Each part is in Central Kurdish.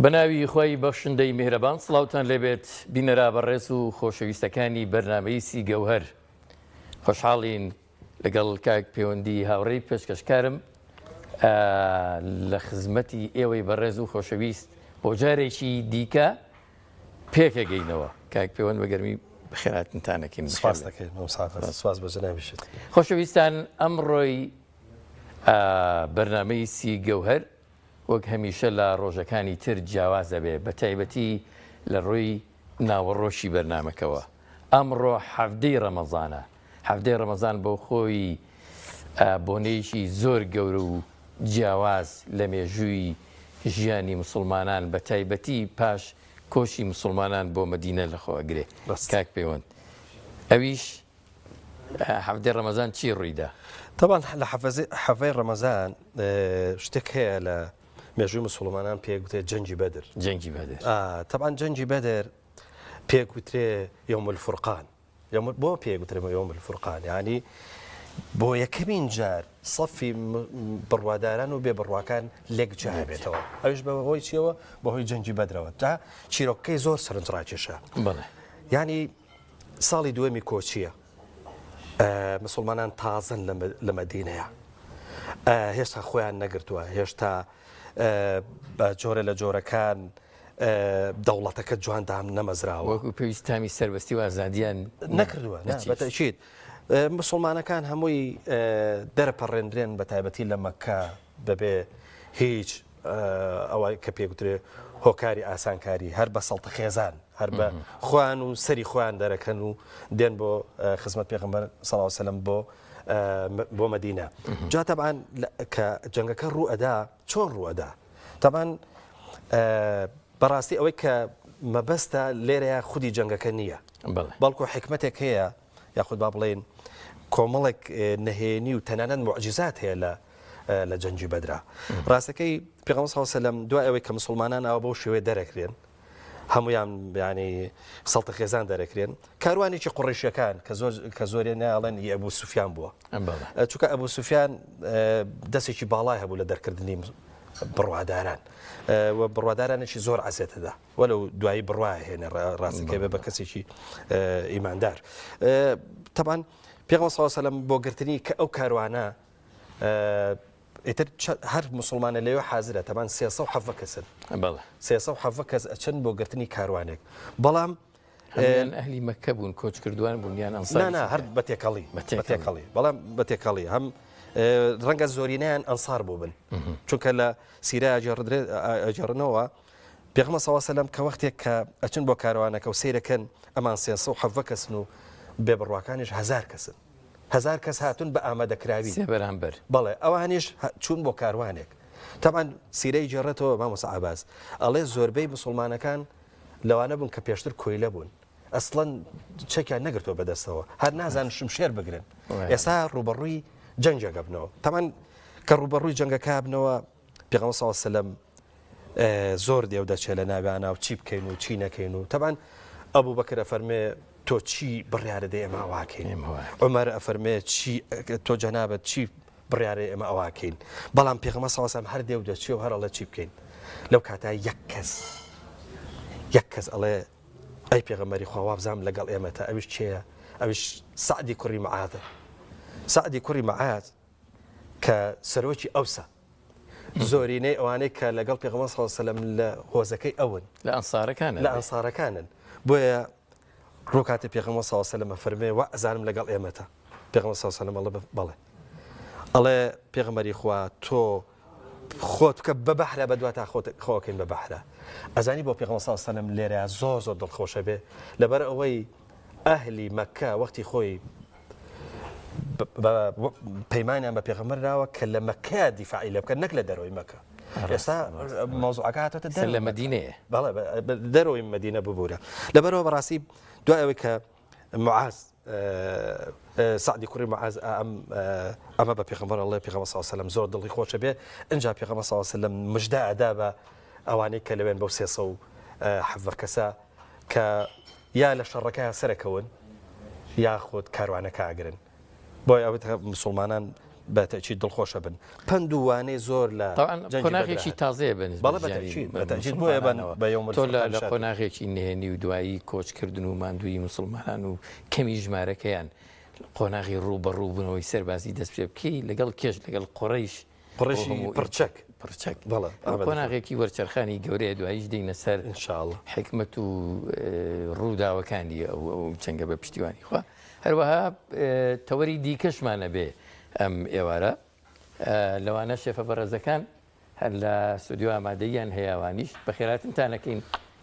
بەناوی خۆی بەخشندەی میهرەبان سڵاوتان لێبێت بینەرا بەڕێز و خۆشەویستەکانی بەرنامەی سی گەوهەر خۆشحاڵین لەگەڵ کاک پەیوەندی هاوڕێی پێشکەشکارم لە خزمەتی ئێوەی بەڕێز و خۆشەویست بۆ جارێکی دیکە پێکەگەینەوە کاک پەیوەند بەگەرمی بەخێراتتانەکەین سواز بە جەنابیشت خۆشەویستان ئەمڕۆی بەرنامەی سی گەوهەر وەک هەمیشە لە ڕۆژەکانی تر جیاوازە بێ بە تایبەتی لە ڕووی ناوەڕۆشی بەرنامەکەوە ئەمڕۆ حەفتەی ڕەمەزانە حەفتەی ڕەمەزان بۆ خۆی بۆنەیەکی زۆر گەورە و جیاواز لە مێژووی ژیانی مسلمانان بە تایبەتی پاش کۆشی مسلمانان بۆ مەدینە لەخۆئەگرێ کاک پەیوەند ئەویش حەفتەی ڕەمەزان چی ڕوویدا؟ طبعا لە حەفتەی ڕەمەزان شتێک هەیە لە مێژووی مسلمانان پێگوترێ جەنگی بەدر طبعا جەنگی بەدر پێگوترێ یۆم الفورقان بۆ پێگوترێ یۆم الفورقان یعنی بۆ یەکەمین جار سەفی بڕواداران و بێ بڕواکان لێک جیابێتەوە ئەوش بەهۆی چیەوە بەهۆی جەنگی بەدرەوە تا چیرۆکەکەی زۆر سەرنجڕاکێشە یعنی ساڵی دووەمی کۆچیە مسلمانان تازن لە مەدینەیە هێشتا خۆیان نەگرتووە هێشتا جۆرە لە جۆرەکان دەوڵەتەکە جواندام نەمەزراوە وەکو پێویستامی سەربەستی و ئازادیان نەکردووە بەتەکید مسلمانەکان هەمووی دەرەپەڕێنرێن بە تایبەتی لە مەککە بەبێ هیچ ئەوەی کە پێگوترێ هۆکاری ئاسانکاری هەر بە سەڵتە خێزان هەر بە خوان و سەری خۆیان دەرەکەن و دێن بۆ خزمەت پێغەمبەر صلی الله علیه و سلم بۆ مەدینە جا تەبعاً کە جەنگەکە ڕوئەدا چۆن ڕوئەدا تەبعاً بەڕاستی ئەوەی کە مەبەستە لێرەیە خودی جەنگەکە نییە بەڵکو حکمەتێک هەیە یاخود با بڵێن کۆمەڵێک نەهێنی و تەنانەت موعجزات هەیە لە جەنگی بەدرا ڕاستەکەی پێغەمبەر صلی الله علیه و سلم دوای ئەوەی کە مسلمانان ئەوە بەو شێوەیە دەرەکرێن هەمویان ینی سەڵتە خێزان دەرەکرێن کاروانێکی قوڕیشیەکان کە زۆرێ ناڵێن ئەبوو سوفیان بووە چونکە ئەبوو سوفیان دەستێکی باڵای هەبوو لە دەرکردنی بڕواداران و بڕوادارانێکی زۆر عەزێتەدا وەلەو دوایی بڕوای هێنە ڕاستەکەی بە کەسێکی ئیماندار تەبعاً پێغەمبەر صلی الله علیه و سلم بۆ گرتنی کە ئەو کاروانە ئیتر هەر مسلمانە لەوێ حازرە تەمان 370 کەسن 370 کەس ئەچەن بۆ گرتنی کاروانێک بەڵام ئەهلی مەککە بوون کۆچ کردوان بوون یان ئەنسار هەر بەتێکەڵی بەڵام بەتێکەڵی هەم ڕەنگە زۆرینەیان ئەنسار بوو بن چونکە لە سیرە ئەجێڕنەوە پێغەمبەر صلی الله علیه و سلم کە وەختێک کە ئەچن بۆ کاروانەکە و سەیرەکەن ئەمان 370 کەسن و بێبڕواکانیش 1000 کەسن 1000 کەس هاتون بە ئامادەکراوی بەرامبەر بەڵێ ئەوانیش چوون بۆ کاروانێک تەمان سیرەی جێڕێتەوە مامۆستا عەباس ئەڵێ زۆربەی مسلمانەکان لەوانە بوون کە پێشتر کۆیلە بوون ئەسڵەن چەکیان نەگرتووە بەدەستەوە هەر نازانن شمشێر بگرن ئێستا ڕوبەڕووی جەنگەکە بنەوە تەمان کە ڕوبەڕووی جەنگەکە بنەوە پێغەمبەر صلی الله علیه و سلم زۆر دێو دەچێت لە ناویانە و چی بکەین و چی نەکەین و تەمان ئەبوو بەکر ئەفەرمێ تۆ چی بڕیارە دێ ئێمە ئەواکەین عومەر ئەفەرمێ تۆ جەنابەت چی بڕیارە ئێمە ئەواکەین بەڵام پێغەمبەر صلی الله علیه و سلم هەر دێو دەچێ و هەر ئەڵێ چی بکەین لەو کاتا یەک کەس ئەڵێ ئەی پێغەمبەری خوا وابزانم لەگەڵ ئێمەتە ئەویش چێیە ئەویش سەعدی کوڕی مەعاذە سەعدی کوڕی مەعاذ کە سەرۆکی ئەوسە زۆرینەی ئەوانەی کە لەگەڵ پێغەمبەر صلی الله علیه و سلم لە هۆزەکەی ئەون لە ئەنسارەکانن بۆیە ڕووکاتە پێغەمبەر صلی الله علیه و سلم فەرمێ وا ئەزانم لەگەڵ ئێمەتە پێغەمبەر صلی الله علیه و سلم بەڵێ ئەڵێ پێغەمبەری خوا تۆ خۆت بکە بە بەحرە بە دواتە خۆکەین بە بەحرە ئەزانی بۆ پێغەمبەر صلی الله علیه و سلم لێرە زۆر دڵخۆشە بێ لەبەر ئەوەی ئەهلی مەککە وەختی خۆی پەیمانیان بە پێغەمبەر راوە کە لە مەککە دیفاعی لێ بکەن نەک لە دەرەوەی مەککە ئێستا مۆزوعەکە هاتۆتە لە مەدینەیە بەڵێ دەرەوەی مەدینە ببوورە لەبەرەوە بەڕاستی دوای ئەوەی کە معاذ سعدی کوڕی معاذ ئەمە بە پێغەمبەر ئەڵێ پێغەمبەر صلی الله علیه و سلم زۆر دڵی خۆشە بێ ئەنجا پێغەمبەر صلی الله علیه و سلم مژدە ئەدا بە ئەوانەی کە لەوێن بەو 370 کەسە کە یا لە شەڕەکە سەرەکەون یاخود کاروانەکە ئاگرن بۆی ئەوەی مسلمانان بەتەکیید دڵخۆشە بن پندوانەی زۆر لە قۆناغێکی تازەیە بەتەکیید بۆیە بە یوم تۆ لە قۆناغێکی نهێنی و دوایی کۆچکردن و ماندووی مسلمانان و کەمی ژمارەکەیان قۆناغی ڕوبەڕوو بوونەوەی سەربازی دەست پێ بکەی لەگەڵ کێش لەگەڵ قڕیشی پرچەک قۆناغێکی وەرچەرخانی گەورەیە دواییش دێنە سەر حکمت و ڕووداوەکانی ئەو چەنگە بە پشتیوانی خوا هەروەها تەوەری دیکەشمانە بێ ئەم ئێوارە لەوانە شێفە بەڕێزەکان هەر لە استودیۆ ئامادەیان هەیەوانیش بەخێراتنتانەکەین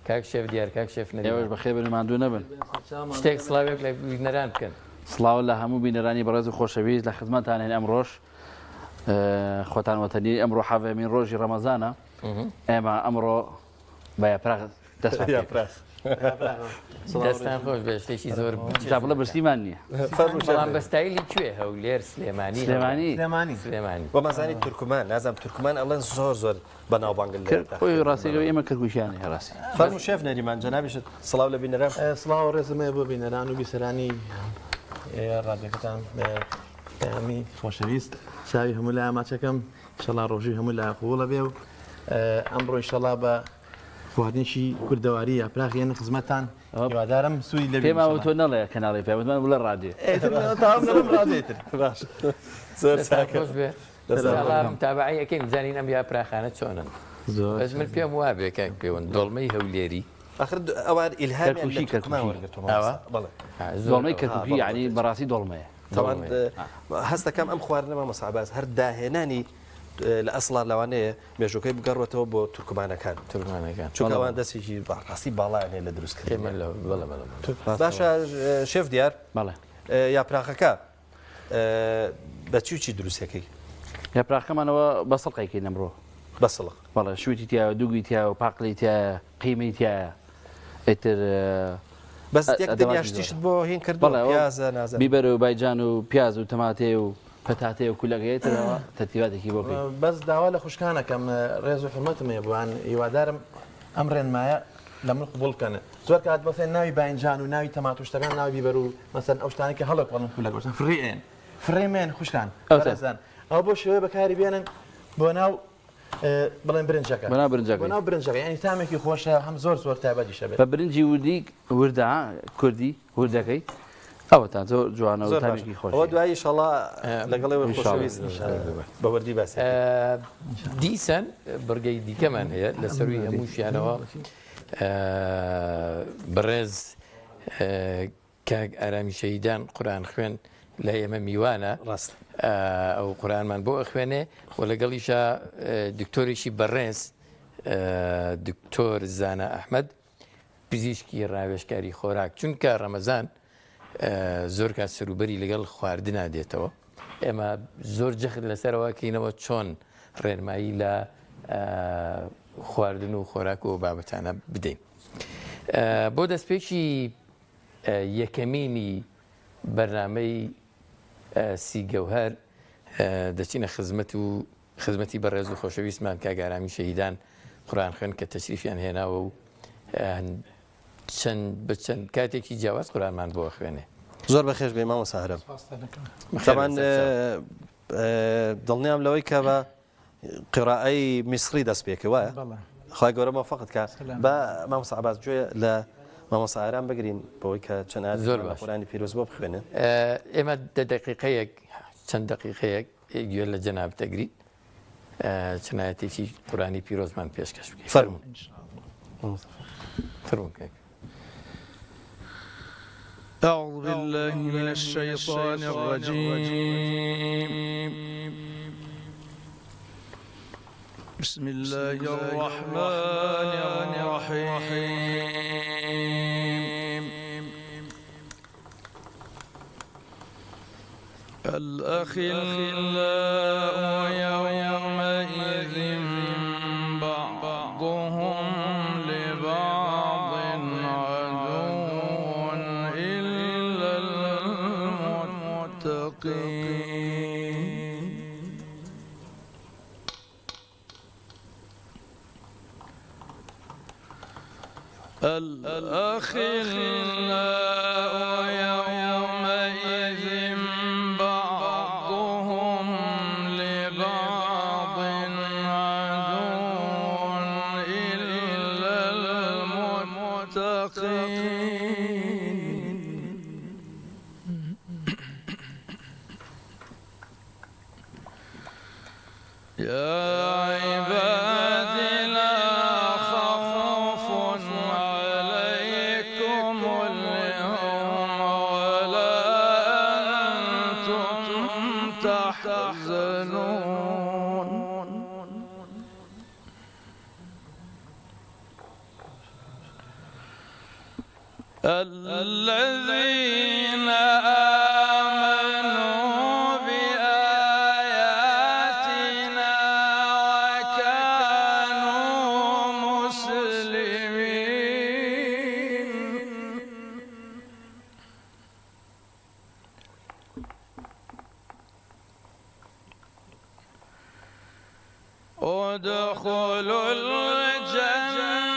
کاک شێف دیار کاک شێف نەوەش بەخێر بن ماندوو نەبن شتێک سڵاوێک لە بینەران بکەن سڵاو لە هەموو بینەرانی بەڕێز و خۆشەویست لە خزمەتان هێن ئەمڕۆژ خۆتان وەتەنی ئەمڕۆ حەڤەمین ڕۆژی ڕەمەزانە ئێمە ئەمڕۆ بە یاپراغ دەستان خۆش بێ شتێکی زۆر بڵە برسیمان نییە بەڵام بەستایلی کوێ هەولێر سلێمانی وەمەزانی تورکمان نازانم تورکمان ئەڵەن زۆر بەناوبانگن خۆی ڕاستیەوە ئێمە کردگوشیانی هەڕاستی فەرمو شێف نەریمان جەنابیشت سڵاو لە بینەران سڵاو ڕێزمێ بۆ بینەران و بیسەرانی ڕادیۆکەتان هەمی خۆشەویست چاوی هەموو لای ماچەکەم ئینشەڵا ڕۆژی هەموو لای قوڵە بێ و ئەمڕۆ ئینشەڵا بە خواردنیشی کوردەواری یاپراغیان خزمەتان هیوادارم سوودی لە پێماوە تۆ نەڵێ کەناڵی پێوتمان بڵە ڕادیۆ ڕادێتر باش زۆر خۆش بێ تابعیەکەیم بزانین ئەم یاپراخانە چۆنن بەس من پێم وا بێ کاک پێوەن دۆڵمەی هەولێری آخر ئەوان ئیلهامی دۆڵمەی کەرکووکی یعنی بەڕاستی دۆڵمەیە طبعا هەست دەکەم ئەم خواردنەوە مەسعباز هەر داهێنانی لە ئەسڵا لەوانەیە مێژوەکەی بگەڕێتەوە بۆ تورکمانەکان چونکەوان دەستێکی ڕاستی باڵایانێ لە دروستکردن باشە شێف دیار یاپراخەکە بە چی دروستەکەی یاپراخەمانەوە بە سەڵقێکی نەمڕۆ بەسڵق بەڵێ شووتی تیاوە دووگی تیاوە پاقلی تایە قیمەی تایە ئیتر بەس دنیاشتیشت بۆ هین کردووە بیبەر و بایجان و پیاز و تەماتێ و پەتاتێ و کولەگەیەتەوە تەرتیباتێکی بۆ بەس داوا لە خوشکانەکەم ڕێز و حرمەتمێ بووان هیوادارم ئەم ڕێنمایە لە من قبول بکەنە زۆر کات بەسێن ناوی باینجان و ناوی تەمات و شتەکان ناوی بیبەر و مەسەن ئەو شتانێکی هەڵک وەڵم کولەگەشتن فڕێمێن خوشکان ئەو بۆ شێوەیە بەکاری بێنن بۆ ناو بڵێن برنجەکە بەناو برنجەکە ینی تامێکی خۆشە هەم زۆر تایبەتیشە بێت بە برنجی وردی وردا کوردی وردەکەی ئەوە تا زۆر جوانە و تامێکی خۆش ئەوە دوایی ئینشاڵڵا لەگەڵەوە خۆشەویست بە وردی باسی دیسان بڕگەی دیکەمان هەیە لەسەروی هەمووشیانەوە بەڕێز کاک ئارامی شەهیدان قورئان خوێن لە ئێمە میوانە ڕاست ئەو قورئانمان بۆ ئەخوێنێ و لەگەڵیشە دکتۆرێکی بەڕێز دکتۆر زانە ئەحمەد پزیشکی ڕاوێژکاری خۆراک چونکە ڕەمەزان زۆر کات سەروبەری لەگەڵ خواردنا دێتەوە ئێمە زۆر جەخت لەسەرەوەکەینەوە چۆن ڕێنمایی لە خواردن و خۆراک و بابەتانە بدەین بۆ دەستپێکی یەکەمینی بەرنامەی سیگەوهەر دەچینە خزمەتی بەڕێز و خۆشەویستمان کاک ئارامی شەهیدان قورئان خوێن کە تەشریفیان هێناوە و چەند کاتێکی جیاواز قورئانمان بۆ خوێنێ زۆر بەخێش بێ مامۆستا هەرەم طبعاً دڵنیام لەوەی کە بە قیڕائەی میسری دەست پێکە وایە خی گەورە مەوفەقت کات بە مامۆستا عەباس گوێ لە مامۆستا ئارام بگرین بەوەی کە چەند زۆر قورئانی پیرۆز بۆ بخوێنن ئێمە دقیقەیەک چەند دقیقەیەک گوێ لە جەناب دەگریت چنایەتێکی قورئانی پیرۆزمان پێشکەش بکەین فەرموون کاک أعوذ بالله من الشيطان الرجيم بسم الله الرحمن الرحيم الأخلاء يومئذ بعضهم لبعض عدو إلا المتقين الأخلاء يومئذ بعضهم يا عبادي لا خوف عليكم اليوم ولا أنتم تحزنون الذين آمنوا بآياتنا وكانوا مسلمين ادخلوا الجنة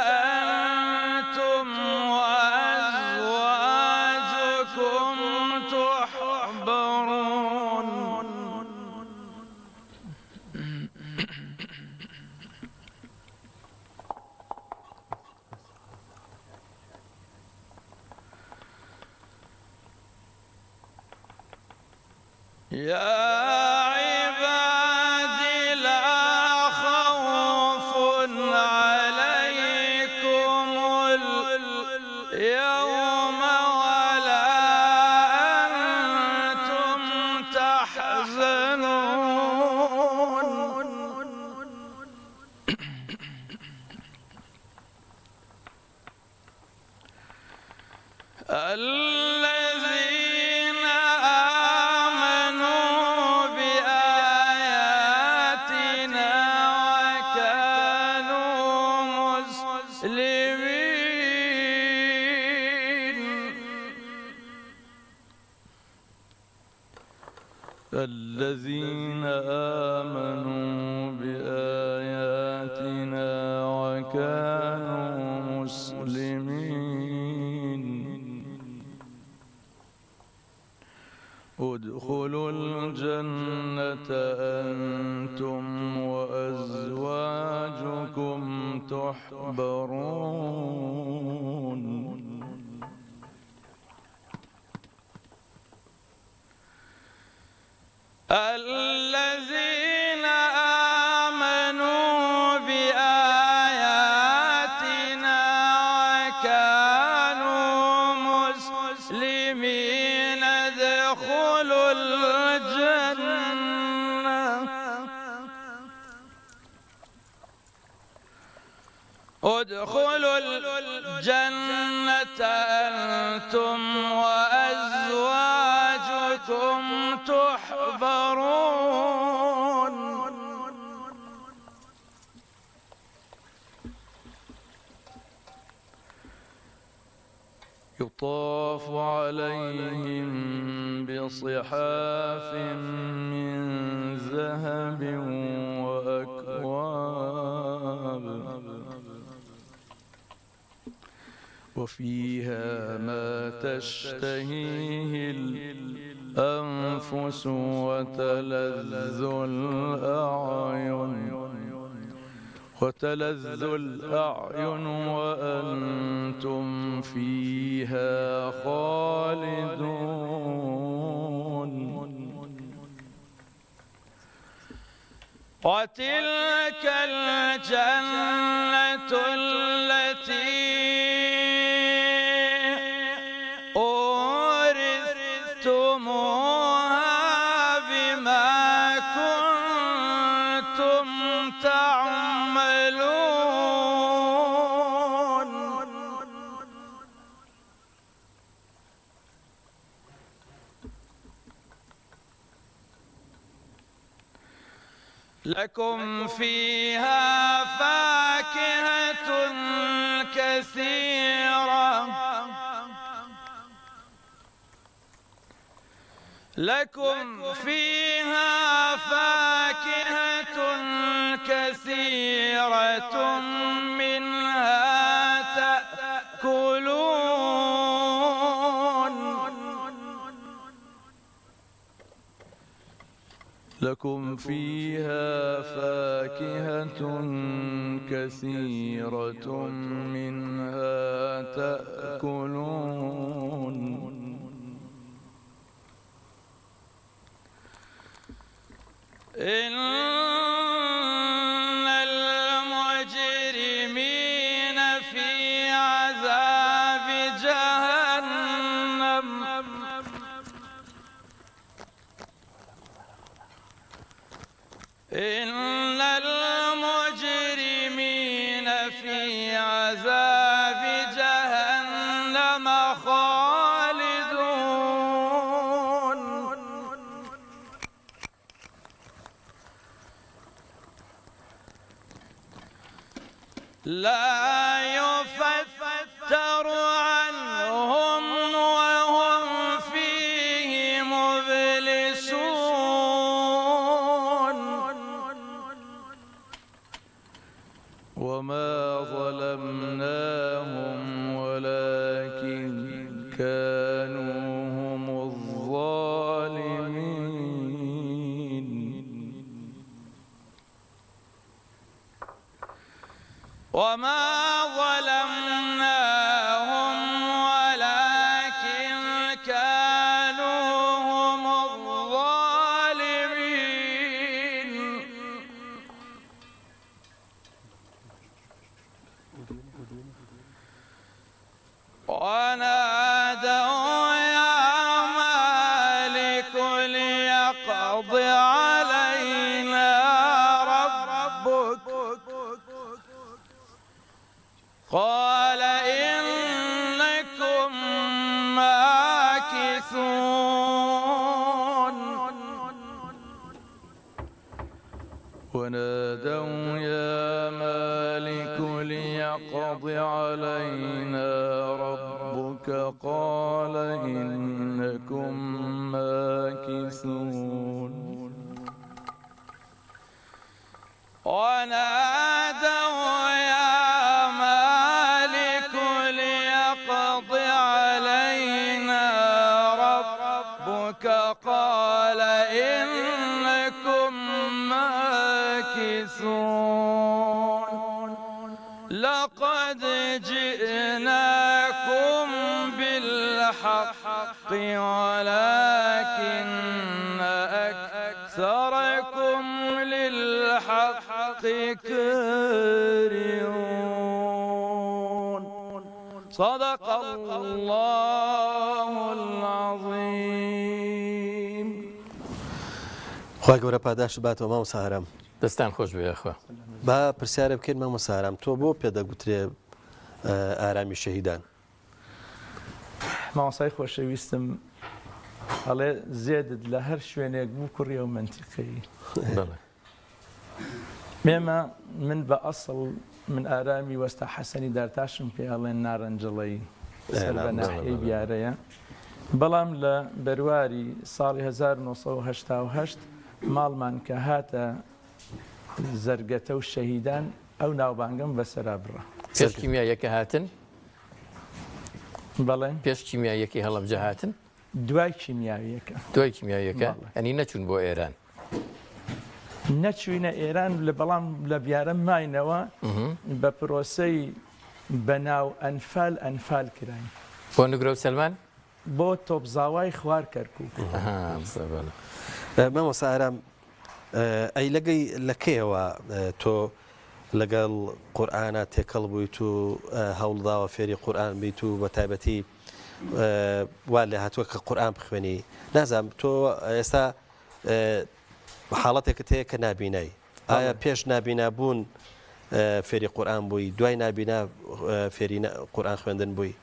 أنتم وأزواجكم تحبرون يا عبادي لا خوف عليكم اليوم ولا أنتم تحزنون الذين آمنوا بآياتنا وكانوا مسلمين الذين آمنوا بآياتنا وكانوا مسلمين ادخلوا الجنة أنتم وأزواجكم تحبرون الذين آمنوا بآياتنا وكانوا مسلمين ادخلوا الجنة أنتم وأزواجكم تحبرون يطاف عليهم بصحاف من ذهب وأكواب وفيها ما تشتهيه الأنفس وتلذ الأعين وأنتم فيها خالدون وتلك الجنة التي أورثتموها بما كنتم تعملون لكم فيها فاكهة كثيرة لكم فيها فاكهة كثيرة منها تأكلون لكم فيها فاكهة كثيرة منها تأكلون إن المجرمين في عذاب جهنم إن المجرمين في عذاب جهنم خالدون لا يفتر عنهم وهم فيه مبلسون وما ظلمناهم ولكن كانوا هم الظالمين وما ظلمناهم ولكن كانوا هم الظالمين ونادوا يا مالك ليقض علينا ربك قال إنكم ماكثون ونادوا يا مالك ليقض علينا ربك قال إنكم ماكثون ونادوا يا مالك ليقض علينا ربك قال إنكم ماكثون لقد جئناكم بالحق ولكن أكثركم للحق كارهون صدق الله العظيم. خوا گەورە پاداش باتەوە مامۆستا هەرام. دەستان خۆش بێ خۆ. با پرسیارە بکەین مامۆستا هەرام تۆ بۆ پێدەگوترێ ئارامی شەهیدان؟ مامۆستای خۆشەویستم هەڵێ زێدت لە هەر شوێنێک بوو کوڕی و منتیقی مێمە من بە ئەسڵ من ئارامی وەستا حەسەنی دارتاشم پێ هەڵێن نارەنجڵەی سەر بە ناحیەی بیارەیە بەڵام لە بەرواری ساڵی 1970 ماڵمان کە هاتە زەرگەتە و شەهیدان ئەو ناوبانگەم بەسەرا بڕە پێش کیمیاییەکە هاتن بەڵێ پێش کیمیاییەکی هەڵەبجە هاتن دوای کیمیاویەکە دوای کیمیاییەکە ئەنی نەچوون بۆ ئێران نەچوینە ئێران لە بەڵام لە بیارە ماینەوە بە پرۆسەی بەناو ئەنفال کراین بۆ نگرە و سەلمان بۆ تۆپزاوای خوار کەرکووک مامۆستا هەرام ئەی لەگەی لەکەیەوە تۆ لەگەڵ قورئانە تێکەڵ بوویت و هەوڵداوە فێری قورئان بیت و بە تایبەتی وا لێ هاتووە کە قورئان بخوێنی نازانم تۆ ئێستا حاڵەتێکت هەیە کە نابینایی ئایا پێش نابینابوون فێری قورئان بووی دوای نابینا فێری قورئان خوێندن بووی؟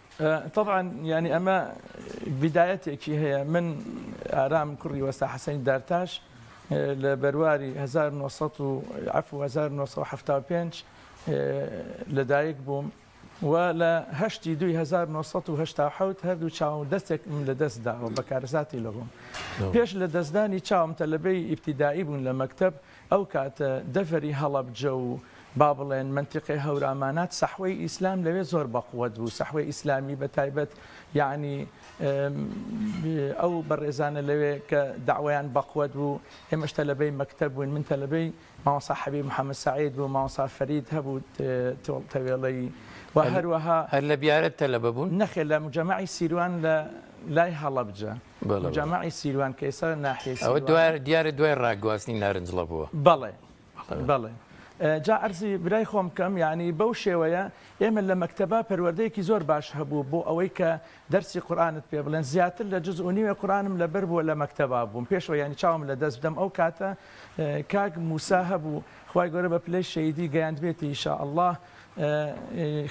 طبعا يعني ئەمە بدایەتێکی هەیە من ئارام کوڕی وەستا حەسەنی دارتاش لە بەرواری 1975 لەدایک بووم و لە هەشتی 1970 هەردوو چاوم دەستێکم لە دەست داوە بە کارەساتی لەغۆم پێش لە دەستدانی چاوم تەلەبەی ئیبتیدایی بوون لە مەکتەب ئەو کاتە دەفەری هەڵەبجە و با بڵێن منتیقی هەورامانات سەحوەی ئیسلام لەوێ زۆر بەقووەت بوو سەحوەی ئیسلامی بە تایبەت یعنی ئەو بەڕێزانە لەوێ کە داوایان بەقووەت بوو ئێمەش تەلەبەی مەکتەب بووین من تەلەبەی مامۆستا حەبیب محەممەد سعید بوو مامۆستا فەرید هەبوو تەوێڵەی و هەروەها هەر لە بیارەت تەلەبە بوون نەخێ لە مجەمەعی سیروان لە لای هەڵەبجە مجەمەعی سیروان کە ئێستا ناحیەی ئەوە دیارە دوای ڕاگواستنی نارنجڵە بووە بەڵێ جا ئەرزی برای خۆم کەم یعنی بەو شێوەیە ئێمە لە مەکتەبە پەروەردەیەکی زۆر باش هەبوو بۆ ئەوەی کە دەرسی قورآنت پێ بڵێن زیاتر لە جزء و نیوە قورآنم لەبەر بووە لە مەکتەبا بووم پێشەوە ینی چاوم لە دەست بدەم ئەو کاتە کاک موسا هەبوو خوای گەورە بە پلەی شەیدی گەیاندبێتی ئینشاءالله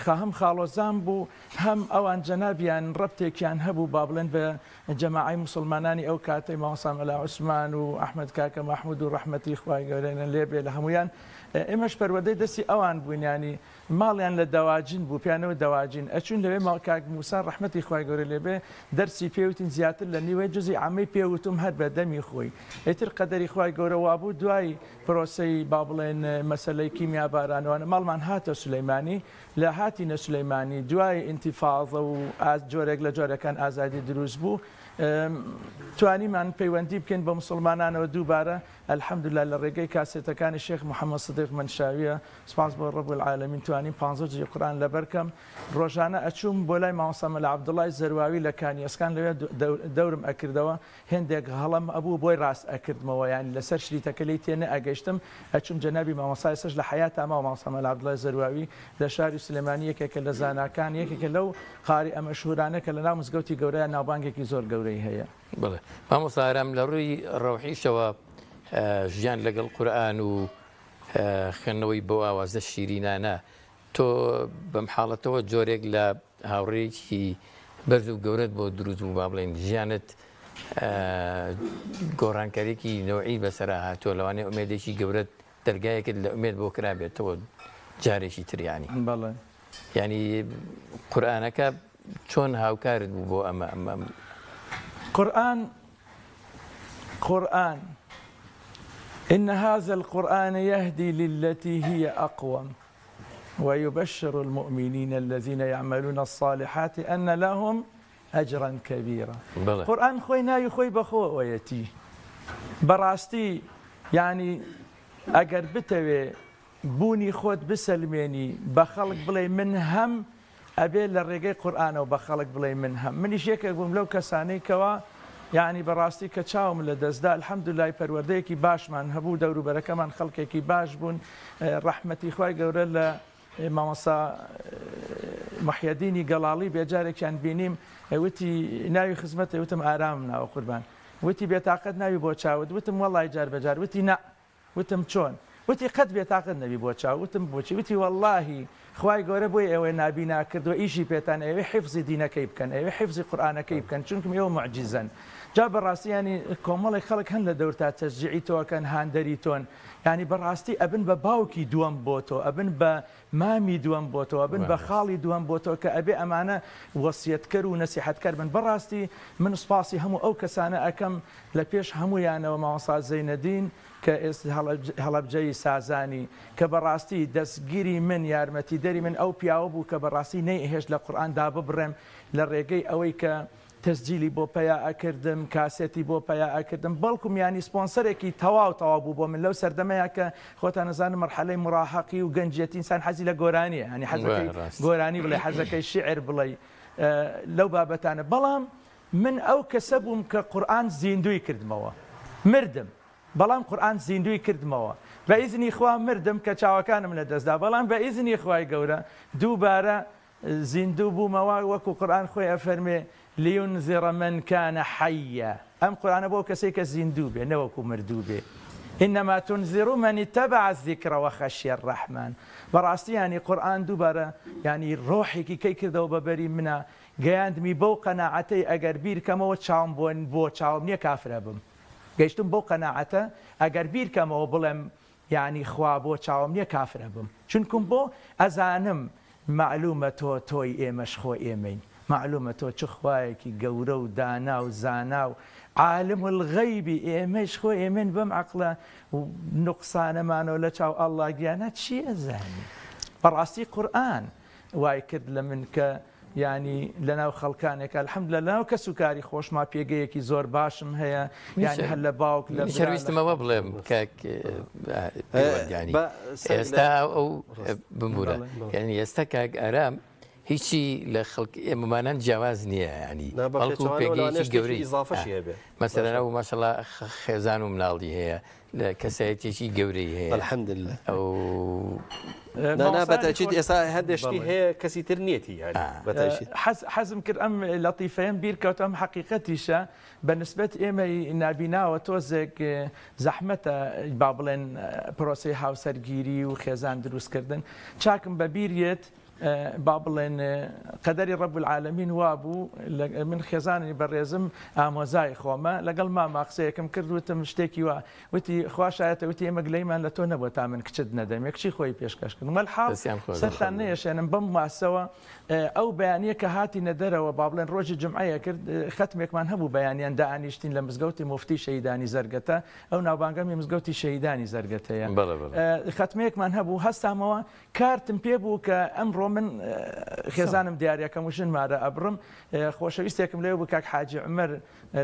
خاهم خاڵۆزان بوو هەم ئەوان جەنابیان ڕەبتێکیان هەبوو با بڵێن بە جەماعەی موسڵمانانی ئەو کاتەی مامۆستا مەلا عوسمان و ئەحمەد کاکە مەحموود و ڕەحمەتی خوای گەورەیان لێبێ لە هەمویان ئێمەش پەروەردەی دەستی ئەوان بووینانی ماڵیان لە دەواجین بوو پیانەوە دەواجین ئەچون لەوێ کاک موسا ڕەحمەتی خوای گەورە لێبێ دەرسی پێوتین زیاتر لە نیوەی جزئی عامەی پێوتم هەر بە دەمی خۆی ئیتر قەدەری خوای گەورە وابوو دوای پرۆسەی با بڵێن مەسەلەی کیمیا بارانەوەە ماڵمان هاتە سولەیمانی لە هاتینە سولەیمانی دوای ئینتیفاضە و جۆرێک لە جۆرەکان ئازادی دروست بوو توانیمان پەیوەندی بکەین بە مسلمانانەوە دووبارە الحەمدولله لە ڕێگەی کاسێتەکانی شێخ محەممەد سدیق منشاویە سپاس بۆ ڕەب العالەمین توانین 15 جزئی قورئان لەبەرکەم ڕۆژانە ئەچووم بۆ لای مامۆستا مەلا عەبدوڵڵای زەرواوی لە کانیەسکان لەوێ دەورم ئەکردەوە هێندێک هەڵم ئەبوو بۆی ڕاست ئەکردمەوە یانی لەسەر شریتەکە لی تێنە ئەگەیشتم ئەچووم جەنابی مامۆستای سەش لە حەیات ئەما مامۆستا مەلا عەبدوڵڵای زەرواوی لە شاری سلێمانی یەکێکە لە زاناکان یەکێکە لەو قاری ئەمەشهورانە کە لەناو مزگەوتی گەورەیە ناوبانگێکی زۆر گەورەی هەیە بڵێ مامۆستا ئارام لە ڕووی ڕەوحیشەوە ژیان لەگەڵ قورئان و خوێندنەوەی بۆ ئاوازە شیرینانە تۆ بەم حاڵەتەوە جۆرێک لە هاوڕێیەکی بەرز و گەورەت بۆ دروست بوو با بڵێن ژیانت گۆڕانکاریێکی نەوعی بەسەرا هاتووە لەوانەیە ئومێدێکی گەورەت دەرگایەکت لە ئومێد بۆ کرابێتەوە جارێکی تریانی بەڵێ ینی قورئانەکە چۆن هاوکارت بوو بۆ ئەمە قرآن إن هذا القرآن يهدي للتي هي أقوم ويبشر المؤمنين الذين يعملون الصالحات أن لهم أجرا كبيرا قرآن خوينا يخوي بخو ويتي براستي يعني أجر بتوي بوني خود بسلميني بخلق بلي من هم أبي للرجاء قرآن وبخلق بلي من هم من يشيك يقول لو كساني كوا يعني بەڕاستی کە چاوم لە دەستدا الحەمدولای پەروەردەیەکی باشمان هەبوو دەور و بەرەکەمان خەڵکێکی باش بوون ڕەحمەتی خوای گەورە لە مامۆستا محیەدینی گەڵاڵی بێجارێکیان بینیم وتی ناوی خزمەتە وتم ئارام ناوە قوربان وتی بێتاقەت ناوی بۆ چاوت وتم وەڵای جار بەجار وتی نا وتم چۆن وتی قەت بێتاقەت نەبی بۆ چاو وتم بۆچی وتی وەڵاهی خوای گەورە بۆی ئێوەی نابینا کردووە ئیشی پێتان ئێوەی حیفزی دینەکەی بکەن ئێوەی حیفزی قورئانەکەی بکەن چونکە ئێوە معجزەن جا بەڕاستی ینی کۆمەڵی خەڵک هەن لە دەورتا تەشجیعی تۆکەن هاندەری تۆن ینی بەڕاستی ئەبن بە باوکی دووەم بۆ تۆ ئەبن بە مامی دووەم بۆ تۆ ئەبن بە خاڵی دووەم بۆ تۆ کە ئەبێ ئەمانە وەسیەتکەر و نەسیحەتکەر بن بەڕاستی من سوپاسی هەموو ئەو کەسانە ئەەکەم لە پێش هەمویانەوە مامۆستا زەینەدین کە هەڵەبجەی سازانی کە بەڕاستی دەستگیری من یارمەتی دەری من ئەو پیاوە بوو کە بەڕاستی نەیهێش لە قورئاندا ببڕێم لە ڕێگەی ئەوەی کە تەسجیلی بۆ پیا ئەکردم کاسێتی بۆ پیا ئەکردم بەڵکم ینی سپۆنسەرێکی تەواو بوو بۆ من لەو سەردەمەیە کە خۆتان نەزانم مەرحەلەی مراهەقی و گەنجێتی ئینسان حەزی لە گۆرانیە هەنی حەزەکەی گۆرانی بڵێ حەزەکەی شیعر بڵێ لەو بابەتانە بەڵام من ئەو کەسە بووم کە قورئان زیندوی کردمەوە مردم بەڵام قورئان زیندوی کردمەوە بە ئیزنی خوا مردم کە چاوەکانم لە دەستدا بەڵام بە ئیزنی خوای گەورە دووبارە زیندوو بوومەوە وەکو قورئان خۆی ئەفەرمێ لينذر من كان حيا أم قرآن أبوك كسيك الزندوبة نوكو مردوبة إنما تنذر من اتبع الذكر وخشي الرحمن براستي يعني قرآن دوبارة يعني روحي كي كردو ببري منا جاند مي بو قناعتي أجر بير كما وتشاوم بو تشاوم نيا كافر أبم جيشتم بو قناعته أجر بير كما وبلم يعني خوا بو تشاوم نيا كافر أبم شنكم بو أزانم معلومة توي إيمش خو إيمين معلومە تۆ چ خوایەکی گەورە و دانا و زانا و عالم الغەیبی ئێمەش خۆ ئێمن بەم عەقڵە و نوقسانەمانەوە لە چاو ئەڵڵا گیانە چی ئەزانی بەڕاستی قورئان وای کرد لە من کە ینی لەناو خەڵکانێکە الحەمدولە لەناو کەس و کاری خۆشما پێگەیەکی زۆر باشم هەیە یانی هەر لە باوک لە شەویستمەوە بڵێم کاک ینی ئێستا ئەو بمبورە یعنی ئێستا کاک ئارام هیچی لە خەڵک ئێمەمانان جیاواز نییە ینی بەڵکو پێگەیەکی گەورەی ئیزافەشی هەبێ مەسەلەن ئەو ماشەڵڵا خێزان و مناڵی هەیە لە کەسایەتێکی گەورەی هەیە الحەمدلله ئەو بەتاچیت ئێستا هەردێشتی هەیە کەسی تر نیەتی بەتاشی حەزم کرد ئەم لەتیفەیەم بیرکەوتم حقیقەتیشە بەنسبەت ئێمە نابیناوە تۆزێک زەحمەتە با بڵێن پرۆسی هاوسەرگیری و خێزان دروستکردن چاکم بە بیریت با بڵێن قەدەری ڕەب العالەمین وابوو من خێزانی بەڕێزم ئامۆزای خۆمە لەگەڵ ماما قسەیەکم کرد وتم شتێکی وە وتی خواشایەتە وتی ئێمە گلەیمان لە تۆ نەبووە تا من کچت نەدەم یەکچی خۆی پێشکەش کرد مەلحاڵ سەرتان نەیەشێنم بەم ماسەوە ئەو بەیانیە کە هاتی نەدەرەوە با بڵێن ڕۆژی جمعەیە کرد ختمێکمان هەبوو بەیانیان دائانیشتین لە مزگەوتی مفتی شەیدانی زەرگەتە ئەو ناوبانگەمی مزگەوتی شەیدانی زەرگەتەیە ختمەیەکمان هەبوو هەستامەوە کارتم پێ بوو کە ئەمڕۆ من خێزانم دیارەکەم وژن مارە ئەبرم خۆشەویستێکم لێ بوو کاک حاجی عمەر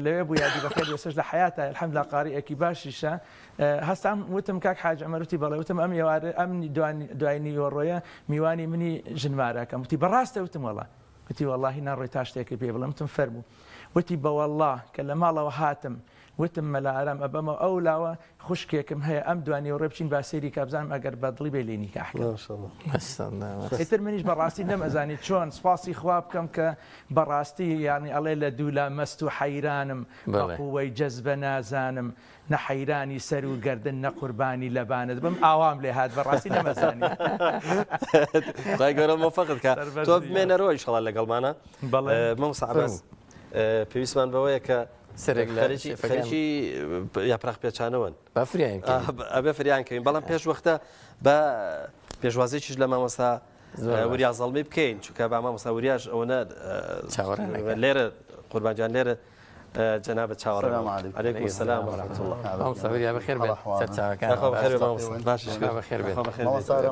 لەوێ بوو یادی بەخێر ێسش لە حیاتە الحەمدلله قاریئێکی باشیشە هەستام وتم کاک حاج عمەر وتی بەڵێ وتم ئەم ئێوارە ئەم دوای نیوەڕۆیە میوانی منی ژنمارەکەم وتی بەڕاستە وتم وەڵا وتی وەڵاهی ناڕۆی تا شتێکی پێ بڵێم وتم فەرموو وتی بەوەڵڵا کە لە ماڵەوە هاتم وتم مەلا ئارام ئەبەمە ئەو لاوە خوشکێکم هەیە ئەم دوانی و ڕێبچین باسێری کابزانم ئەگەر بەدڵی بێ لێ نیکاحکەم ئیتر منیش بەڕاستی نەمەزانی چۆن سپاسی خوا بکەم کە بەڕاستی یانی ئەڵێ لە دوولا مەست و حەیرانم بەقووەی جەزبە نازانم نە حەیرانی سەر و گەردن نە قوربانی لەبانت بم ئاوام لێ هات بەڕاستی نەمەزانی خی گەورە مۆفەقت کە تۆ بمێنەرەوە ئینشەڵا لەگەڵمانە مەموسا عەباس پێویستمان بەوەیە کە خەریکی یاپراخ پێچانەوەن ئەبێ فریان کەین بەڵام پێش وەختە بە پێشوازێکیش لە مامۆستا وریا زەڵمی بکەین چونکە با مامۆستا وریاش ئەوەنە لێرە قوربانجان لێرە جناب چاوەڕێ عەلەیکوم السلام وەرەحمەتوڵڵاه مامۆستا بەخێر بێت بەخێر بێت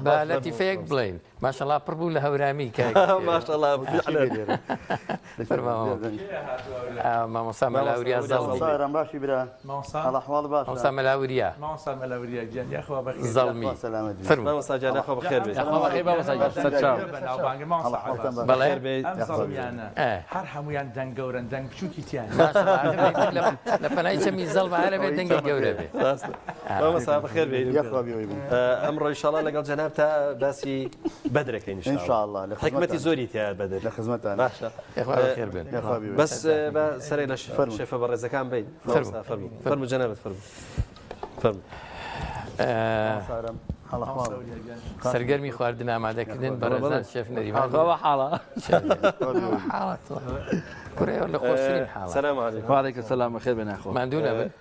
بە لەتیفەیەک بڵێن ماشەڵڵا پڕ بوو لە هەورامی کە ماشەڵڵا مامۆستا مەلاوریا زەڵمی باشی برا ئەحواڵ باش مامۆستا مەلاوریا زەڵمی فەرموو مامۆستا جان خۆ بەخێر بێت بەڵێ هەر هەمویان دەنگ گەورن دەنگ بچووکی تیان لە پەنای چەمی زەڵ بەعرە بێت دەنگی گەورە بێت مامۆستا بەخێر بێت ئەمڕۆ ئینشاڵڵا لەگەڵ جەناب تا باسی بەدرەکەین ئینشاءالله حکمەتی زۆری تیا بەدر لە خزمەتان باشە خێر بێت بەس سەرێ لە شێفە بەڕێزەکان بین فەرموو جەنابەت فەرموو سەرگەرمی خواردن ئامادەکردن بەڕێزان شێف نەریمان حاڵە کوڕێەوە لە خۆشترین حاڵە سەلام عەلەیکم وعەلەیکم سەلام بەخێر بێ ناخۆ ماندوو نەبێت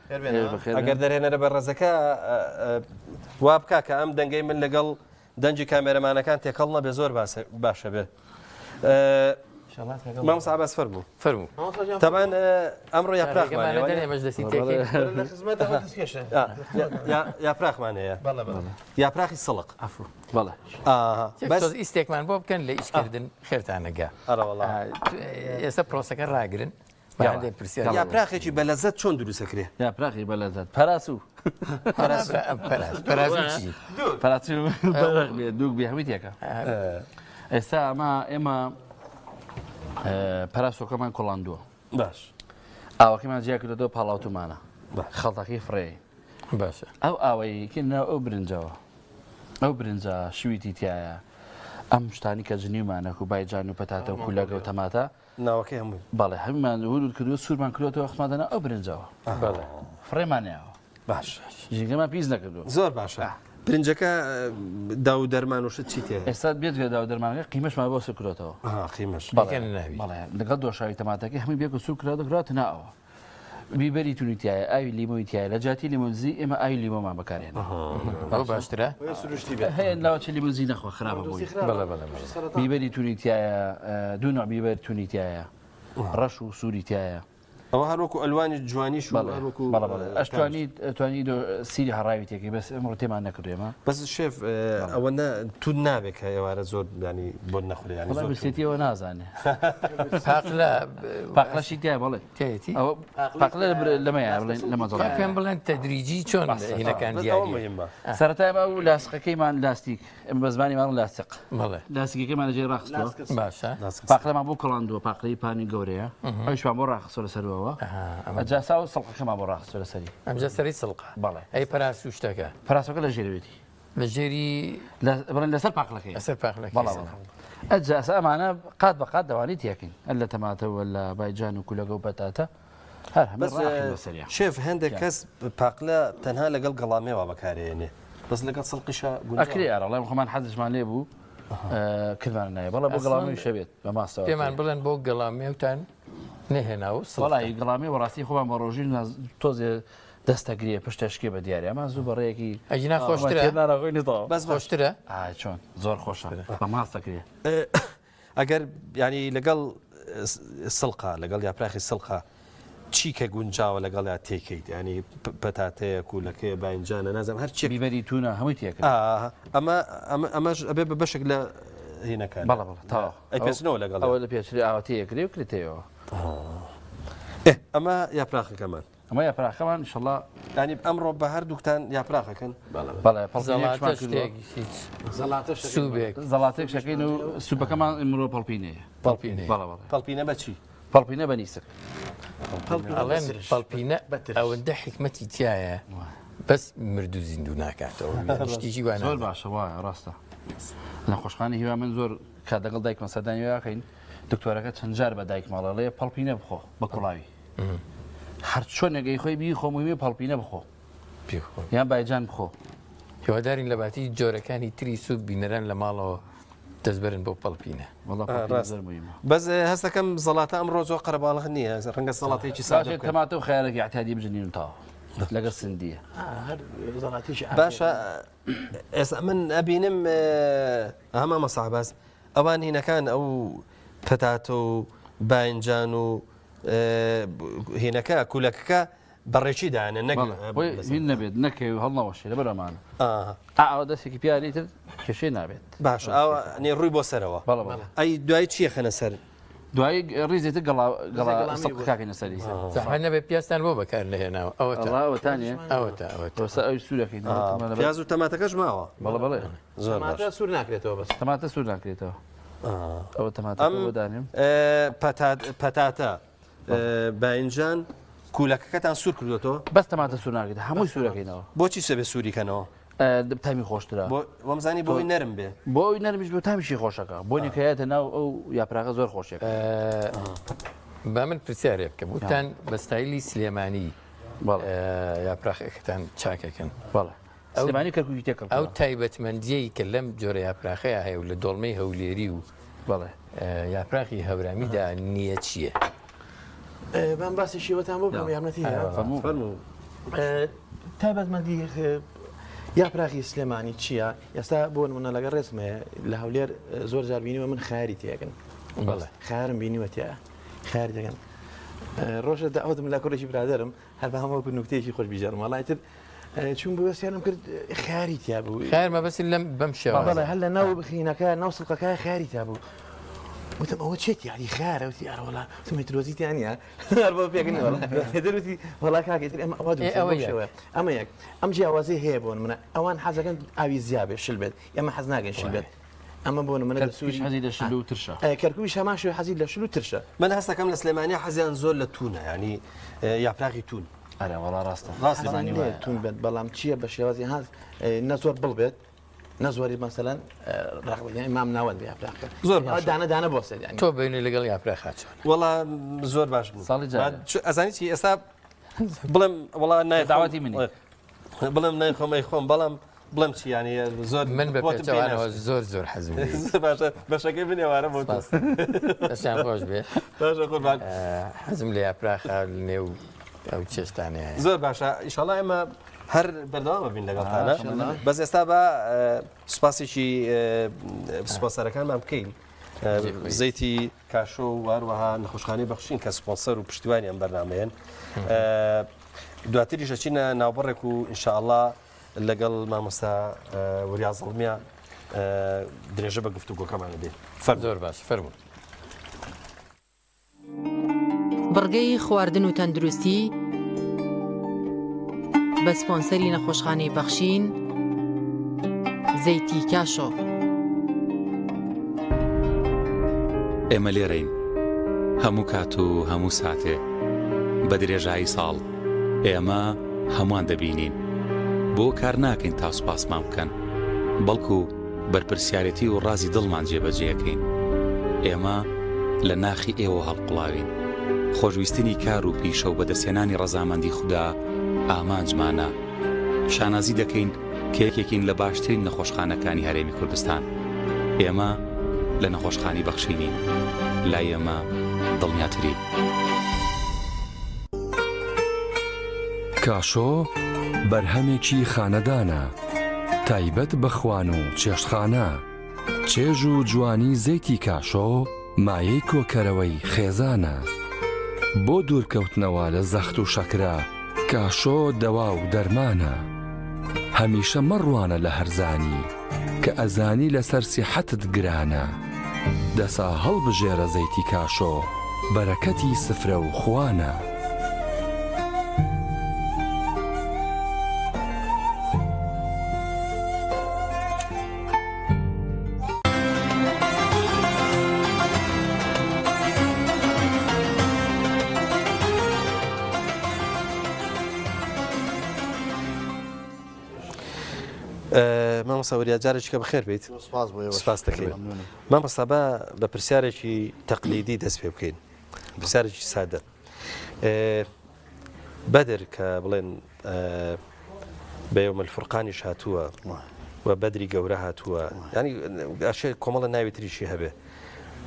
ئەگەر دەرێنەرە بەڕێزەکە وا بکە کە ئەم دەنگەی من لەگەڵ دەنجی کامێرەمانەکان تێکەڵ نەبێ زۆر باشە بێ مامۆستا عەباس فەرموو تەبان ئەمڕۆ یاپراخمان هەیە یاپراخی سڵق بەس ئیسێکمان بۆ بکەن لە ئیشکردن خێرتانەگا ئێستا پرۆسەکە ڕاگرن یاپراخێکی بەلەزەت چۆن دروستەکرێ یاپراخی بەلەزەت پەراسوو دووک بێ هەویتێکە ئێستا ئەمە ئێمە پەراسۆکەمان کۆڵاندووە باش ئاوەکەمان جیا کردەوە پاڵاوتمانە خەڵتەکەی فڕێ باشە ئەو ئاوەی کردنەوە ئەو برنجەوە ئەو برنجە شویتی تایە ئەم شتانی کە جنیومانە و بایجان و پەتاتە و کولەگە و تەماتە ناوەکەی هەمووی بەڵێ هەمومان ورود کردووە سوورمان کردوەوە خمادەنا ئەو برنجەوە فڕێمانیاوە باش ژینگەمان پیس نەکردووە زۆر باشە برنجەکە داو دەرمان وشت چی تێ ئێستا بێت داو دەرمانەکە قیمەشمان بۆ سکرێتەوە قیمەش بەڵێ لەگەڵ دۆشاوی تەماتەکەی هەمووی بێک و سوور کرا دەکرات ناوە بیبەری تونیتیایە ئاوی لیمۆیتیایە لە جاتی لیمۆزی ئێمە ئاوی لیمۆمان بەکارێنە ئەو باشترە هەیە لاوەچە لیمۆزی نەخوا خراپە بۆی بیبەری تونیتیایە دوو نوع بیبەر تونیتیایە ڕەش و سووریتیایە ئەوە هەروەکو ئەلوانی جوانیش توانی سیری هەڕاوی تێکی بەس ئەمڕۆ تێمان نەکردێمە بەس شێف ئەوە تو نابێت کە ئێوارە زۆر ینی بۆ نەخورێ بسێتیەوە نازانێ پاقلە پاقلەشی تایە بەڵێ تێتی ئەوە پاقلە لەمەیە لەمە پێم بڵێن تەدریجی چۆن هینەکان دیاری سەرەتای ئەو لاسقەکەیمان لاستیک بە زمانیمان لاستق بەڵێ لاستیکەکەمان لەژێر ڕاخستەوە باشە پاقلەمان بۆ کەڵاندووە پاقلەی پانی گەورەیە ئەویشمان بۆ ڕاخستۆ لەسەرەوە ئەجاسا و سەڵقەکەمان بۆ ڕاخستۆ لەسەری ئەمجا سەری سڵقە بەڵێ ئەی پەراس و شتەکە پراسەکە لە ژێروێتی لە ژێری بڵێن لەسەر پاقلەکەی ئەسەر پاقلەکە بەڵێ ئەجاسا ئەمانە قات بە قات دەوانی تێکین ئەل لە تەماتەوە لە بایجان و کولەگە و بەتاتە هەر هەمە ڕاخی شێف هەندێک کەس پاقلە تەنها لەگەڵ گەڵامێوە بەکارێنێ بەس لەگەڵ سڵقیشە ئەکری ئەڕڵێ خۆمان حەزشمان لێ بوو کردمان نایە بەڵێ بۆ گەڵامی شەبێت بە ماستەوە پێمان بڵێن بۆ گەڵامێوتان نهێناوە وڵی گەڵامی وەڕاستی خۆمان بە ڕۆژین تۆزێ دەستەگریە پشتەشکی بە دیارە ئەمان زوو بەڕێیەکی ئەجینا خۆشترە بەس خۆشترە چۆن زۆر خۆشە بە ماستەکرێ ئەگەر ینی لەگەڵ سڵقا لەگەڵ یاپراخی سڵقا چی کە گونجاوە لەگەڵ یا تێکیت ینی پەتاتەیە کوولەکەی باینجانە نازم هەر چی بیبەری تونە هەمووی تێک ئەمەش ئەبێ بە بەشێک لە هینەکان بەڵە تا ئەپێنەوە لەگەڵ ئەوە لە پێشری ئاواتەیەکری و کریتەوە ئەمە یاپراخەکەمان ئەمە یاپراخەمان ئینشەڵا ینی ئەمڕۆ بە هەردووکتان یاپراخەکەن بەڵێ سوبێک زەڵاتێک شەکەین و سوپەکەمان ئمرۆ پەڵپینەیە پەڵپینە بەچی پەڵپینە بە نیسک ئەڵێن پەڵپینە ئەوەندە حکمەتی تایە بەس مردو زیندوو ناکاتەوە شتیژی وانە زۆر باشە وایە ڕاستە لە خۆشخانی هیوا من زۆر کات لەگەڵ دایکمە سەردانیواکەین دکتۆرەکە چەند جار بە دایک ماڵەڵەیە پەڵپینە بخۆ بە کوڵاوی هەر چۆنێگەی خۆی بی خۆمویێ پەڵپینە بخۆ یان بایجان بخۆ هیوادارین لە باتی جۆرەکانی تری سوب بینەران لە ماڵەوە دەستبرن بۆ پەڵپینە بەس هەستەکەم زەڵاتە ئەمڕۆ زۆر قەرەباڵغ نییە ڕەنگە سەڵاتێکی سادە تەماتە و خیارێکی عتادی بژنین تاوە لەگەر سندیە باشە ئێستا من ئەبینم هەما مەساحباز ئەوان هینەکان ئەو پەتاتە و باینجان و هینەکە کولەکەکە بەڕێکی دایانە هین نەبێت نەکەی و هەڵنەوەشی لە بەرەمانە ئەوە دەستێکی پیاری تر کێشەی نابێت باش ئەوە ڕووی بۆ سەرەوە ئەی دوای چیە خەنە سەر دوای ڕیزێتە گەڵاکاکەینە سەری نەبێت پیاستان بۆ بەکار نهێناوە ئەوەتانێ ئەوەی سوورەکەین پیاز و تەماتەکەش ماوە بەڵێ بەڵێ زۆر سوور ناکرێتەوە بەس تەماتە سوور ناکرێتەوە ئەوە تەماتە دانیم پەتاتە باینجان کولەکەکەتان سوور کردوێتەوە بەس تەماتە سوور ناکرێت هەمووی سوورەکەینەوە بۆچی سەبێ سووریکەنەوە تامی خۆشترە وەمزانی بۆی نەرم بێ بۆ ئەوی نەرمیش بۆ تامیشی خۆشەکە بۆ نکایەتە ناو ئەو یاپراغە زۆر خۆشێک با من پرسیارێ بکە بوتان بە ستایلی سلێمانی یاپراخەکەتان چاکەکەن بەڵێ سلێمانی کەرکووکی تێکەڵ ئەو تایبەتمەندیەی کە لەم جۆرە یاپراخەیە هەیە و لە دۆڵمەی هەولێری و بەڵێ یاپراخی هەورامیدا نییە چییە؟ بەم باسی شێوەتان بۆ بڵم یارمەتی تایبەتمەندی یاپراخی سلێمانی چییە؟ ئێستا بۆ نمونە لەگە ڕێزمەیە لە هەولێر زۆر جار بینیوە من خیاری تێگەن خیارم بینیوە تایە خیار دەگەن ڕۆژە داوتم لە کوڕێکی برادرم هەر بە هەموو نوکتەیەکی خۆش بیجارم وڵایتر چون بۆ وەسیانم کرد خیاری تیا بوو خیر مەبەسی لەم بەم شێوە هەر لە ناو بخینەکە ناو سڵقەکە خیاری تا بوو وتم ئەوە چێت یاری خارەوتی ئەوڵا تۆمیترۆزیتیانە هەر بۆ پێکردنی دەروتی وڵا کاکەتر ئەمە ئەوە ئەمە یەک ئەم جیاوازەی هەیە بۆن منە ئەوان حەزەکەن ئاوی زیابێ شل بێت ئەمە حەز ناگەن شل بێت ئەمە بۆن منە سووری حەزی لە شل و ترشە کەرکووی شەماشوی حەزی لە شل و ترشە من هەستەکەم لە سلێمانیا حەزیان زۆر لە تونە ینی یاپراخی تون ئەرە وەڵا ڕاستە تون بێت بەڵام چییە بە شێوازی هەز نەزۆر بڵ بێت نەزواری مەسەلەن مام ناوەند یاپراخەکە زۆر دانە دانە بۆ سەر تۆ بینی لەگەڵ یاپراخە چۆن وەڵا زۆر باش ساڵی ئەزانی چی ئێستا بڵێم وڵا داواتی منی بڵێم نایخۆمەی خۆم بەڵام بڵێم چی ینی زۆر من بە پێچەوانەوە زۆر حەزم باشە بەشەکەی بنێوارە بۆ دەستیان خۆش بێ باشە خۆ حەزم لە یاپراخە نێو ئەو چێستانەیە زۆر باشە ئیشەڵا ئێمە هەر بەردەوامە بین لەگەڵتانە بەس ئێستا بە سوپاسێکی سپۆنسەرەکانمان بکەین زەیتی کاشۆ و هەروەها نەخۆشخانەی بەخشین کە سپۆنسەر و پشتیوانی ئەم بەرنامەیەن دواتریش ئەچینە ناوبەڕێک و ئینشاءڵڵا لەگەڵ مامۆستا وەریا زەڵمیە درێژە بە گفتوگۆکەمانە بێت زۆر باش فەرموو بڕگەی خواردن و تەندروستی بە سپۆنسەری نەخۆشخانەی بەخشین زەیتی کاشۆ. ئێمە لێرەین هەموو کات و هەموو ساتێ بە درێژایی ساڵ ئێمە هەمووان دەبینین بۆ کار ناکەین تا سوپاسمان بکەن بەڵکو بەرپرسیارەتی و ڕازی دڵمان جێبەجێەکەین ئێمە لە ناخی ئێوە هەڵقڵاوین خۆشویستنی کار و پیشە و بەدەستێنانی ڕەزامەندی خوددا ئامانجمانە شانازی دەکەین کە یەکێکین لە باشترین نەخۆشخانەکانی هەرێمی کوردستان ئێمە لە نەخۆشخانی بەخشینین لای ئێمە دڵنیاتری کاشۆ بەرهەمێکی خانەدانە تایبەت بە خوان و چێشتخانە چێژ و جوانی زەیتی کاشۆ مایەی کۆکەرەوەی خێزانە بۆ دوورکەوتنەوە لە زەخت و شەکرا کاشۆ دەوا و دەرمانە هەمیشە مەڕوانە لە هەرزانی کە ئەزانی لەسەر سیحەتت گرانە دەسا هەڵبژێرە زەیتی کاشۆ بەرەکەتی سفرە و خوانە مامۆستا وەریا جارێکیکە بەخێر بیت سپاس دەکەین مامۆستا بە پرسیارێکی تەقلیدی دەست پێ بکەین پرسیارێکی سادە بەدر کە بڵێن بە یەومە الفورقانیش هاتووە و بەدری گەورە هاتووە ینی کۆمەڵە ناوی تریشی هەبێ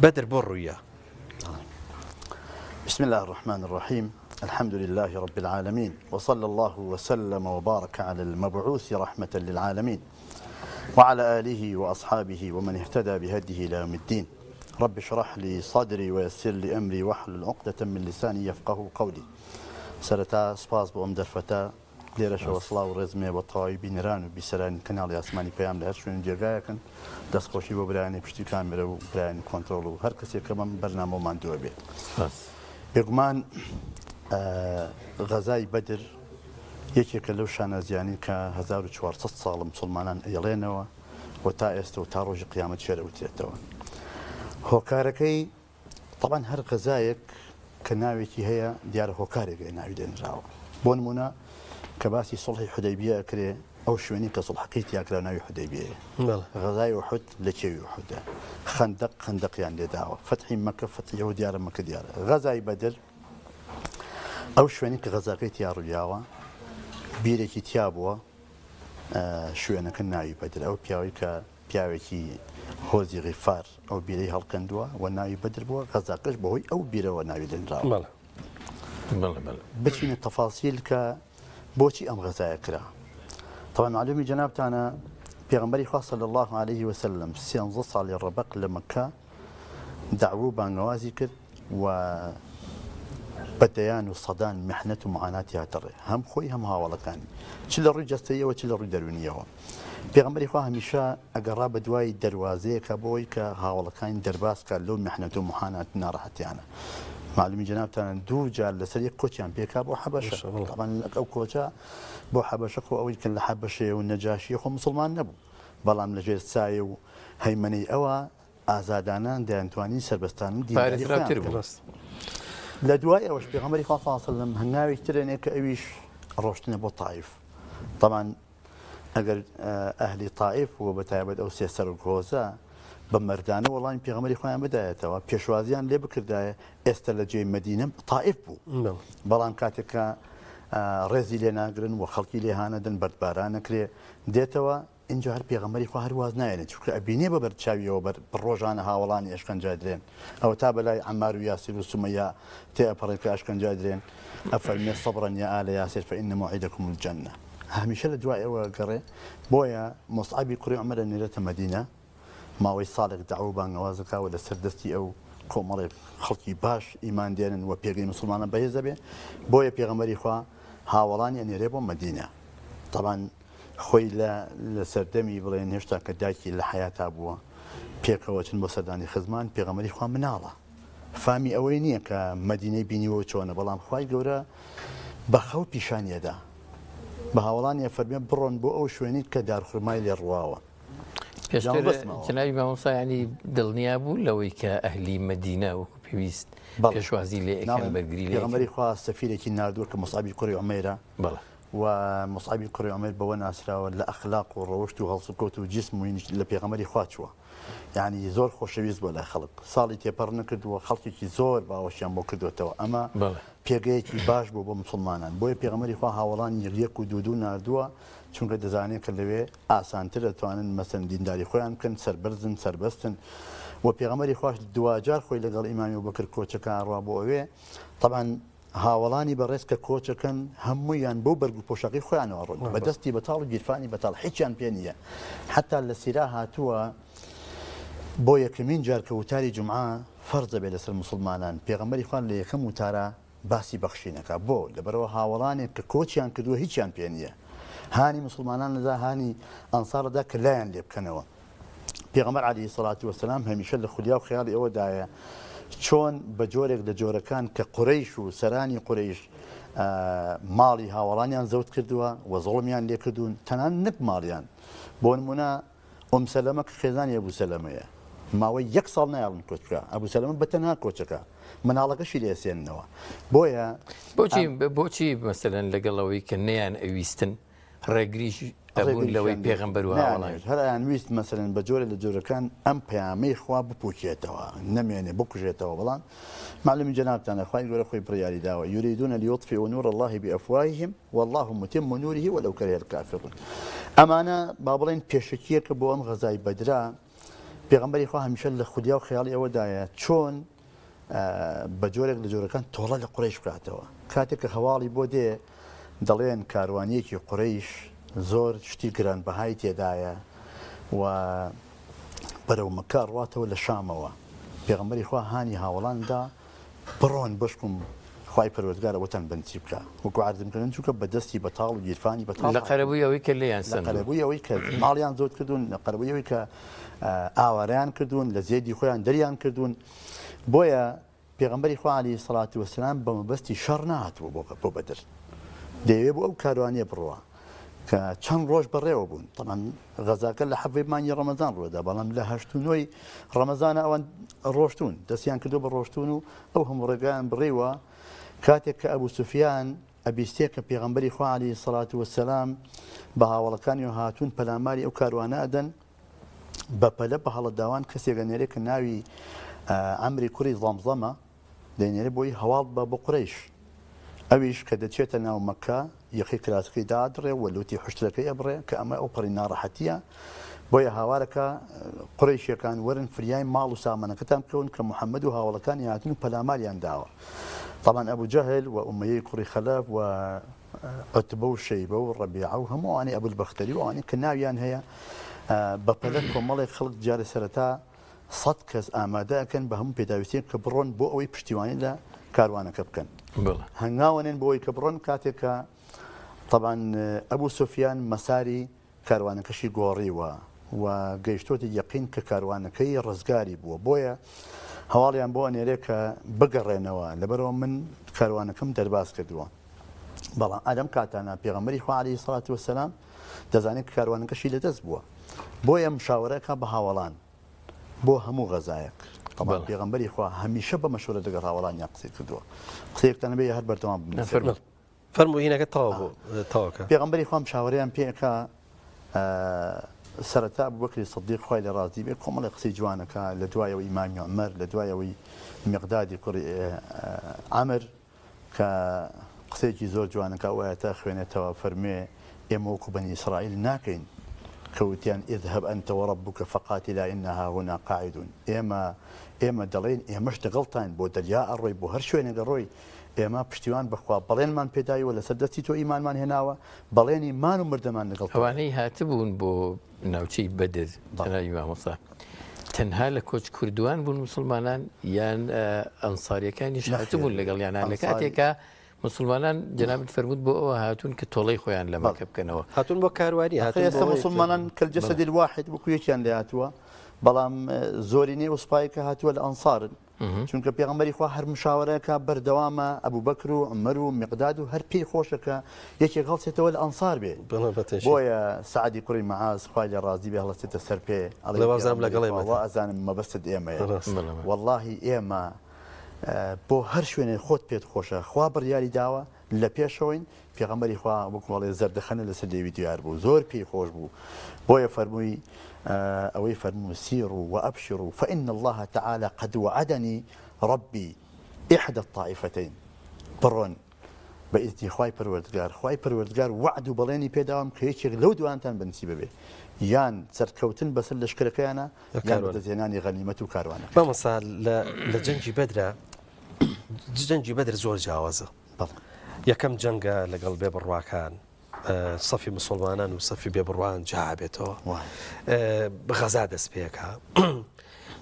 بەدر بۆ ڕوویە بسم الله الرحمن الرحيم الحمد لله رب العالمين وصلى الله وسلم وبارك على المبعوث رحمة للعالمين وعلى آله وأصحابه ومن اهتدى بهديه إلى يوم الدين رب اشرح لي صدري ويسر لي أمري واحلل عقدة من لساني يفقه قولي سرتا سپاس بۆم دەرفەتە لێرەشەوە سڵاو و ڕێزمێ بە تەواوی بینەران و بیسەرانی کەناڵی ئاسمانی پەیام لە هەر شوێن جێگایەکەن دەستخۆشی بۆ برایانی پشتی کامێرە و برایانی کۆنتڕۆڵ و هەر کەسێک کە بەم بەرنامەمان دووە بێت بێگومان غەزای بەدر یەکێکە لەو شانازیانی کە 1400 ساڵ مسلمانان ئەیڵێنەوە و تا ئێستا و تا ڕۆژی قیامەت شێرەوتێتەوە هۆکارەکەی طبعاً هەر غەزایەک کە ناوێکی هەیە دیارە هۆکارێکە ناوی دێنراوە بۆ نمونە کە باسی سڵحی حودەیبیە ئەکرێ ئەو شوێنی کە سڵحەکەی تیاکرا ناوی حودەیبیەیە غەزای ئوحود لە کێوی ئوحودە خەندەقیان لێداوە فتحی مەکە فتحی ئەو دیارە مەکە دیارە غەزای بەدر ئەو شوێنی کە غەزاکەی تیاڕوویاوە بیرێکی تیا بووە شوێنەکە ناوی بەدر ئەو پیاوەی کە پیاوێکی هۆزی غیفار ئەو بیرەی هەڵکەندووە و ناوی بەدر بووە غەزاکەش بەهۆی ئەو بیرەوە ناوی دێنراوە بچینە تەفاسیل کە بۆچی ئەم غەزایە کرا طبعا معلومی جەنابتانە پێغەمبەری خوا صلی الله عليه وسلم 13 ساڵی ڕەبەق لە مەکە دعوە و بانگەوازی کرد و بەدەیان و سەدان میحنەت و معاناتی هاتەڕێ هەم خۆی هەم هاوڵەکانی چ لە ڕووی جەستەیەوە چ لە ڕووی دەرونیەوە پێغەمبەری خوا هەمیشە ئەگەڕا بە دوای دەروازەیەکە بۆی کە هاوڵەکانی دەرباز کات لەو میحنەت و معانات ناڕەحەتیانە معلومی جەنابتان دوو جار لەسەر یەک کۆچیان پێکا بۆ حەبەشە طبعاً ئەو کۆچە بۆ حەبەشە خۆ ئەوەی کە لە حەبەشەیە و نەجاشیە خۆ مسلمان نەبوو بەڵام لەژێر سایە و هەیمەنەی ئەوە ئازادانان دەیانتوانی سربەستان و دینداری لە دوای ئەوەش پێغەمبەری خوا صلی الله علیه و سلم هەنگاوێک ترێنێ کە ئەویش ڕۆشتنە بۆ تائیف طبعاً ئەگەر ئەهلی تائیف و بەتایبەت ئەو سێ سەرکۆزە بە مەردانە وەڵامی پێغەمبەری خۆیان بدایەتەوە پێشوازیان لێ بکردایە ئێستا لە جێی مەدینە تائیف بوو بەڵام کاتێکە ڕێزی لێ ناگرن و خەڵکی لێهانەدەن بەردباران نەکرێ دێتەوە اینجا هەر پێغەمبەری خوا هەرواز نایێنێت چونکە ئەبینێ بە بەرچاویەوە بە ڕۆژانە هاوڵانی ئەشکەنجا درێن ئەوە تا بەلای عەمار و یاسیر و سومەیە تێئەپەڕێت کە ئەشکەنجا درێن ئەفەرمێ سەبرا یا ئالە یاسیر فإن موعدكم الجنة هەمیشە لە دوای ئەوە گەڕێ بۆیە مۆسعەبی کوڕی عومەرە نێرێتە مەدینە ماوەی ساڵێک دەعوە بانگەوازەکەوە لە سەردەستی ئەو کۆمەڵێک خەڵکی باش ئیمان دێنن و پێگەی موسڵمانە بەهێز دەبێ بۆیە پێغەمبەری خوا هاوڵانی ئەنێرێ بۆ مەدینە طبعاً خۆی لە سەردەمی بڵێن هێشتا کە دایکی لە حیاتا بووە پێکەوە چن بۆ سەردانی خزمان پێغەمبەری خوا مناڵە فامی ئەوەی نییە کە مەدینەی بینیوە چۆنە بەڵام خوای گەورە بە خەو پیشانیەدا بە هاوڵانی فەرمێ بڕۆن بۆ ئەو شوێنیت کە دارخورمای لێ ڕواوە جنابی مامۆستا ینی دڵنیا بوو لەوەی کە ئەهلی مەدینە و پێویست پێشوازی لێ ئەەکەن بەرگری لێ پێغەمبەری خوا سەفیرێکی نردووە کە مۆسعەبی کوڕی عومەیرە و مۆسعەبی کوڕی عومەیر بەوە ناسراوە لە ئەخلاق و ڕەوشت و هەڵسوکەوت و جسم و لە پێغەمبەری خوا چووە یعنی زۆر خۆشەویست بۆ لای خەڵک ساڵی تێپەڕ نەکردووە خەڵکێکی زۆر باوەشیان بۆ کردوێتەوە ئەمە پێگەیەکی باش بوو بۆ مسلمانان بۆیە پێغەمبەری خوا هاوڵانی یەک و دوو نردووە چونکە دەزانێت کە لەوێ ئاسانتر دەتوانن مەسەن دینداری خۆیان بکەن سەربەرزن سەربەستن و پێغەمبەری خوش دوجار خۆی لەگەڵ ئیمامی ئەبوبەکر کۆچەکان ڕوا بۆ ئەوێ طبعاً هاوڵانی بەڕێز کە کۆچەکەن هەموویان بۆ بەرگ و پۆشاقی خۆیانەوە ڕۆن بەدەستی بەتاڵ و گیرفانی بەتاڵ هیچیان پێ نییە حتا لە سیرا هاتووە بۆ یەکەمین جار کە وتاری جومعە فەرزە بێ لەسەر مسلمانان پێغەمبەری خوا لە یەکەم وتارە باسی بەخشینەکە بۆ لەبەرەوە هاوڵانێک کە کۆچیان کردووە هیچیان پێ نییە هانی مسلمانان لەدا هانی ئەنسارەدا کە لایەن لێ بکەنەوە پێغەمبەر عەلەیهی سەڵات وەسەلام هەمیشە لە خولیا و خەیاڵی ئەوەدایە چۆن بە جۆرێک لە جۆرەکان کە قوڕەیش و سەرانی قوڕەیش ماڵی هاوڵانیان زەوت کردووە و زۆڵمیان لێ کردوون تەنان نەک ماڵیان بۆ نمونە ئوم سەلەمە کە خێزانی ئەبوو سەلەمەیە ماوەی یەک ساڵ نایڵن کۆچ بکە ئەبوو سەلەمە بەتەنها کۆچەکە مناڵەکەشی لێسێننەوە بۆیە بۆچی مەسەلەن لەگەڵەوەی کە نەیان ئەویستن ڕێگریش ئەبوون لەوەی پێغەمبەر و هاوڵانی هەرایان ویست مەسەلەن بە جۆرە لە جۆرەکان ئەم پەیامەی خوا بپوکێتەوە نەمێنێ بکوژێتەوە بەڵام معلومی جەنابتانە خوای گەورە خۆی بڕیاری داوە یوریدون لیطفئوا نور الله بأفواههم والله متم نوره ولو كره الكافرون ئەمانە با بڵێن پێشەکیەکە بۆ ئەم غەزای بەدرا پێغەمبەری خوا هەمیشە لە خودیا و خەیاڵی ئەوەدایە چۆن بە جۆرێک لە جۆرەکان تۆڵە لە قوڕیش بکاتەوە کاتێک کە هەواڵی بۆ دێ دەڵێن کاروانیەکی قوڕیش زۆر شتی گرانبەهای تێدایە و بەرەو مەکە ڕواتەوە لە شامەوە پێغەمبەری خوا هانی هاوڵاندا بڕۆن بشکم خوای پەروەردگارە وەتان بنچی بکە وەکو عەرزمکردن چونکە بەدەستی بەتاڵ و گیرفانی بەتاڵ لە قەرەبووی ئەوەی کە لێیان لە قەرەبووی ئەوەی کە ماڵیان زۆر کردوون لە قەرەبووی ئەوەی کە ئاوارەیان کردوون لە زێدی خۆیان دەریان کردوون بۆیە پێغەمبەری خوا عەلەیهی سەڵات وەسەلام بە مەبەستی شەڕ نهاتووە بۆ بەدر دەیەوێت بۆ ئەو کاروانیە بڕوە کە چەند ڕۆژ بەڕێوە بوون طبعاً غەزاکە لە حەڤەی مانگی ڕەمەزان ڕووەدا بەڵام لە هەشتونۆی ڕەمەزانە ئەوان ڕۆشتون دەستیان کردو بە ڕۆشتون و ئەو هەموو ڕێگایان بڕێوە کاتێک کە ئەبوو سوفیان ئەبیستێ کە پێغەمبەری خوا عەلەیهی سەڵات وەسەلام بە هاوڵەکانی و هاتوون پەلاماری ئەو کاروانە ئەدەن بەپەلە بە هەڵەداوان کەسێکە نێرێ کە ناوی عەمری کوڕی زەمزەمە دەینێرێ بۆی هەواڵ بە قوڕەیش ئەویش کە دەچێتە ناو مەکە یەخی کراسەکەی دادڕێ و لوتی حشتەکەی ئەبڕێ کە ئەمە ئەو پەڕی ناڕەحەتیە بۆیە هاوارەکە قوڕیشیەکان وەرن فریای ماڵ و سامانەکەتان بکەون کە محەممەد و هاوڵەکانی هاتون و پەلاماریان داوە طبعاً ئەبوو جەهل و ئومەیەی کوڕی خەلەف و عوتبە و شەیبە و ڕەبیعە و هەمووانی ئەبول بەختەری و ئەوانەی کە ناویان هەیە بەپەلە کۆمەڵێک خەڵک جارە سەرەتا 100 کەس ئامادە ئەکەن بە هەموو پێداویستێک کە بڕۆن بۆ ئەوەی پشتیوانی لە کاروانەکە بکەن هەنگاوەنێن بۆی کە بڕۆن کاتێکە طبعاً ئەبوو سوفیان مەساری کاروانەکەشی گۆڕیوە و گەیشتۆتی یەقین کە کاروانەکەی ڕزگاری بووە بۆیە هەواڵیان بۆ ئەنێرێ کە بگەڕێنەوە لەبەرەوە من کاروانەکەم دەرباز کردووە بەڵام ئەدەم کاتانە پێغەمبەری خوا عەلەیهی سەڵات وەسەلام دەزانێت کە کاروانەکەشی لەدەست بووە بۆیە مشاوەرەکە بە هاوڵان بۆ هەموو غەزایەک طبعاً پێغەمبەری خوا هەمیشە بە مەشورە لەگەڵ هاوڵانیان قسەی کردووە قسەیەکتان بێ هەر بەردەوام بن فەرموویینەکە تەواو بوو تەواوکە پێغەمبەری خوا مشاوەرەیان پێکە سەرەتا ئەبوبەکری سیدیق خوای لە ڕازی بێ کۆمەڵی قسەی جوانەکە لە دوایەوەی ئیمامی عومەر لە دوایەوەی مێقدادی کوڕی عەمر کە قسەیەکی زۆر جوانەکە وایەتە خوێنێتەوە فەرمێ ئێمە وەکو بەنی ئیسرائیل ناکەین كوتيان اذهب أنت وربك فقاتلا إنها هنا قاعدون ئێمە دەڵێن ئێمەش دەگەڵتان بۆ دەریا ئەڕۆی بۆ هەر شوێنێک دەڕۆی ئێمە پشتیوان بخوا بەڵێنمان پێداوە لەسەر دەستی تۆ ئیمانمان هێناوە بەڵێنی مان و مردەمان لەگەڵ ئەوانەی هاتبوون بۆ ناوچەی بەدر تەناوی مامۆستا تەنها لە کۆچ کوردوان بوون مسلمانان یان ئەنساریەکانیش هاتبوون لەگەڵ یانان لە کاتێکە مسلمانان جنابت فەرموود بۆ ئەوە هاتوون کە تۆڵەی خۆیان لە مەکە بکەنەوە هاتوون بۆ کاروانی ئێستا مسلمانان کەلجەسەدی الواحد وەکو یەکیان لێ هاتووە بەڵام زۆری نێ وسپای کە هاتووە لە ئەنسارن چونکە پێغەمبەری خوا هەر مشاورەکە بەردەوامە ئەبوو بەکر و عومەر و میقداد و هەر پێی خۆشەکە یەکێک هەڵسێتەوە لە ئەنسار بێ بۆیە سعدی کوڕی مەعاز خوای لێ ڕازی بێ هەڵەستێتە سەر پێ ئەزانم مەبەستت ئێمەیە وەڵڵاهی ئێمە بۆ هەر شوێنێ خۆت پێت خۆشە خوا بڕیاری داوە لە پێشەوەین پێغەمبەری خوا وەکوڵێ زەردەخەنە لەسەر لێوی دیار بوو زۆر پێی خۆش بوو بۆیە فەرمووی أوي فرموا سيروا وأبشروا فإن الله تعالى قد وعدني ربي إحدى الطائفتين برون بإذن خواي پروردگار وعد بليني بيداوم كيشي لو دوانتان بنسيبه به يان سركوتن بس لشكركيانا يان بدزيناني غنيمة كاروانا ما مصال لجنجي بدرة جنجي بدر زور جاوزه يا كم جنگا لقلبي برواكان صفي مسلمانان وصفي بيبروان جابته بغزا دەست پێکا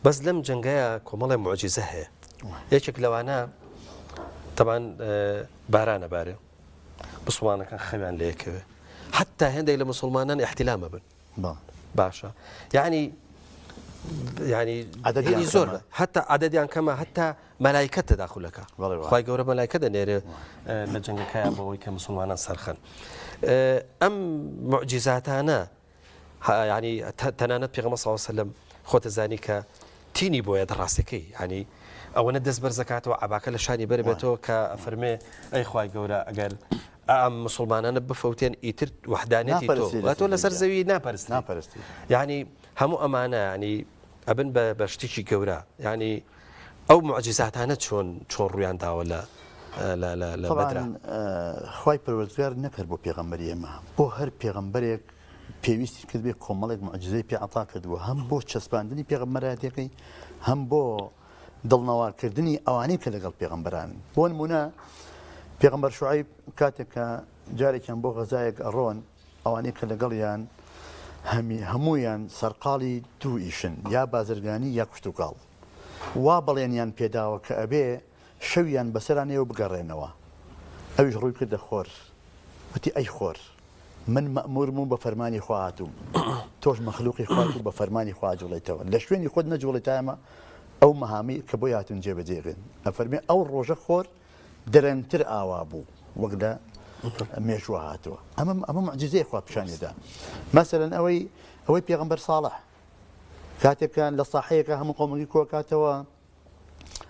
بەس لەم جەنگەیە کۆمەڵی معجزە هەیە یەکێک لەوانە طبعا بارانە بارێ مسلمانەکان خەویان لێکەوێ حتا هێندێک لە مسلمانان احتلامە بن باشە يعني عددی زۆر حتا عددیان کەمە حتا مەلایکە تەداخولەکە خوای گەورە مەلایکە دەنێرێ لە جەنگەکەیە بەوەی کە مسلمانان سەرخەن ئەم معجزاتانە يعني تەنانەت پێغەمبەر صلی الله علیه وسلم خۆتە زانی کە تینی بۆیە دەڕاستەکەی يعني ئەوەنە دەست بەرزەکاتەوە عباکە لە شانی بەربێتەوە کە ئەفەرمێ ئەی خوای گەورە ئەگەر ئەم مسلمانانە بفەوتێن ئیتر وحدانەتی تۆ لەسەر زەوی ناپەرستی يعني هەموو ئەمانە يعني ئەبن بە شتێکی گەورە يعني ئەو معجزاتانە چۆن ڕویان داوە لە بەدرا خوای پەروەردگار نەکرد بۆ پێغەمبەری ئێمە بۆ هەر پێغەمبەرێک پێویستی کرد بێ کۆمەڵێک معجزەی پێ عەتا کردووە هەم بۆ چەسپاندنی پێغەمبەرایەتەکەی هەم بۆ دڵنەوارکردنی ئەوانەی کە لەگەڵ پێغەمبەران بۆ نمونە پێغەمبەر شوعەیب کاتێک کە جارێکیان بۆ غەزایەک ئەڕۆن ئەوانەی کە لەگەڵیان هەموویان سەرقاڵی دوو ئیشن یا بازرگانی یا کوشتوکاڵ وا بەڵێنیان پێداوە کە ئەبێ شەویان بەسەرانەوە بگەڕێنەوە ئەویش ڕووی کردە خۆر وتی ئەی خۆر من مەمورم و بە فەرمانی خوا هاتووم تۆش مەخلوقی خوات و بە فەرمانی خوا جوڵێتەوە لە شوێنی خۆت نەجوڵێت ئەمە ئەو مەهامی کە بۆ هاتون جێبەجێڕێن ئەفەرمێ ئەو ڕۆژە خۆر دەرەنتر ئاوا بوو وەک لە مێژووە هاتووە ئەمە معجزەی خوا پیشانێدا مەسەلەن ئەوەی پێغەمبەر ساڵح کاتێکان لە ساحەیەکە هەموو قەومەکی کۆکاتەوە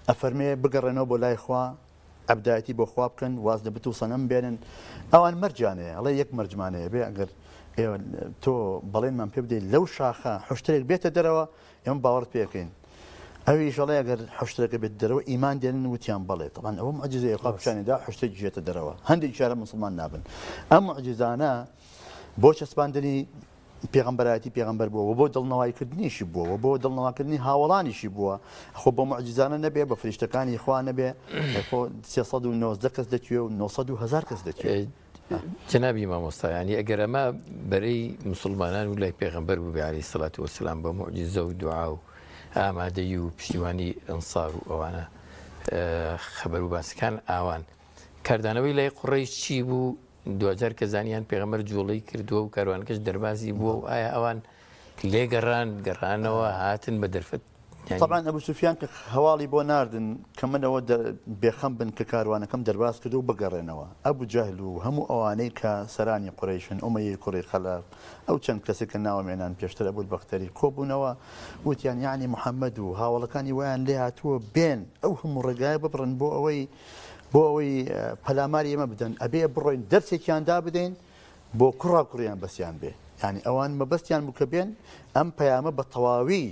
ئەفەرمێ بگەڕێنەوە بۆ لای خوا عەبدایەتی بۆ خوا بکەن واز لە بت و سەنەم بێنن ئەوان مەرجانەیە ئەڵێ یەک مەرجمانەیە بێ ئەگەر ئێوە تۆ بەڵێنمان پێ بدەیت لەو شاخە حوشترێک بێتە دەرەوە ئێمە باوەڕت پێکەین ئەویش ئەڵێ ئەگەر حوشترەکە بێت دەرەوە ئیمان دێنن وتیان بەڵێ طبعاً ئەوە معجزەیە خوا پیشانێدا حوشتێک ژێتە دەرەوە هەندێک جارە مسلمان نابن ئەم معجزانە بۆ چەسپاندنی پێغەمبەرایەتی پێغەمبەر بووە بۆ دڵنەوایکردنیشی بووە بۆ دڵنەواکردنی هاوڵانیشی بووە خۆ بۆ معجزانە نەبێ بە فریشتەکانی خوا نەبێ 390 کەس دەچوێ و 900,000 کەس دەچوێت جنابی مامۆستا ینی ئەگەر ئەمە بەرەی مسلمانان و لای پێغەمبەر بوو بێ عەلەیهی سەڵات وەسەلام بە معجزە و دوعا و ئامادەیی و پشتیوانی ئەنسار و ئەوانە خەبەر و باسەکان ئاوان کاردانەوەی لای قوڕەیش چی بوو دوجار کە زانیان پێغەمبەر جوڵەی کردووە و کاروانکەش دەربازی بووە و ئایا ئەوان گەڕانەوە هاتن بە دەرفەت طبعا ئەبوو سوفیان کە هەواڵی بۆ ناردن کە منەوە بێخەم بن کە کاروانەکەم دەرباز کردو و بگەڕێنەوە ئەبوو جەهل و هەموو ئەوانەی کە سەرانی قوڕەیشن ئومەیەی کوڕی خەلاف ئەو چەند کەسێک کە ناوەمێنان پێشتر ئەبوو بەختەری کۆبوونەوە وتیان یعنی محەممەد و هاوڵەکانی ویان لێ هاتووە بێن ئەو هەموو ڕێگایە ببڕن بۆ ئەوەی پەلاماری ئێمە بدەن ئەبێ بڕۆین دەرسێکیاندا بدەین بۆ کوڕاکوڕیان بەسییان بێ ینی ئەوان مەبەستیان بوو کە بێن ئەم پەیامە بە تەواوی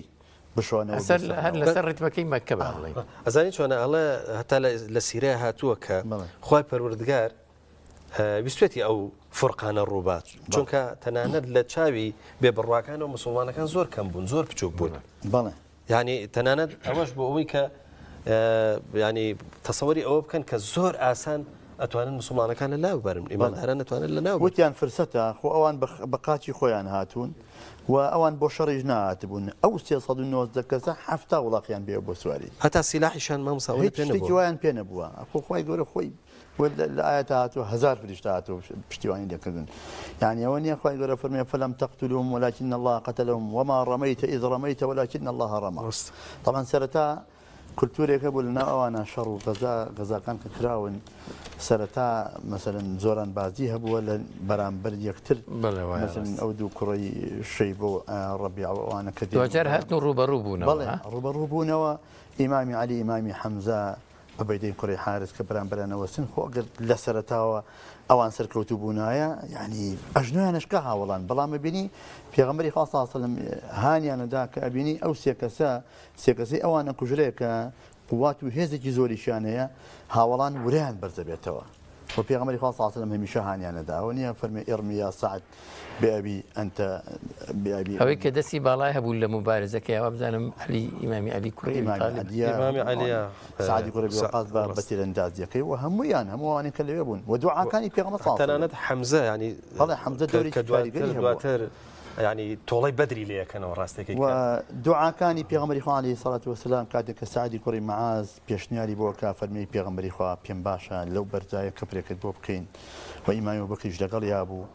بشۆنەوە هەر لەسەر ڕێتمەکەی مەکە باڵێ ئەزانی چۆنە ئەڵێ هەتا لە سیرەیە هاتووە کە خوای پەروەردگار بیستێتی ئەو فڕقانە ڕووبات چونکە تەنانەت لە چاوی بێبڕواکان و مسلمانەکان زۆر کەم بوون زۆر بچووک بوون بەڵێ ینی تەنانەت ئەوەش بۆ ئەوەی کە ینی تەسەوەری ئەوە بکەن کە زۆر ئاسان ئەتوانن مسلمانەکان لە ناو بەرن ئیمانداران ئەتوانن لە ناو وتیان فرسەتە خۆ ئەوان بە قاچی خۆیان هاتوون و ئەوان بۆ شەڕیش نهاتبوون ئەو 390 کەسە هەفتا وڵاقیان بێ بۆ سواری هەتا سیلاحیشان مامساوی شتێکی وایان پێ نەبووە خۆی گەورە خۆی لە ئاەت هاتووە 1000 فریشتە هاتووە پشتیوانی دەکردن يعني ئەوە نییە خۆی گەورە فەرمێ فلم تقتلهم ولكن الله قتلهم وما رميت إذ رميت ولكن الله رمى طبعا سەرەتا کولتورێکە بوو لەناو ئەوانە شەڕ و غەزاکان کە کراون سەرەتا مەسەلەن زۆران بازی هەبووە لە بەرامبەر یەکتر مەسەلەن ئەو دوو کوڕی شەیبە و ڕەبیع ئەوانە کە دوجار هاتن ڕوبەڕوو بوونەوە بەڵێ ڕوبەڕوو بوونەوە ئیمامی عەلی ئیمامی حەمزە عوبەیدەی کوڕی حارس کە بەرامبەرانەوە سن خۆ ئەگەر لە سەرەتاوە ئەوان سەرکەوتوو بوونایە یعنی ئەژنۆیانشکە هاوڵان بەڵام ببینی پێغەمبەری خوا صلی الله علیه و سلم هانیانەدا کە ئەبینی ئەو سێکەسەی ئەوانە کوژرەیە کە قوات و هێزێکی زۆریشیان هەیە هاوڵان وریان بەرزە بێتەوە و پێغەمبەری خوا صلی الله علیه و سلم هەمیشە هانیانەدا ئەوە نییە فەرمێ ئێرمی یا سعد بأبي أنت بأبي ئەوەی کە دەستی باڵای هەبوو لە مبارزەکەی ئەوە بزانم علی ئیمامی علی کوڕی ئیمامی علی سعدی کوڕی وقاص بە تیرەندازیەکەی و هەمویان هەمووانی کە لەوێ بوون و دوعاکانی پێغەمبەر صلی الله علیه و تەنانەت حەمزە ینی بەڵێ حەمزە دەوری کاریگەری دواتر ینی تۆڵەی بەدری لەکەنەوە ڕاستێکی و دوعاکانی پێغەمبەری خوا عەلەیهی سەڵات وەسەلام کاتێک کە سعدی کوڕی مەعاز پێشنیاری بۆ کە فەرمی پێغەمبەری خوا پێم باشە لەو بەرزایە کەپرێکت بۆ بکەین و ئیمامی بەکریش لەگەڵ یا بوو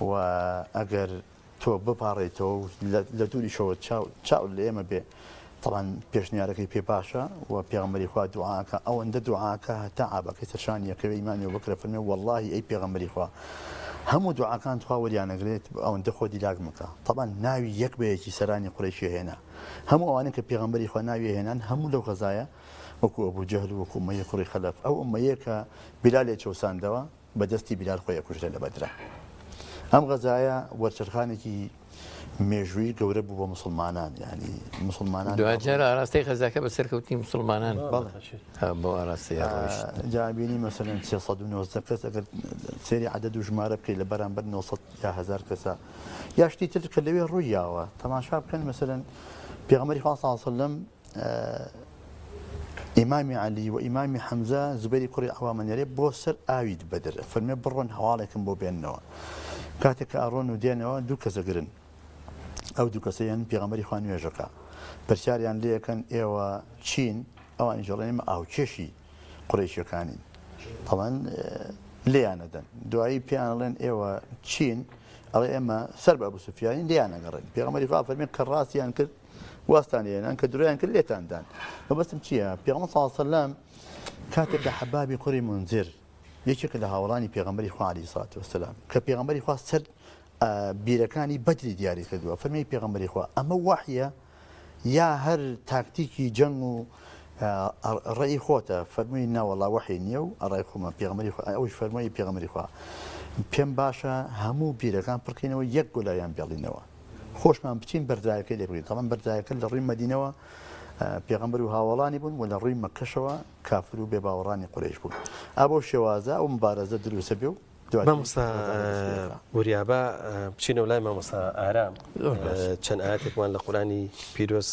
و ئەگەر تۆ بپاڕێتەوە لە دووریشەوە چاو لە ئێمە بێ طبعا پێشنیارەکەی پێ باشە و پێغەمبەری خوا دوعاکە ئەوەندە دوعاکە هەتا ئابەکەی سەرشانیەکەوێ ئیمامی بەکرە فەرمێ وەڵڵاهی ئەی پێغەمبەری خوا هەموو دوعاکان توا وەریانەگرێت ئەوەندە خۆ دیلاک مکە طبعا ناوی یەک بەیەکی سەرانی قوڕیشی هێنا هەموو ئەوانە کە پێغەمبەری خوا ناوی هێنان هەموو لەو غەزایە وەکو ئەبوو جەهل و وەکو ئومەیە کوڕی خەلەف ئەو ئومەیە کە بیلالێ چەوساندەوە بەدەستی بیلال خۆی کوژرە لە بەدرە ئەم غەزایە وەرچەرخانێکی مێژووی گەورە بوو بۆ مسلمانان ینی مسلمانان دوجار ئاراستەی غەزاکە بە سەرکەوتی مسلمانان بۆ ئاراستی جابینی مەسەلەن 390 کەس ئەگەر سێری عەدەد و ژمارە بکەیت لە بەرامبەر 900 یا 1000 کەسە یا شتی تر کە لەوێ ڕوویاوە تەماشا بکەن مەسەلەن پێغەمبەری خوا صلی الله علیه و سلم ئیمامی عەلی و ئیمامی حەمزە زوبەیری کوڕی عەوامەنێرێ بۆ سەر ئاوی بەدر فەرمێ بڕۆن هەواڵێکم بۆ بێننەوە کاتێک کە ئەڕۆن و دێنەوە دوو کەسە گرن ئەو دوو کەسەیان پێغەمبەری خوا نوێژەکە پرسیاریان لێەکەن ئێوە چین ئەوان ژەڵێنمە ئاوکێشی قوڕیشیەکانین تەڵەن لێیانەدەن دوایی پێیانڵێن ئێوە چین ئەڵێ ئێمە سەر بە ئەبوو سوفیانی لێیانەگەڕێن پێغەمبەری خوا فەرمێ کە ڕاستیان کرد واستان لێنان کە درۆیان کرد لێتاندان مەبەستم چییە پێغەمبەر صلی الله علیه و سلم کاتێک کە حەبابی کوڕی منذر یەکێکە لە هاوڵانی پێغەمبەری خوا عەلەیهی سەڵات وەسەلام کە پێغەمبەری خوا سەر بیرەکانی بەدری دیاری کردووە فەرمی پێغەمبەری خوا ئەمە وحیە یا هەر تاکتیکی جەنگ و ڕێی خۆتە فەرمووی ناوەڵا وحی نییە و ئەڕای خۆمە پێغەمبەری خوا ئەوش فەرمووی پێغەمبەری خوا پێم باشە هەموو بیرەکان پڕکەینەوە یەک گۆلایان بێڵینەوە خۆشمان بچین بەرزایەکەی لێبڕین تەڵەن بەرزایەکە لە ڕووی مەدینەوە پێغەمبەر و هاوڵانی بوون و لە ڕووی مەکەشەوە کافر و بێباوەڕانی قورەیش بوون ئابۆ شێوازە ئەو مبارەزە دروستە بێ و مامۆستا وریابە بچینە و لای مامۆستا ئارام چەند ئاەتێکمان لە قورانی پیرۆز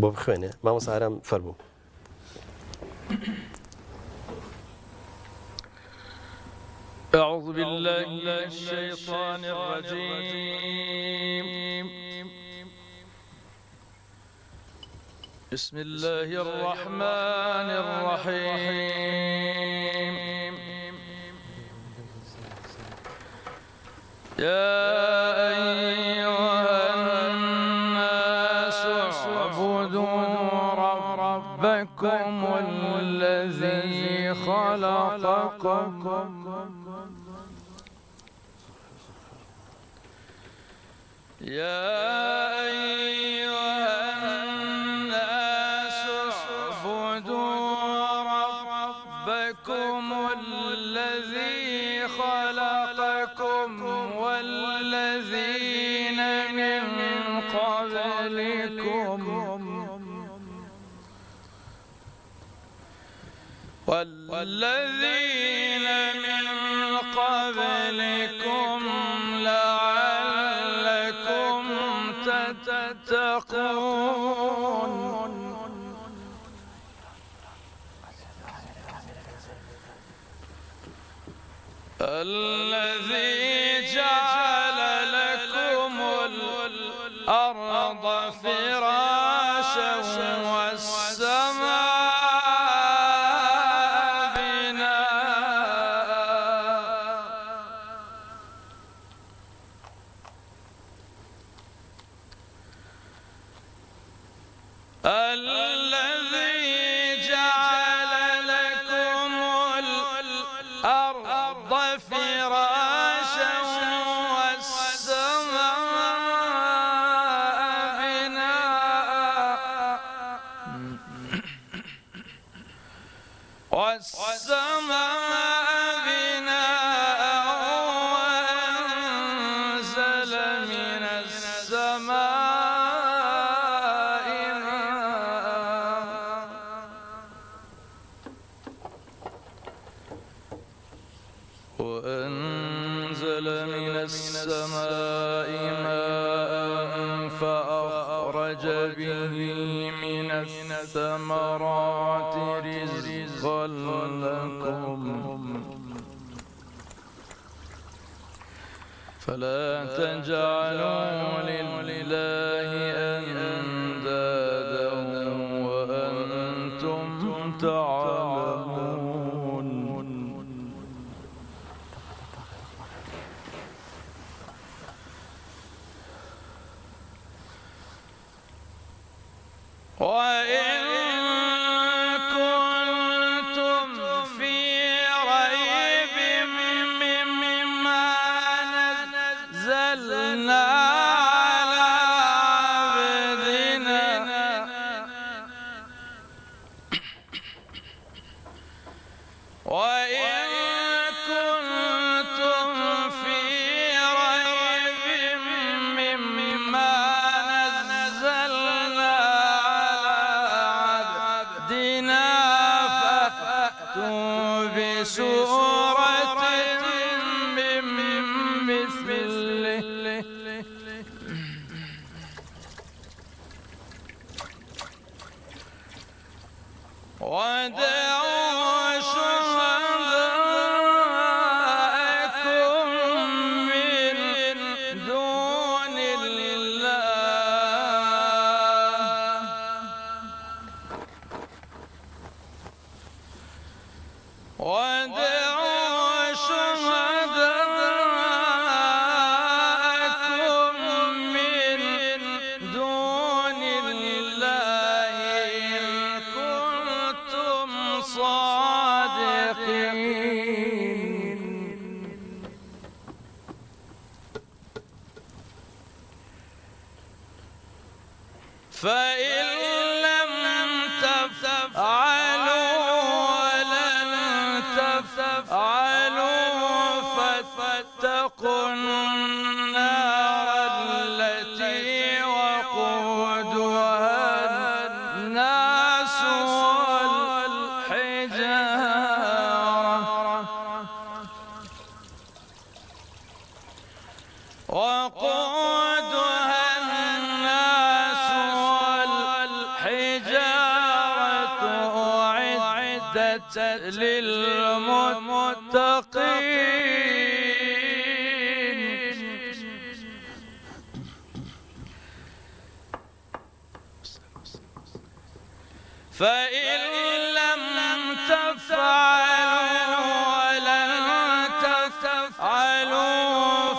بۆ بخوێنێ مامۆستا ئارام فەرموو أعوذ بالله من الشيطان الرجيم بسم الله الرحمن الرحيم يا أيها الناس اعبدوا ربكم الذي خلقكم يا أيها الناس اعبدوا ربكم الذي خلقكم والذين من قبلكم والذين من قبلكم لعلكم تتقون الذي جعل لكم الأرض فراشا والسماء بناء الذي جعل لكم الأرض فراشا والسماء بناء وأنزل من السماء ماء فأخرج به من الثمرات رزقا لكم فلا تجعلوا لله أندادا وأنتم تعلمون وإن كنتم في ريب مما نزلنا على عبدنا وإن كنتم في ريب مما نزلنا فأتوا بسورة من مثله ودعوا شهداءكم من دون الله ودعوا شهداءكم من دون الله إن كنتم صادقين فإن لم تفعلوا تفعلوا فاتقوا النار التي وقودها الناس والحجارة وقودها الناس والحجارة أعدت للمتقين فإن لم تفعلوا ولن تفعلوا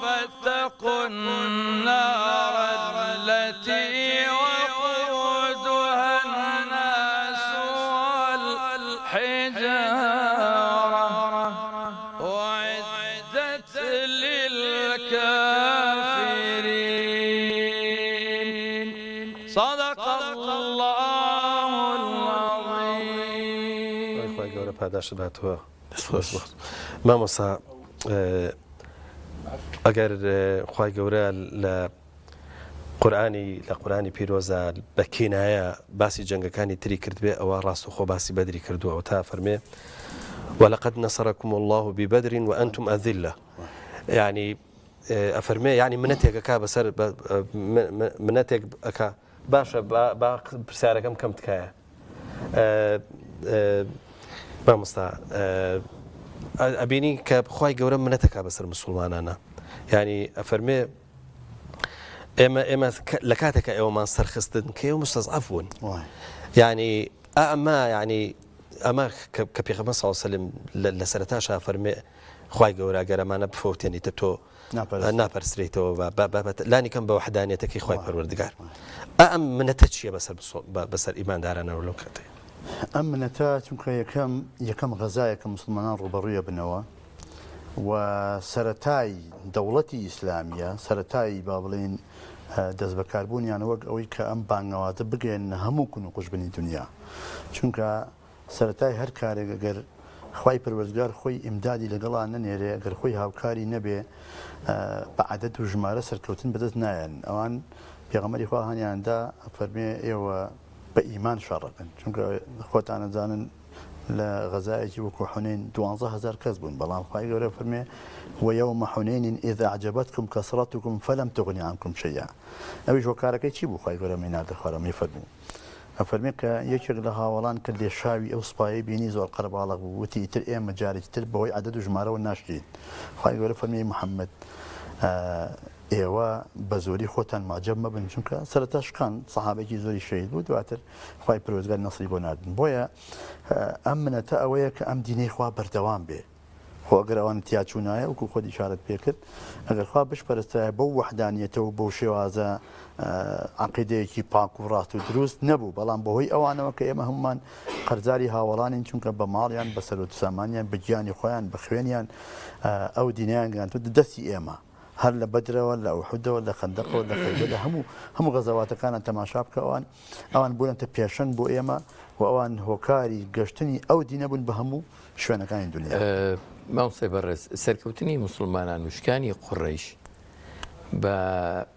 فاتقوا النار التي وقودها الناس والحجارة أعدت للكافرين صدق الله العظيم. پاداش باتەوە مامۆستا ئەگەر خوای گەورە لە قورآانی پیرۆزە بە کینایە باسی جەنگەکانی تری کرد بێ ئەوە ڕاستەوخۆ باسی بەدری کردووە و تا فەرمێ ولقد نصركم الله ببدر وأنتم أذلة. يعني أفرمي يعني منتك أكا بسر منتك أكا باشا با برسالة كم تكايا ما مستا أبيني كخواي جورم منتك بسر مسلمان أنا يعني أفرمي إما لكاتك أيوم ما استرخصتن كيوم مستضعفون يعني أما كبيغمبر صلى الله عليه وسلم لسرتاشا فرمي خواي جورا جرمانا بفوتني تبتو نابرسريتو لاني كم بوحدانيتك خواي پروردگار من تشي بس الإيمان دارنا ولو كاتي أمنتا چونکە یەکەم غەزایەکە مسلمانان ڕوبەڕوویە بنەوە و سەرەتای دەوڵەتی ئیسلامیە سەرەتای با بڵێن دەست بەکاربوونیان وەک ئەوەی کە ئەم بانگەواتە بگەێنە هەموو کون و قوشبنی دنیا چونکە سەرەتای هەر کارێک ئەگەر خوای پەروەردگار خۆی ئیمدادی لەگەڵان نەنێرێ ئەگەر خۆی هاوکاری نەبێ بە عەدەد و ژمارە سەرکەوتن بەدەست نایەن ئەوان پێغەمبەری خوا هەنیاندا فەرمێ ئێوە بە ئیمان شەڕەکەن چونکە خۆتان ئەزانن لە غەزایەکی وەکو حونین 12,000 کەس بوون بەڵام خوای گەورە فەرمێ ويوم حنين إذا أعجبتكم كثرتكم فلم تغني عنكم شيئا أويش وكاركي تشيبو خوای گەورە میناردە خۆرەمی فەرموو ئەفەرمێ کە یەکێک لە هاوڵان کە لێ شاوی ئەو سوپایی بینی زۆر قەرەباڵغ بوو وتی ئیتر ئێمە جارێکی تر بەهۆی عەدەد و ژمارەوە ناشرین خوای گەورە فەرمێ محەممەد ئێوە بە زۆری خۆتان ماجەب مەبن چونکە سەرەتا شکان سەحابێکی زۆری شەهید بوو دواتر خوای پەروەردگار نەسری بۆ ناردن بۆیە ئەم منەتە ئەوەیە کە ئەم دینەی خوا بەردەوام بێ خۆ ئەگەر ئەوان تیاچوونایە وەکو خۆت ئیشارەت پێ کرد ئەگەر خوا بشپەرستایە بەو وەحدانیەتەوە بەو شێوازە عەقیدەیەکی پاک و ڕاست و دروست نەبوو بەڵام بەهۆی ئەوانەوە کە ئێمە هەمومان قەرزاری هاوڵانین چونکە بە ماڵیان بە سەرۆت و سامانیان بە گیانی خۆیان بە خوێنیان ئەو دینیان گەاندووە دەستی ئێمە هەر لە بەدرەوە لە ئوحودەوە لە خەندەقەوە لە خەیبەر لە هەموو غەزەواتەکانان تەماشا بکە ئەوان بوونەتە پێشەنگ بۆ ئێمە و ئەوان هۆکاری گەشتنی ئەو دینە بوون بە هەموو شوێنەکانی دنیا ماوسێ بەڕێز سەرکەوتنی مسلمانان وشکانی قوڕەیش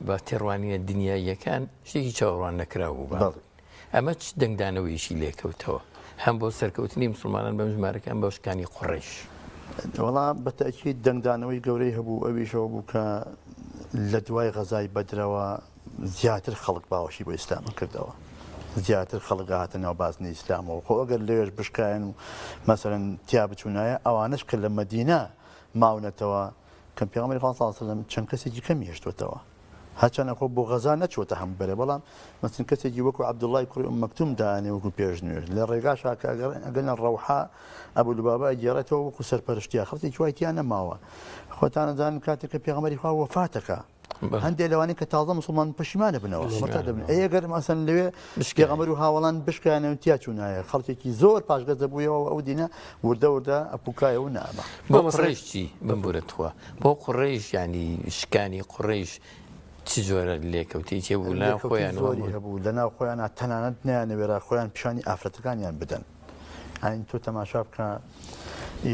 بە تێڕوانیە دنیاییەکان شتێکی چاوەڕوان نەکراوە بوو ئەمە چ دەنگدانەوەیشی لێکەوتەوە هەم بۆ سەرکەوتنی مسلمانان بەم ژمارەکان بە وشکانی قوڕەیش وەڵا بەتەکیید دەنگدانەوەی گەورەی هەبوو ئەویشەوە بوو کە لە دوای غەزای بەدرەوە زیاتر خەڵک باوەشی بۆ ئیسلامە کردەوە زیاتر خەڵک هاتە ناو بازنی ئیسلامەوە خۆ ئەگەر لەوێش بشکایەن و مەسەرەن تیا بچوونایە ئەوانش کە لە مەدینە ماونەتەوە کە پێغەمبەری خوا صلی الله علیه و سلم چەند کەسێکی کەمی هێشتوتەوە هەرچەندە خۆ بۆ غەزا نەچۆتە هەموو بەرێ بەڵام مەسەڵەن کەسێکی وەکو عەبدوڵڵای کوڕی ئوم مەکتوم دانێ وەکو پێشنوێژ لە ڕێگاشا کە ئەگەنە ڕەوحا ئەبوو لوبابە ئەگێڕێتەوە وەکو سەرپەرشتیە خەڵکی وای تیا نەماوە خۆتان ئەزانن کاتێک کە پێغەمبەری خوا وەفاتەکە هەندێک لەوانەی کە تازە مسلمان پەشیمانە بنەوە مەرتەد دەبن ئەگەر مەسەڵەن لەوێ پێغەمبەر و هاوڵان بشکایانەوە تیا چوونایە خەڵکێکی زۆر پاشگەزە بوویەوە ئەو دینە وردە ئەپوکایەوە نامە بۆ قوڕەیش چی بمبورەتەوە بۆ قوڕەیش ینی شکانی قوڕەیش چ جۆرە لێکەوتی چێ بوو لە خۆیان هەبوو لە ناو خۆیان تەنانەت نیانەوێرا خۆیان پیشانی ئافرەتەکانیان بدەن ئاین تۆ تەماشا بکە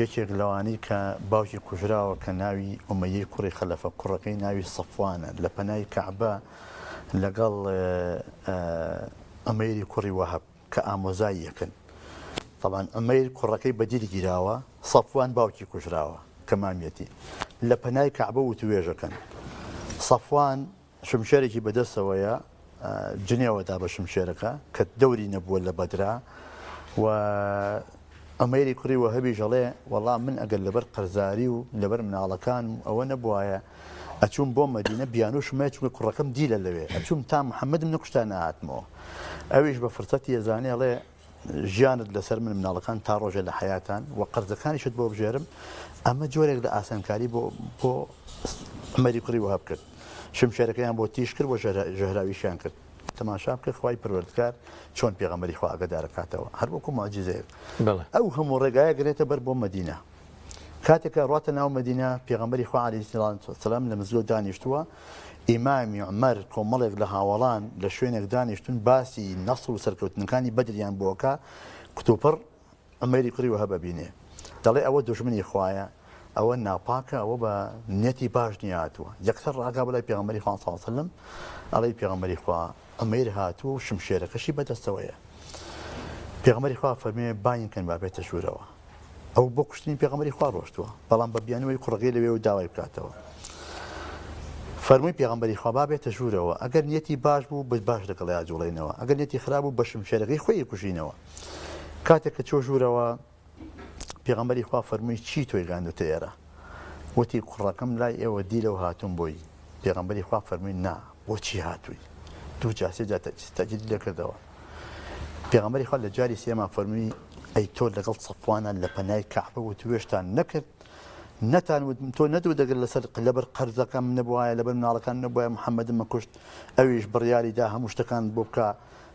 یەکێک لەوانەی کە باوکی کوژراوە کە ناوی ئومەیەی کوڕی خەلەفە کوڕەکەی ناوی سەفوانە لە پەنای کەعبە لەگەڵ ئەمەیری کوڕی وەهەب کە ئامۆزای یەکن طبعاً ئەمەیر کوڕەکەی بەدیری گیراوە سەفوان باوکی کوژراوە کە مامیەتی لە پەنای کەعبە وتوێژەکەن سەفوان شمشێرێکی بەدەستەوەیە جنێوەدا بە شمشێرەکە کە دەوری نەبووە لە بەدرا و ئەمەیری کوڕی وەهەبی ژەڵێ وەڵام من ئەگەر لەبەر قەرزاری و لەبەر مناڵەکان ئەوە نەبوایە ئەچووم بۆ مەدینە بیانوشمە چونکە کوڕەکەم دیلە لەوێ ئەچووم تا محەممەدم نەکوشتان نهاتمەوە ئەویش بە فرسەتی ێزانێ ئەڵێ ژیانت لەسەر من مناڵەکان تا ڕۆژە لە حیاتان و قەرزەکانیشت بۆ بژێرم ئەمە جۆرێک لە ئاسانکاری بۆ ئەمەری کوڕی وەهەب کرد شمشێرەکەیان بۆ تیش کرد بۆ ژەهراویشیان کرد تەماشا بکە خوای پەروەردگار چۆن پێغەمبەری خوا ئاگادارەکاتەوە هەر وەکو موعجیزەیەک ئەو هەموو ڕێگایە گرێتە بەر بۆ مەدینە کاتێکە ڕاتە ناو مەدینە پێغەمبەری خوا عەلەیهی سەلام لە مزگەوت دانیشتووە ئیمامی عومەر کۆمەڵێک لە هاوڵان لە شوێنێک دانیشتون باسی نەسڵ و سەرکەوتنەکانی بەدریان بۆکە کتوپڕ ئەمەیری کوڕی وەهەب بینێ دەڵێ ئەوە دوژمنی خوایە ئەوە ناپاکە ئەوە بە نیەتی باش نیاتوە یەکسەر ڕاگا بەلای پێغەمبەری خوا صلی الله علیه و سلم ئەڵێ پێغەمبەری خوا ئەمەیر هاتووە و شمشێرەکەشی بەدەستەوەیە پێغەمبەری خوا فەرمێ باینکەن با بێتە ژوورەوە ئەو بۆ کوشتنی پێغەمبەری خوا ڕۆشتووە بەڵام بە بیانەوەی کوڕەکەی لەوێ و داوای بکاتەوە فەرمووی پێغەمبەری خوا با بێتە ژوورەوە ئەگەر نیەتی باش بوو باش لەگەڵ جوڵێنەوە ئەگەر نیەتی خراپ بوو بە شمشێرەکەی خۆی کوژینەوە کاتێک کە چۆ ژوورەوە پێغەمبەری خوا فەرمووی چی تۆی گاندوتە ئێرە وتی کوڕەکەم لای ئێوە دیلەوە هاتوون بۆی پێغەمبەری خوا فەرمووی نا بۆچی هاتووی دوو جاسێ تەجدید لێکردەوە پێغەمبەری خوا لە جاری سێمان فەرمووی ئەی تۆ لەگەڵ سەفوانان لە پەنای کەعبە و توێشتان نەکرد نەتانوت تۆ نەدوو دەگەر لەسەر لەبەر قەرزەکەم نەبووایە لەبەر مناڵەکان نەبووایە محەممەدم مەکوشت ئەویش بڕیاریدا هەموو شتەکان بۆ بکە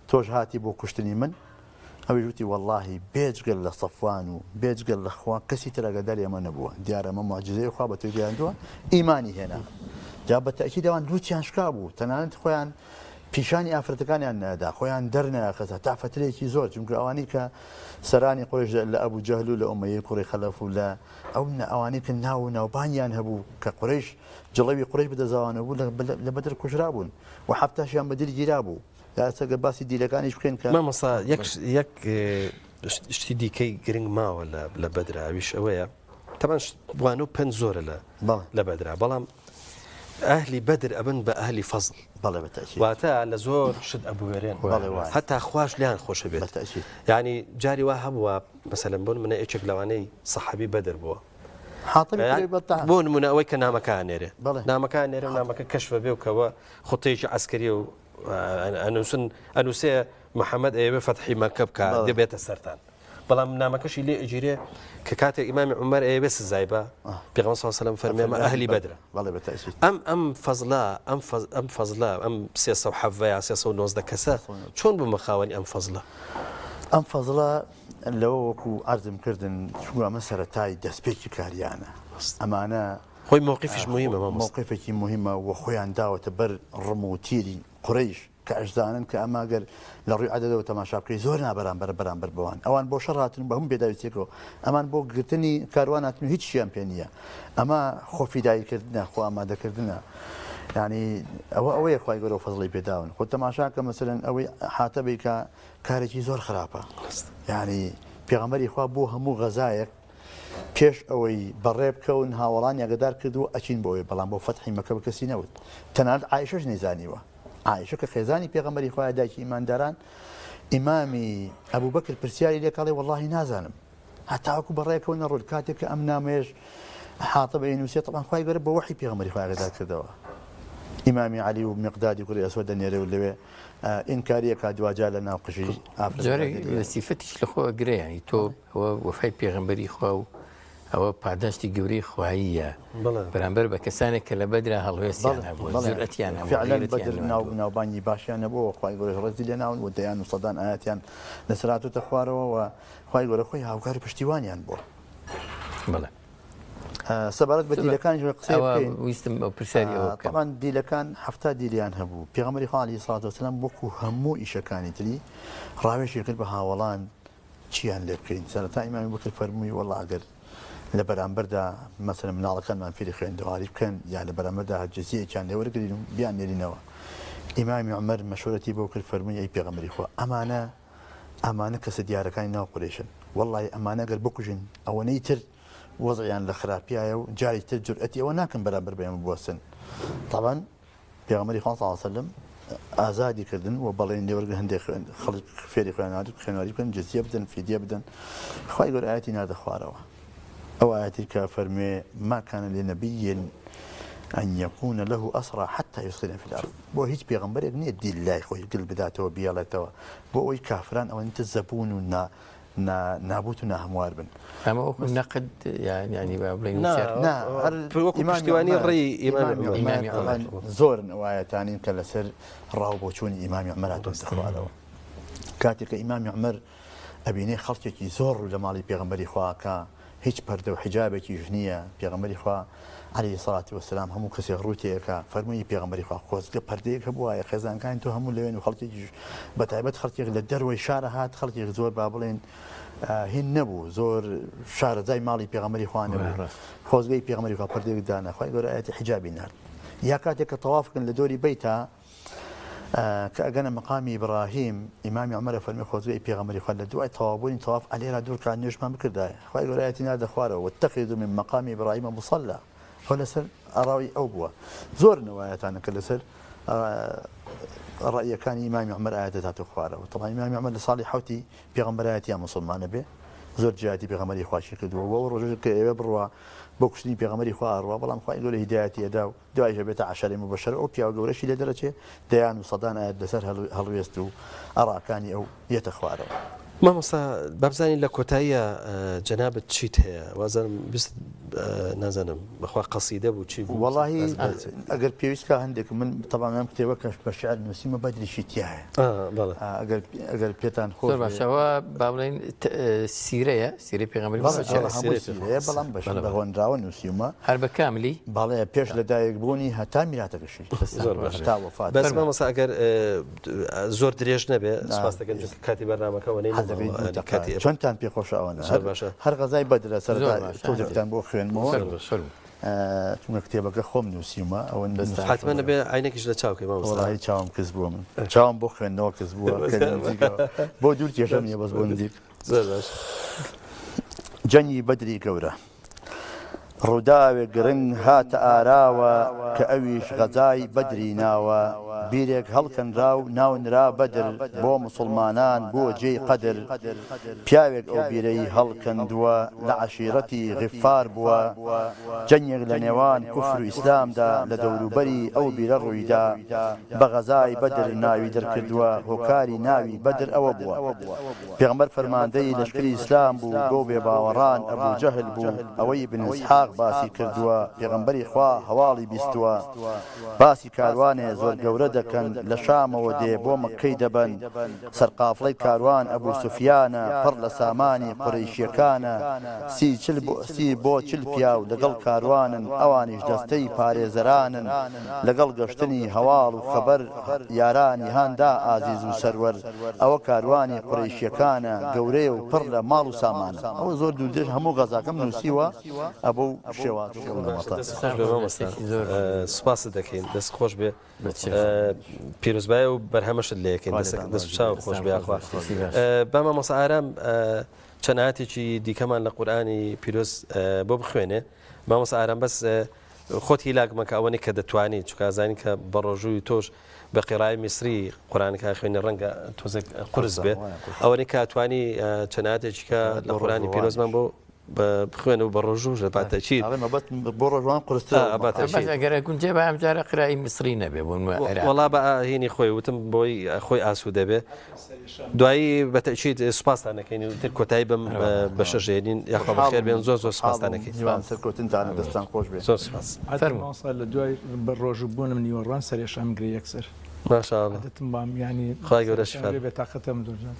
تۆش هاتی بۆ کوشتنی من ئەوی وتی واللهی بێجگەل لە سەفوان و بێجگەل لە خوا کەسی ترەگەدار ئێمە نەبووە دیارە ئەمە معجزەی خوا بە تۆی گەیاندووە ئیمانی هێنا جا بە تەکیدەوان لوچیان شکا بوو تەنانەت خۆیان پیشانی ئافرەتەکانیان نەدا خۆیان دەرنەخەزە تا فترێکی زۆر چونکە ئەوانی کە سەرانی قڕیش لە ئەبوو جەهل و لە ئومەیە کوڕی خەلەف و لە ئەو ئەوانەی کە ناو و ناوبانیان هەبوو کە قڕیش جڵەوی قڕیش بدەزاوانە بوو لە بەدر کوژرا بوون و حەفتاشیان بەدری گیرا بوو داسەگە باسی دیلەکانیش بکەین کە مامەسا یەک شتی دیکەی گرنگ ماوە لە بەدراویش ئەوەیە تەمان بوان و پەن زۆرە لە بەدرا بەڵام ئەهلی بەدر ئەبن بە ئەهلی فەزڵ واتە لە زۆر شت ئەبوێرێن هەتا خوش لیان خۆشە بێت یعنی جاری وا هەبووە مەسەلەن بۆن منە یەکێک لەوانەی سەحابی بەدر بووە بۆ نمونە ئەوەی کە نامەکان نێرێ نامەکان نێرە نامەکە کەشفە بێ و کەوە خوتەیەکی عەسکەری و ئەنووسێ محەممەد ئێوە فەتحی مەکە بکە دەبێتە سەرتان بەڵام نامەکەشی لێ ئەجیرێ کە کاتێک ئیمامی عومەر ئێوە سزای بە پێغەمبەر صلی الله علیه و سلم فەرمێمە ئەهلی بەدرە ئەم فەزڵا ئەم فەزڵا ئەم 370 390 کەسە چۆن بوومە خاوەنی ئەم فەزڵە ئەم فەزڵە لەوە وەکو عەرزم کردن چووە ئەمە سەرەتای دەستپێکی کاریانە ئەمانە خۆی مووقیفیش مهمە مووقیفێکی مهمە و خۆیان داوەتە بەر ڕم و تیری قوڕیش کە ئەشدانن کە ئەماگەر لە ڕووی عەدەدەوە تەماشا بکەی زۆر بەرامبەر بەوان ئەوان بۆ شەڕ هاتن بە هەموو بێداویستێکەوە ئەمان بۆ گرتنی کاروان هاتن و هیچ شیان پێ نییە ئەمە خۆفیداییکردنە خۆ ئامادەکردنە یعنی ئەوەیە خوای گەورە فەزڵی پێداون خۆ تەماشا کە مەسەلەن ئەوەی هاتەبێ کە کارێکی زۆر خراپە یعنی پێغەمبەری خوا بۆ هەموو غەزایەک پێش ئەوەی بەڕێ بکەون هاوڵان یاگەدار کردو ئەچین بۆی بەڵام بۆ فەتحی مەکە بە کەسی نەوت تەنانەت عایشەش نەیزانیوە عایشە کە خێزانی پێغەمبەری خوا دایکی ئیمانداران ئیمامی ئەبوو بەکر پرسیاری لێ کاڵێ وەڵڵاهی نازانم هەتاوەکو بەڕێکەوە نەڕۆل کاتێک کە ئەم نامەیەش حاتب ئەینووسێت طبعاً خوای گەورە بە وحی پێغەمبەری خوا ئاگادار کردەوە ئیمامی عەلی و مقدادی کوڕی ئەسوەد دەنێرێ و لەوێ ئینکاریەکە دوواجا لە ناو قژی ئافرەت سیفەتیش لە خۆ گرێ ینی تۆ ئەوە وەفای پێغەمبەری خوا و ئەوە پاداشتی گەورەی خواییە بەرامبەر بە کەسانێک کە لە بەدرا هەڵوێستیان هەبووە جورئەتیان فعلەن بەدر ناوبانگی باشیان نەبووە خوای گەورە ڕێزی لێ ناون و دەیان و سەدان ئاەتیان لەسەر هاتووەتە خوارەوە و خوای گەورە خۆی هاوکاری پشتیوانیان بووە بەڵێ سەبارەت بە دیلەکانی قسەی بکەین ویستم ئەو پرسیاری ئەوە بکەم طبعاً دیلەکان 70 دیلیان هەبوو پێغەمبەری خوا عەلەیهی سڵات وسەلام وەکو هەموو ئیشەکانی تری ڕاوێژی کرد بە هاوڵان چیان لێ بکەین سەرەتا ئیمامی بووکر فەرمووی وەڵڵا ئەگەر لە بەرامبەردا مەسەلەن مناڵەکانمان فێری خوێندەواری بکەن یا لە بەرامبەردا جزیەکیان لێ وەرگرین و بیان نێرینەوە ئیمامی عومەر مەشورەتی بۆ کرد فەرمووی ئەی پێغەمبەری خوا ئەمانە کەسە دیارەکانی ناو قورێشن وەڵڵی ئەمانە گەر بکوژن ئەوەنەی تر وەزعیان لە خراپیایە و جاری تر جورئەتی ئەوە ناکەن بەرامبەر بە ئێمە بوەستن طبعاً پێغەمبەری خوا صلی الله علیه و سلم ئازادی کردن و بەڵێن لێوەرگن هەندێک خەڵک فێری خوێنەواری بکەن جزیە بدەن فیدیە بدەن خوای گەورە ئاەتی ناردە خوارەوە ئەو ئاەتی کە فەرموێ ما كان لنبي أن يكون له أسرى حتى يسخن في الأرض بۆ هیچ پێغەمبەرێک نییە دی لای خۆی گل بداتەوە بیاڵێتەوە بۆ ئەوی کافران ئەوەنتە زەبوون و نابوت و ناهەموار بن ئەمە وەکو نەقد ینی با بڵێن پشتیوانی ڕێی ئیمامی زۆرن ئەو ئاەتانین کە لەسەر ڕاو بۆچوونی ئیمامی عومەر هاتوونە خوارەوە کاتێک کە ئیمامی عومەر ئەبینێ خەڵکێکی زۆر لە ماڵی پێغەمبەری خوا کە هیچ پەردە و حیجابێکیش نییە پێغەمبەری خوا عەلەیهی سڵات وسەلام هەموو کەسێک ڕووتێکە فەرمووی پێغەمبەری خوا خۆزگە پەردەیەک هەبووایە خێزانەکانی تۆ هەموو لەوێن و خەڵکێکیش بەتایبەت خەڵکێک لە دەروەی شارە هات خەڵکێک زۆر با بڵێن هین نەبوو زۆر شارەزای ماڵی پێغەمبەری خوا نەبوو خۆزگەی پێغەمبەری خوا پەردەیەک دانا خوای گەورە ئاەتی حیجابی نارد یا کاتێک کە تەوافکن لە دۆری بەیتە كأجانا مقام إبراهيم إمام عمر فرمي خوزي بيغمر خالد دعاء توابون طواف عليه دور كان يجمع بكرداء خواهي قرأتنا دخواره واتخذوا من مقام إبراهيم مصلى هنا سر أراوي أوبوا زور نوايات أنا كل سر الرأي كان إمام عمر آياتها تخواره وطبعا إمام عمر لصالح حوتي بيغمر آياتي مسلمان به زور جاتي بيغمر خواشي كدوا ورجل كيبروا بوكسني بيغمر خوار والله مخايل له هدايتي داو دعاء جبت عشر مبشر أوكي أو جورشي لدرجة ديان وصدان آيات دسر هل يستو أرى كاني أو يتخواره ما مصا بابزاني لكوتايا جنابة شيت هي وزن بس نازنم بخوا قصيدة وشي والله أجر بيوسكا عندك من طبعا أنا كتبت بشعر نسيم بدري شيتياه بلى أجر بيتان خوف زور باشا بابلين سيرة بيغمبري سيرة بلام باش بهون راون نسيما هرب كاملي بالله بيش لدايق بوني هتا ميلاتك الشيء زور باشا بس ما مصا أجر زور دريج نبي سباس تكن كاتب برنامج كونين شون تان بيخوش أنا هر غزاي بدر سرتا توجد تان بو خين مو ثم كتابك خوم نسيما أو حتما نبي عينك إيش لتشاوك ما والله تشاوم كسبوا من تشاوم بو خين نو كسبوا كذا بو دول تيشمني بس بنديك جني بدري كورة ڕووداوێ گرنگ هاتە ئاراوە کە ئەویش غەزای بەدری ناوە بیرێک هەڵکەنراو ناونرا بەدر بۆ مسڵمانان بۆ جێی قەدر پیاوێک ئەو بیرەی هەڵکەندووە لە عەشیرەتی غیفار بووە جەنگێک لە نێوان کوفر و ئیسلامدا لە دەوروبەری ئەو بیرە ڕوویدا بە غەزای بەدر ناوی دەرکردووە هۆکاری ناوی بەدر ئەوە بووە پێغەمبەر فەرماندەی لەشکری ئیسلام بوو بۆ بێباوەڕان ئەبوو جەهل بوو ئەوەی بن ئیسحاق باسی کردووە پێغەمبەری خوا هەواڵی بیستووە باسی کاروانێ زۆر گەورە دەکەن لە شامەوە دێ بۆ مەککەی دەبەن سەرقافڵەی کاروان ئەبوو سوفیانە پڕ لە سامانی قوڕەیشیەکانە سی بۆ چل پیاو لەگەڵ کاروانن ئەوانیش دەستەی پارێزەرانن لەگەڵ گەشتنی هەواڵ و خەبەر یارانی هاندا ئازیز و سەروەر ئەوە کاروانی قوڕەیشیەکانە گەورەیە و پڕ لە ماڵ و سامانە ئەوە زۆر دوودێش هەموو غەزاکەم نووسیوە ئەبوو شێوات سپاس دەکەین دەست خۆش بێ پیرۆزبای و بەرهەمەشت لەکەین دەست چاو خۆش بێخوا بەمە مەسا ئارام چەناتێکی دیکەمان لە قورئانی پیرۆز بۆ بخوێنێ مامۆستا ئارام بەس خۆت هیلاکمەکە ئەوەنی کە دەتوانیت چونکە ئازانی کە بە ڕۆژووی تۆش بە قیڕای میسری قورئانەکە خوێنی ڕەنگە تۆزێک قورس بێ ئەوەنی کە ئەتوانی چەناتێکی کە لە قورئانی پیرۆزمان بۆ بخوێنە و بە ڕۆژوو لە باتەچیت بۆ ڕۆژوان قورستە ئەگەر گونجێ بە ئەمجارە قرایی میسری نەبێ بوون وەڵا بە هینی خۆی وتم بۆی خۆی ئاسوودە دەبێ دوایی بەتەچیت سوپاسدانەکەین و تر کۆتایی بم بە شەژێنین یاخوا بەخێر بێن زۆر زۆر سوپاسدانەکەین سەرکەوتنتانە دەستان خۆش بێ زۆر سوپاس لە دوای بە ڕۆژبوونم نیوەڕوان سەرێشام گرێ یەکسەر ماشاءالله دەتم بام ینی خی گەورە شیفا بێ تاقەتم دوورجان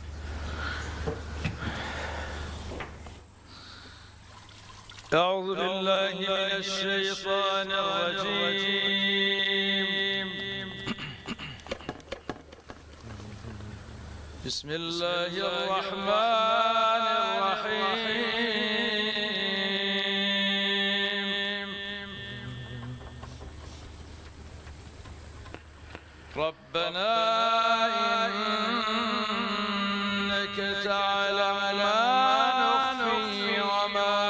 أعوذ بالله من الشيطان الرجيم بسم الله الرحمن الرحيم ربنا إنك تعلم ما نخفي وما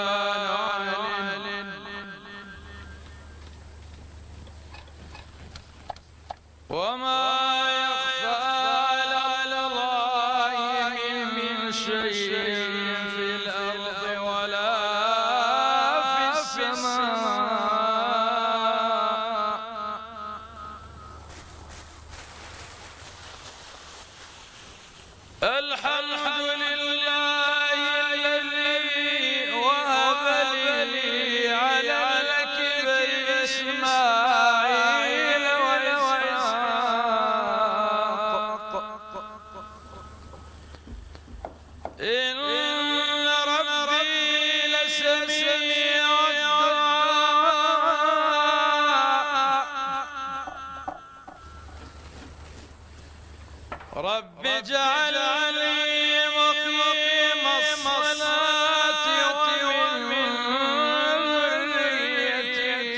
وما يخفى على الله من شيء في الأرض ولا في السماء الحمد لله الذي وهب لي على الكبر إسماعيل إن ربي لسميع الدعاء رب اجعلني مقيم الصلاة ومن ذريتي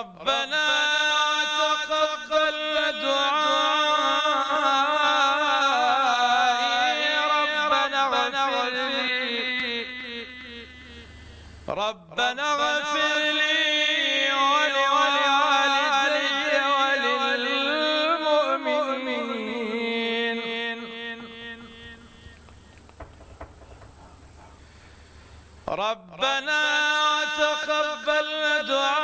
ربنا تقبل دعائي ربنا اغفر لي ربنا اغفر لي ولوالدي وللمؤمنين ربنا تقبل دعائي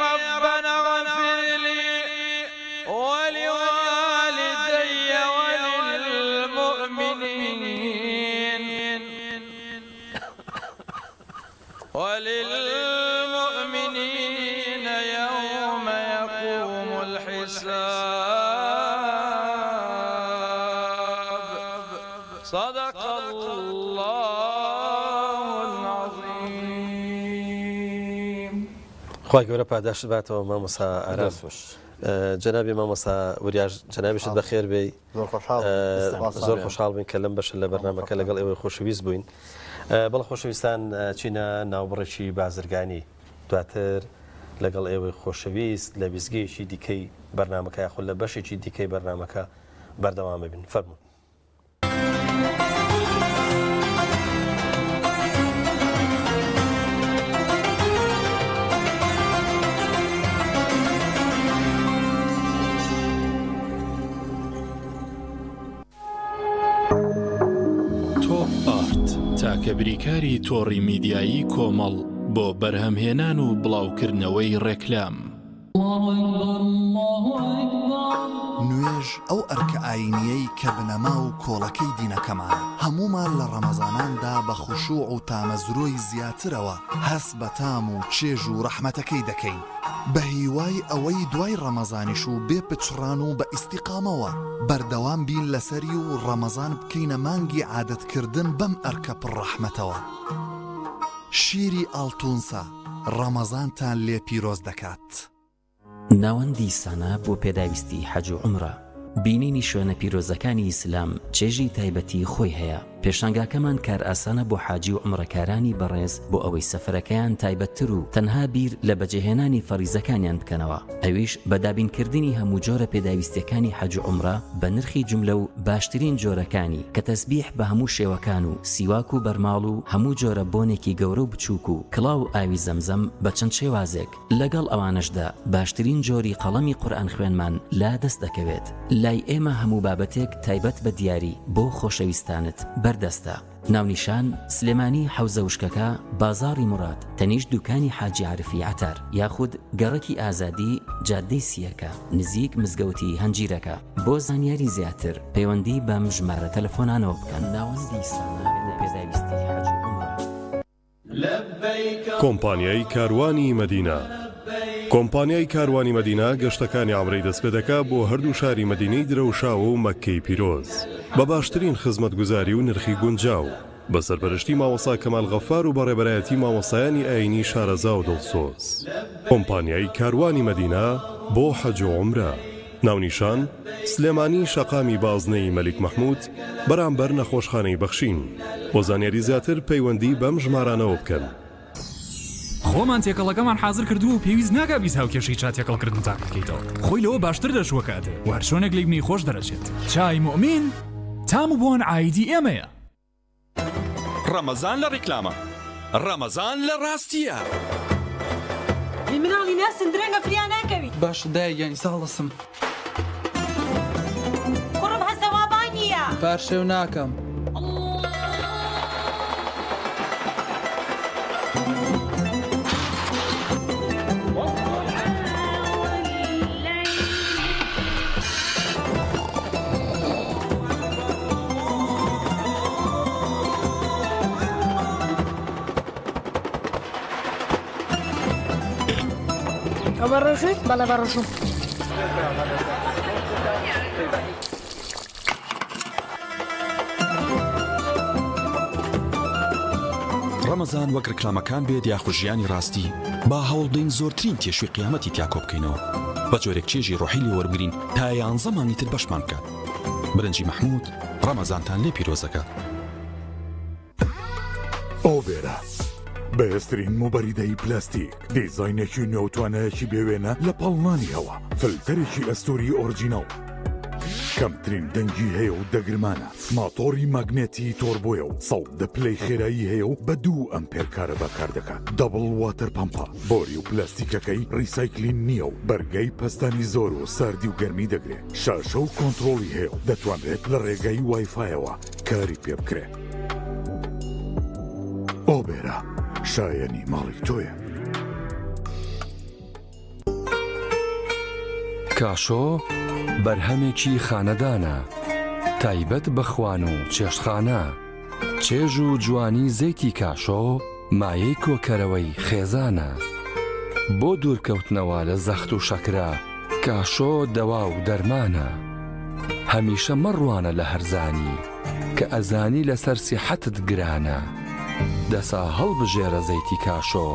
ربنا اغفر لي ولوالدي وللمؤمنين يوم يقوم الحساب صدق الله العظيم. خواهی گەورە پاداشت باتەوە مامۆستا ئارام. جەنابی مامۆستا وریاژ جەنابیشت بەخێر بێ. زۆر خۆشحاڵ بووین کە لەم بەشە لە بەرنامەکە لەگەڵ ئێوەی خۆشەویست بووین. بەڵە خۆشەویستان چینە ناوبڕێکی بازرگانی دواتر لەگەڵ ئێوەی خۆشەویست لە بیزگەیەکی دیکەی بەرنامەکە یاخود لە بەشێکی دیکەی بەرنامەکە بەردەوام ببین. فەرموون. تاکە بریکاری تۆڕی میدیایی کۆمەڵ بۆ بەرهەمهێنان و بڵاوکردنەوەی ڕێکلام. نوێژ ئەو ئەرکە ئاینیەی کە بنەما و کۆڵەکەی دینەکەمان هەمومان لە ڕەمەزاناندا بە خوشوع و تامەزرۆی زیاترەوە هەست بە تام و چێژ و ڕەحمەتەکەی دەکەین بە هیوای ئەوەی دوای ڕەمەزانیش و بێ پچڕان و بە ئیستیقامەوە بەردەوام بین لەسەری و ڕەمەزان بکەینە مانگی عادەتکردن بەم ئەرکە پڕڕەحمەتەوە. شیری ئاڵتونسا ڕەمەزانتان لێ پیرۆز دەکات. ناوەندی سانە بۆ پێداویستی حەج و عومرە بینینی شوێنە پیرۆزەکانی ئیسلام چێژی تایبەتی خۆی هەیە. پێشانگاکەمان کار ئاسانە بۆ حاجی و عومڕەکارانی بەڕێز بۆ ئەوەی سەفەرەکەیان تایبەتتر و تەنها بیر لە بەجێهێنانی فەریزەکانیان بکەنەوە. ئەویش بەدابینکردنی هەموو جۆرە پێداویستیەکانی حەج و عومرە بە نرخی جملە و باشترین جۆرەکانی کە تەسبیح بە هەموو شێوەکان و سیواک و بەرماڵ و هەموو جۆرە بۆنێکی گەورە و بچووک و کڵاو و ئاوی زەمزەم بە چەند شێوازێک لەگەڵ ئەوانەشدا باشترین جۆری قەڵەمی قورئان خوێنمان لا دەست دەکەوێت. لای ئێمە هەموو بابەتێک تایبەت بە دیاری بۆ خۆشەویستانت بەردەستە. ناونیشان سلێمانی حەوزە وشکەکە بازاڕی مراد تەنیشت دوکانی حاجی عارفی عەتەر یاخود گەڕەکی ئازادی جادەی سیەکە نزیک مزگەوتی هەنجیرەکە. بۆ زانیاری زیاتر پەیوەندی بەم ژمارە تەلەفۆنانەوە بکەن. ناوەندی سانە لە پێداویستی حەج و عومرە. کۆمپانیای کاروانی مەدینە. کۆمپانیای کاروانی مەدینە گەشتەکانی عومرەی دەست پێ دەکات بۆ هەردوو شاری مەدینەی درەوشاوە و مەککەی پیرۆز بە باشترین خزمەتگوزاری و نرخی گونجاو بە سەرپەرشتی مامۆستا کەمال غەفار و بەڕێبەرایەتی مامۆستایانی ئاینی شارەزا و دڵسۆز. کۆمپانیای کاروانی مەدینە بۆ حەج و عومرە. ناونیشان سلێمانی شەقامی بازنەی مەلیک مەحموود بەرامبەر نەخۆشخانەی بەخشین. بۆ زانیاری زیاتر پەیوەندی بەم ژمارانەوە بکەن. خۆمان تێکەڵەکەمان حاضر کردو و پێویست ناکا بیست هاوکێشەی چا تێکەڵکردن تاک بکەیتەوە. خۆی لەوە باشتر دەشوەکاتێ و هەر شۆنێک لێ بنی خۆش دەرەچێت. چای مؤمین تام و بۆن ئایدی ئێمەیە. ڕەمەزان لە ڕێکلامە، ڕەمەزان لە ڕاستیە. مناڵی ناسن درەنگە فریان ناکەویت. باش دایگەنی ساڵەسم. کوڕم هەسەوابان نییە. پارشێو ناکەم. بەڕۆژێت بەڵێ بەڕۆژم. ڕەمەزان وەک ڕێکلامەکان بێت یاخود ژیانی ڕاستی با هەوڵدەین زۆرترین تێشوی قیامەتی تیاکۆ بکەینەوە بە جۆرێک چێژی ڕۆحی لێوەربگرین تا 11 مانگی تر بەشمان بکات. برنجی مەحموود ڕەمەزانتان لێ پیرۆزەکە. ئۆبێرە بەهێزترین موبەریدەی پلاستیک دیزاینێکی نێوتوانەیەکی بێوێنە لە پاڵنانی هەوا فلتەرێکی ئەستۆری ئۆرجیناڵ کەمترین دەنگی هەیە و دەگرمانە ماتۆری ماگنێتی تۆربۆیە و 100 پلەی خێرایی هەیە و بە 2 ئەمپێر کارە بەکار دەکات دەبڵ واتەر پەمپە بۆری و پلاستیکەکەی ڕیسایکلین نییە و بەرگەی پەستانی زۆر و ساردی و گەرمی دەگرێت شاشە و کۆنتڕۆڵی هەیە و دەتوانرێت لە ڕێگەی وایفایەوە کاری پێ بکرێت ئۆبێرا شایەنی ماڵی تۆیە کاشۆ بەرهەمێکی خانەدانە تایبەت بە خوان و چێشتخانە چێژ و جوانی زەیتی کاشۆ مایەی کۆکەرەوەی خێزانە بۆ دوورکەوتنەوە لە زەخت و شەکرا کاشۆ دەوا و دەرمانە هەمیشە مەڕوانە لە هەرزانی کە ئەزانی لەسەر سیحەتت گرانە دەسا هەڵبژێرە زەیتی کاشۆ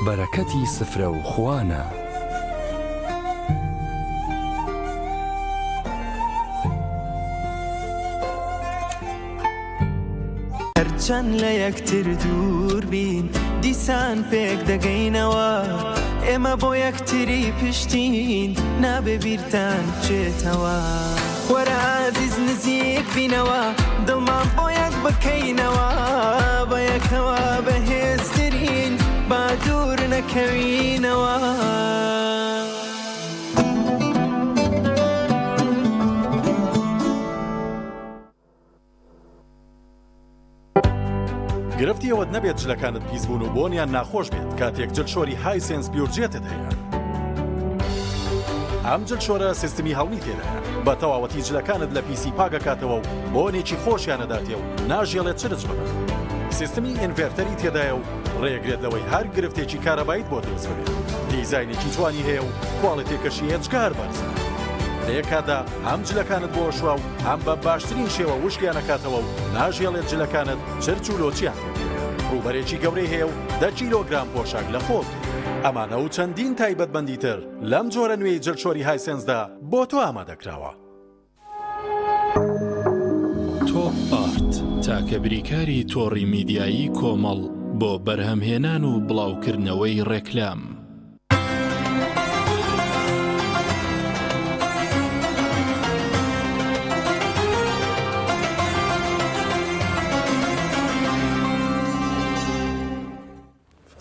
بەرەکەتی سفرە و خوانە هەرچەند لە یەکتر دوور بین دیسان پێک دەگەینەوە ئێمە بۆ یەکتری پشتین نابێ بیرتان بچێتەوە وەرە ئازیز نزیک بینەوە دڵمان بۆ یەک بکەینەوە بە یەکەوە بەهێزترین با دوور نەکەوینەوە گرفتی ئەوەت نەبێت جلەکانت پیس بوون و بۆنیان ناخۆش بێت کاتێک جلشۆری هایسێنس پیورجێتت هەیە ئەم جلشۆرە سیستمی هەڵمی تێدایە بە تەواوەتی جلەکانت لە پیسی پاگەکاتەوە و بۆنێکی خۆشیانەداتێ و ناژێڵێت چرج ببن سیستمی ئینڤێرتەری تێدایە و ڕێگرێت لەوەی هەر گرفتێکی کارەبایت بۆ دروست بێت دیزاینێکی جوانی هەیە و کواڵیتێکەشی هێچکار بەرزە لە یەکادا هەم جلەکانت بۆ شووا و هەم بە باشترین شێوە وشکیانەکاتەوە و ناژێڵێت جلەکانت چرچ و لۆچیان ڕوبەرێکی گەورەی هەیە و 10 کیلۆگرام پۆشاک لە خۆت ئەمانە و چەندین تایبەتبەندی تر لەم جۆرە نوێی جلشۆری هایسێنسدا بۆ تۆ ئامادەکراوە تۆپ ئارت تاکە بریکاری تۆڕی میدیایی کۆمەڵ بۆ بەرهەمهێنان و بڵاوکردنەوەی ڕێکلام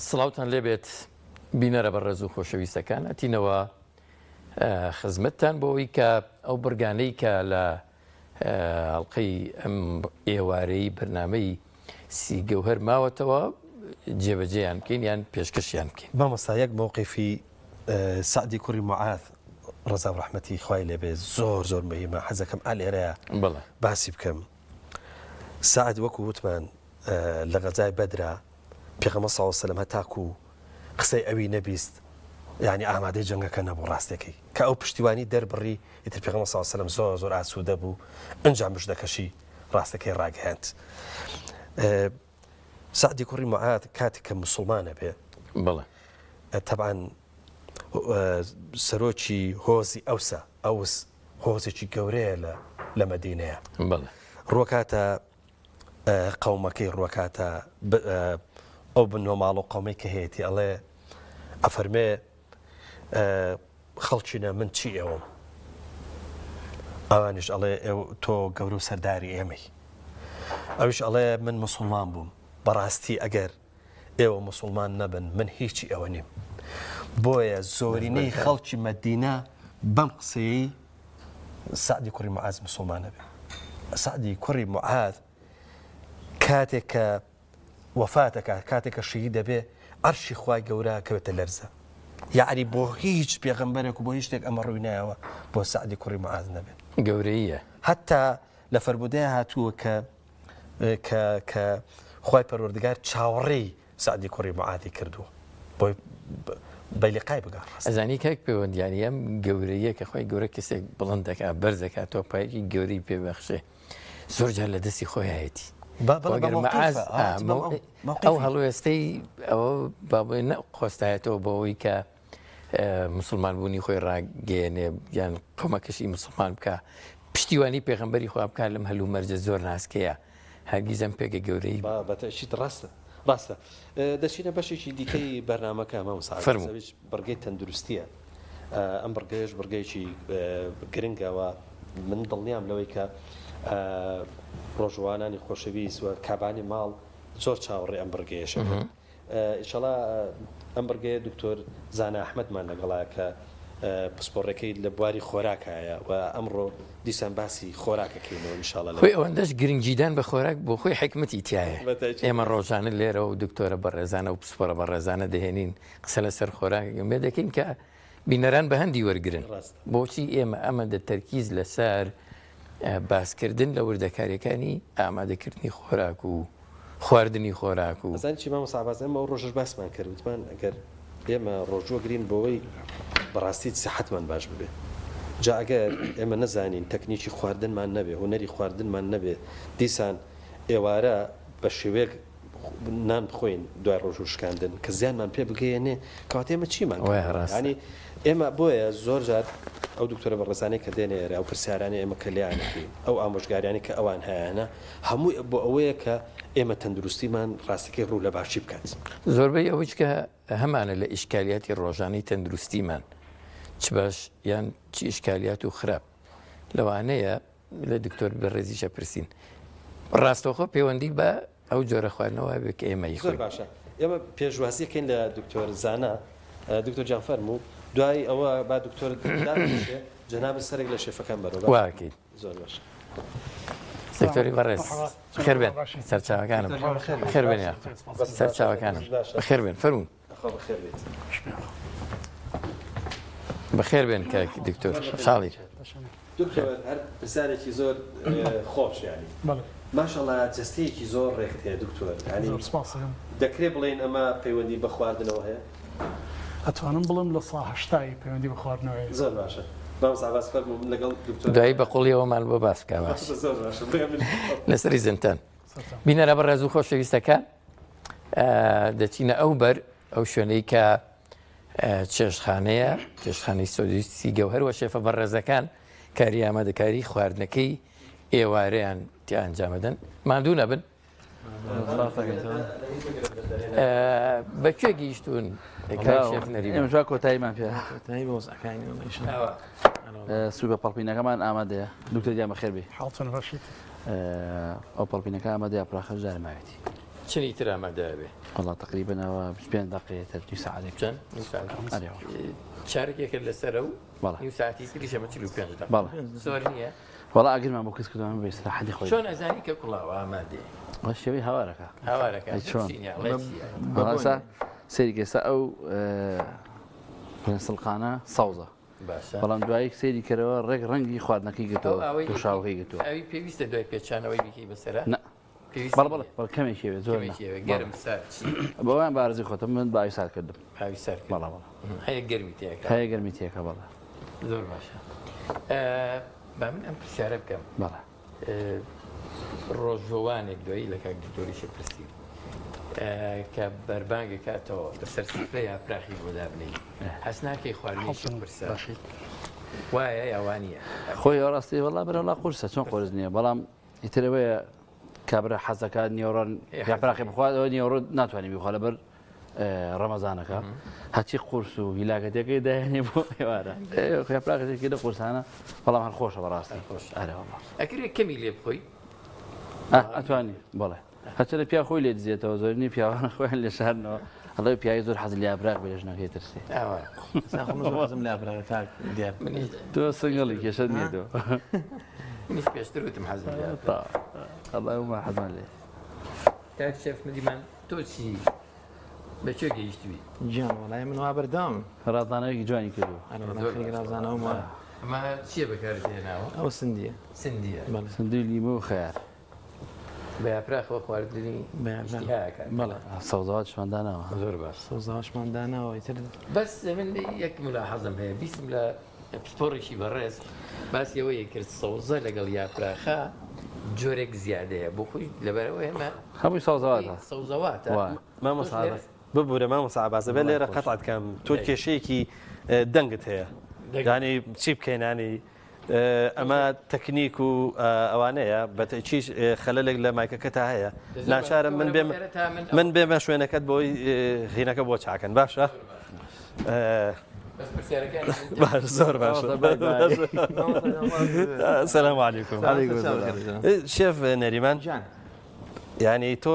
سڵاوتان لێبێت بینەرە بە ڕێز و خۆشەویستەکان ئەتینەوە خزمەتتان بۆەوەی کە ئەو بەرگانەی کە لە ئەڵلقەی ئەم ئێوارەی بەرنامەی سیگەوهەر ماوەتەوە جێبەجێیان بکەین یان پێشکەشیان بکەین مامۆستا یەک مووقیفی سعدی کوڕی معاذ ڕەزا و ڕەحمەتی خوای لێبێ زۆر مهمە حەزەکەم ئالێرەیە باسی بکەم سعد وەکو وتمان لە غەزای بەدرا پێغەمبەر صلی الله علیه و سلم هەتاکو قسەی ئەوی نەبیست یعنی ئامادەی جەنگەکە نەبوو ڕاستەکەی کە ئەو پشتیوانی دەربڕی ئیتر پێغەمبەر صلی الله علیه و سلم زۆر ئاسوودە بوو ئەنجام مژدەکەشی ڕاستەکەی ڕاگەهاند سعدی کوڕی معاذ کاتێک کە مسلمانە بێ بەڵێ طبعا سەرۆکی هۆزی ئەوسە ئەوس هۆزێکی گەورەیە لە مەدینەیە ڕوەکاتە قەومەکەی ڕوەکاتە ئەو بنۆ ماڵ و قەومەی کە هەیەی ئەڵێ ئەفەرمێ خەڵکینە من چی ئێوەم ئەوانش ئەڵێ تۆ گەورە و سەرداری ئێمەی ئەوش ئەڵێ من مسلمان بووم بەڕاستی ئەگەر ئێوە مسلمان نەبن من هیچی ئەوە نیم بۆیە زۆرینەی خەڵکی مەدینە بەم قسەی سعدی کوڕی معاذ مسلمانە بێ سعدی کوڕی معاذ کاتێک کە وەفاتەکە کاتێک کە شەهید دەبێ عەرشی خوای گەورە کەوێتە لەرزە یعنی بۆ هیچ پێغەمبەرێک و بۆ هیچ شتێک ئەمە ڕووی نایەوە بۆ سعدی کوڕی معاذ نەبێت گەورەیە هەتا لە فەرمودەیە هاتووە کە خوای پەروەردگار چاوەڕێی سعدی کوڕی معاذی کردووە بۆی بەلیقای بگار ئەزانی کاک پەیوەندیانی ئەم گەورەیە کە خوای گەورە کەسێک بڵند دەکات بەرز دەکات تۆپایەکی گەورەی پێبەخشێ زۆر جار لە دەستی خۆی هەیەی ئەو هەڵوێستەی ئەوە بابێ نەخواستایەتەوە بەوەی کە مسلمان بوونی خۆی ڕاگەێنێ یان قەومەکەشی مسلمان بکە پشتیوانی پێغەمبەری خوا بکات لەم هەلوو مەرجە زۆر ناسکەیە هەرگیز ئەم پێگە گەورەی بەتەشیت ڕاستە دەچینە بەشێکی دیکەی بەرنامەکە مامۆستا بەرگەی تەندروستیە ئەم بەرگەیەش بەرگەیەکی گرنگەوە من دڵنیام لەوەی کە ڕۆژوانانی خۆشەویست و کابانی ماڵ زۆر چاوەڕێ ئەم بەرگەیەشە ئینشەڵا ئەم بەرگەیە دکتۆر زانا ئەحمەدمان لەگەڵایە کە پسپۆڕەکەی لە بواری خۆراکایە و ئەمڕۆ دیسان باسی خۆراکەکەینەوە ئینشاڵا خۆی ئەوەندەش گرنگجیدان بە خۆراک بۆ خۆی حکمەتی تایە ئێمە ڕۆژانە لێرە و دکتۆرە بەڕێزانە و پسپۆرە بەڕێزانە دەهێنین قسە لەسەر خۆراکەکە مێ دەکەین کە بینەران بە هەندی وەرگرن بۆچی ئێمە ئەمە دەتەرکیز لەسەر باسکردن لە وردەکاریەکانی ئامادەکردنی خۆراک و خواردنی خۆراک و زان چی مامۆستا عەباس ئەمە ڕۆژش باسمان کرد وتمان ئەگەر ئێمە ڕۆژوەگرین بۆەوەی بەڕاستی سەحەتمان باش ببێ جا ئەگەر ئێمە نەزانین تەکنیکی خواردنمان نەبێ هوەری خواردنمان نەبێ دیسان ئێوارە بە شێوەیەک نان بخۆین دوای ڕۆژ و شکاندن کە زیانمان پێ بگەیەنێ کەواتە ئێمە چیمان ینی ئێمە بۆیە زۆر جار ئەو دکتۆرە بەڕێزانەی کە دێنێرە ئەو پرسیارانی ئێمە کە لیانەکەین ئەو ئامۆژگاریانی کە ئەوان هەیەە هەموو بۆ ئەوەیە کە ئێمە تەندروستیمان ڕاستەکەی ڕوو لە باشی بکات زۆربەی ئەوەی کە هەمانە لە ئیشکالیاتی ڕۆژانەی تەندروستیمان چ باش یان چی ئیشکالیات و خراپ لەوانەیە لە دکتۆر بەڕێزیشە پرسین ڕاستەوخۆ پەیوەندی بە ئەو جۆرە خواردنەوە بێ کە ئێمە زۆر باشە ئێمە پێشوازیەکەین لە دکتۆر زانا دکتۆر جانفەرمو دوای ئەوە با دکتۆر داێ جەناب سەرێک لە شێفەکان بەرەوە واکەیت زۆر باش دکتۆری بەڕێز خێر بێن سەرچاوەکانم خێر بێن سەرچاوەکانم بەخێر بێن فەرموون بەخێر بێن کە دکتۆر ساڵی دکتۆر هەر پرسیارێکی زۆر خۆش ینی ماشەڵڵا جستەیەکی زۆر ڕێکت هەیە دکتۆر دەکرێت بڵێن ئەمە پەیوەندی بە خواردنەوە هەیە ئەتوانم بڵم لە ساهشتایی پەیوەندی بە خواردنەوەی زۆر باشە باس فەرموو لەگەڵ دکتۆر دوایی بە قوڵیەوەمان بۆ باس بکە باش لەسەری زنتەن بینەرە بەڕێز و خۆشەویستەکان دەچینە ئەو بەر ئەو شوێنەی کە چێشخانەیە چێشخانەی سۆدیستی گەوهەروە شێفە بەڕێزەکان کاری ئامادەکاری خواردنەکەی ئێوارەیان تیانجامەدەن ماندوو نەبن بەکوێ گەیشتون ئێمەژوا کۆتاییمان پێ سوبە پەڵپینەکەمان ئامادەیە دکتۆر دیامە خێر بێ ئەو پەڵپینەکە ئامادەیە پراخە ژار ماوێتی چنی تر ئامادە بێ والله تقریبنەوە 5 دقیقە دوی ساعتێک چەند چارێکێکە لەسەرە و نیو ساعتی تریشە 45 دقیقە زۆر نییە والله ئەگرمان بۆ کەس کردوان بە ئیستراحەتی خۆی چۆن ئەزانی کە کوڵاوە ئامادەیە شێوەی هاوارەکە هاوارەکە سەری ئێستا ئەو سڵقانە ساوزە بەڵام دوایی سێری کەرەوە ڕێک ڕەنگی خواردنەکەی گتەوە شاوەکەی گتووە ئەوی پێویستە دوای پێچانەوەی بکەی بەسەرە بەڵ کەمێک شێوێت زۆر گەرم بەوان بارزی خۆتم من باوی سار کردم بەڵام هەیە گەرمی تێکە هەیە گەرمی تێکە بەڵە زۆر باشە با من ئەم پرسیارە بکەم بەڵێ ڕۆژۆوانێک دوایی لە کاک دکتۆریشە پرسی کە بەربانگە کاتەوە لەسەر سفرە یاپراخی بۆ دابنەی هەست ناکەی خواردنیشی پرسە وایە یاوانیە خۆی ڕاستی وەڵا بەرەوڵا قورسە چۆن قرس نییە بەڵام ئیترەوەیە کابرا حەزەکە نیۆڕۆن یاپراخی بخوادەوە نیۆڕۆ ناتوانانی بیخوا لەبەر ڕەمەزانەکە هەچی قورس و هیلاکەتەکەی داهێنێ بۆ ئێوارە یاپراخێکی لە قورسانە بەڵام هەر خۆشە بەڕاستی خۆش ئەکرێت کەمی لێ بخۆی ئەتوانی بڵێ هەچە لە پیا خۆی لێ دزیێتەوە زۆرنی پیاوانە خۆیان لێ شارنەوە هەڵی پیاوی زۆر حەز لە یاپراخ بێژنەکەی ترسی تۆ سنگڵی کێشت نییە تۆ منیش پێشتر وتم حەزم ئەڵێمە حەزمان لێ کاک شێف مدیمان تۆ چی بەکوێ گەیشتوی گیان وەڵای من وا بەردام ڕازانەوەی جوانی کردو ڕازانەوە ئەمە چییە بەکارت هێناوە ئەو سندیە سندیە سندوی لیمە و خەیار بە یاپراخەوە خواردنی بەڵێ سەوزاواتشماندانەوە زۆر باش سەوزاواشماندانەوە ئیتر بەس من یەک ملاحەزم هەیە بیستم لە پسپۆڕێکی بەڕێز باسیەوەی کرد سەوزە لەگەڵ یاپراخە جۆرێک زیادەیە بۆ خۆی لەبەرەوە ئێمە هەمووی سەوزەواتە سەوزەواتە مامۆستا ببوورە مامۆستا عەباسە بە لێرە قەتعت کەم تۆ کێشەیەکی دەنگت هەیە دانی چی بکەینانی ئەمە تەکنیک و ئەوانەیە بەتەچیش خەلەلێک لە مایکەکەتا هەیە ناچارم من بێمە شوێنەکەت بۆی هینەکە بۆ چاکەن باشە زۆر باش سلام علیکم شێف نەریمان یعنی تۆ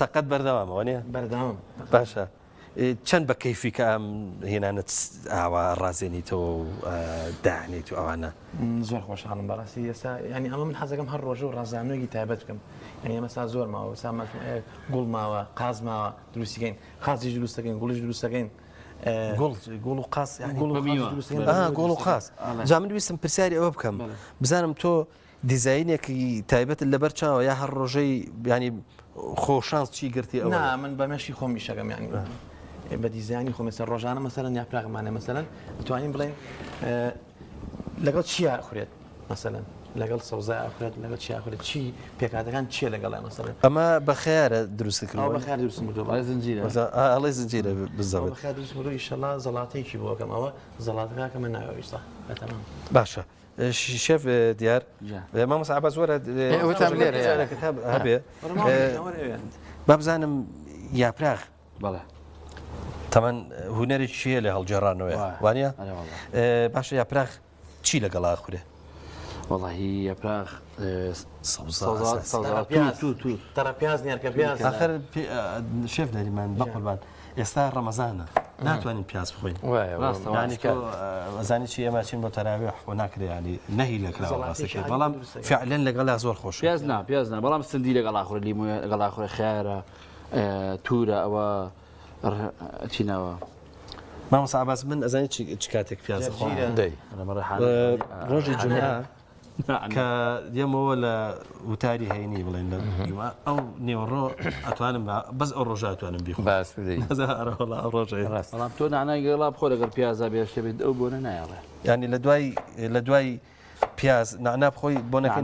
تەقەت بەردەوامەوە نیە بەردەوام باشە چەند بە کەیفی کە ئەم هێنانت ئاوا ڕازێنیتەوە و داهێنیت و ئەوانە زۆر خۆشحاڵم بەڕاستی ئێستا ینی ئەمە من حەزەکەم هەر ڕۆژە و ڕازانۆیی تایبەت بکەم ینی ئەمەسا زۆر ماوە سامە گوڵ ماوە قاز ماوە دروستیکەین قازیش دروستەکەین گوڵیش دروستەکەین گوڵ و قاس گوڵ و قاس جا من ویستم پرسیاری ئەوە بکەم بزانم تۆ دیزاینێکی تایبەت لەبەر چاوە یا هەر ڕۆژەی ینی خۆشانس چی گرتی ئەوە من بەمەشی خۆم میشەکەم ینی بە دیزانی خۆ مەسەر ڕۆژانە مەسەرەن یاپراغمانە مەسەرەن دەتوانین بڵێن لەگەڵ چیا ئەخورێت مەسەرەن لەگەڵ سەوزای ئاخرێت لەگەڵ چی ئاخرێت چی پێکاتەکان چیە لەگەڵای مەسەرەن ئەمە بە خیارە دروستکردن بە خیار دروست ئەڵێ زنجیرە بزەوت بە خیار دروست ئیشەڵا زەڵاتەیەکی بۆکەم ئەوە زەڵاتەکە کە من ناویستا بەتەمام باشە شێف دیار مامۆستا عەباس وەرە کتاب هەبێ با بزانم یاپراغ بەڵێ تەمان هونەری چیە لە هەڵگێڕانەوەی وانە باشە یاپراغ چی لەگەڵا خوێ واللهی یاپراغ تەڕەپیاز نیارکە پیاز آخر شێف نەریمان بەقوربان ئێستا ڕەمەزانە ناتوانین پیاز بخۆین ئەزانی چی ئێمە چین بۆ تەراویح و ناکرێ ینی نەهی لەکراوە ڕاستەکە بەڵام فعلەن لەگەڵا زۆر خۆش پیاز نا بەڵام سندی لەگەڵا خوێ لیمۆ لەگەڵا خوێ خیارە تورە ئەوە چینەوە مامۆستا عەباس من ئەزانی چ کاتێک پیاز ڕۆژی جومعە کە دێمەوە لە وتاری هەینی بڵێن لە جومعە ئەو نێوەڕۆ ئەتوانم بەس ئەو ڕۆژە ئەتوانم بیخۆ بەڵام تۆ نانای گەڵا بخۆ لەگەڵ پیازا بێشتە بێت ئەو بۆنە نایڵێ ینی لە دوای پیاز نعنا بخۆی بۆ نەکەی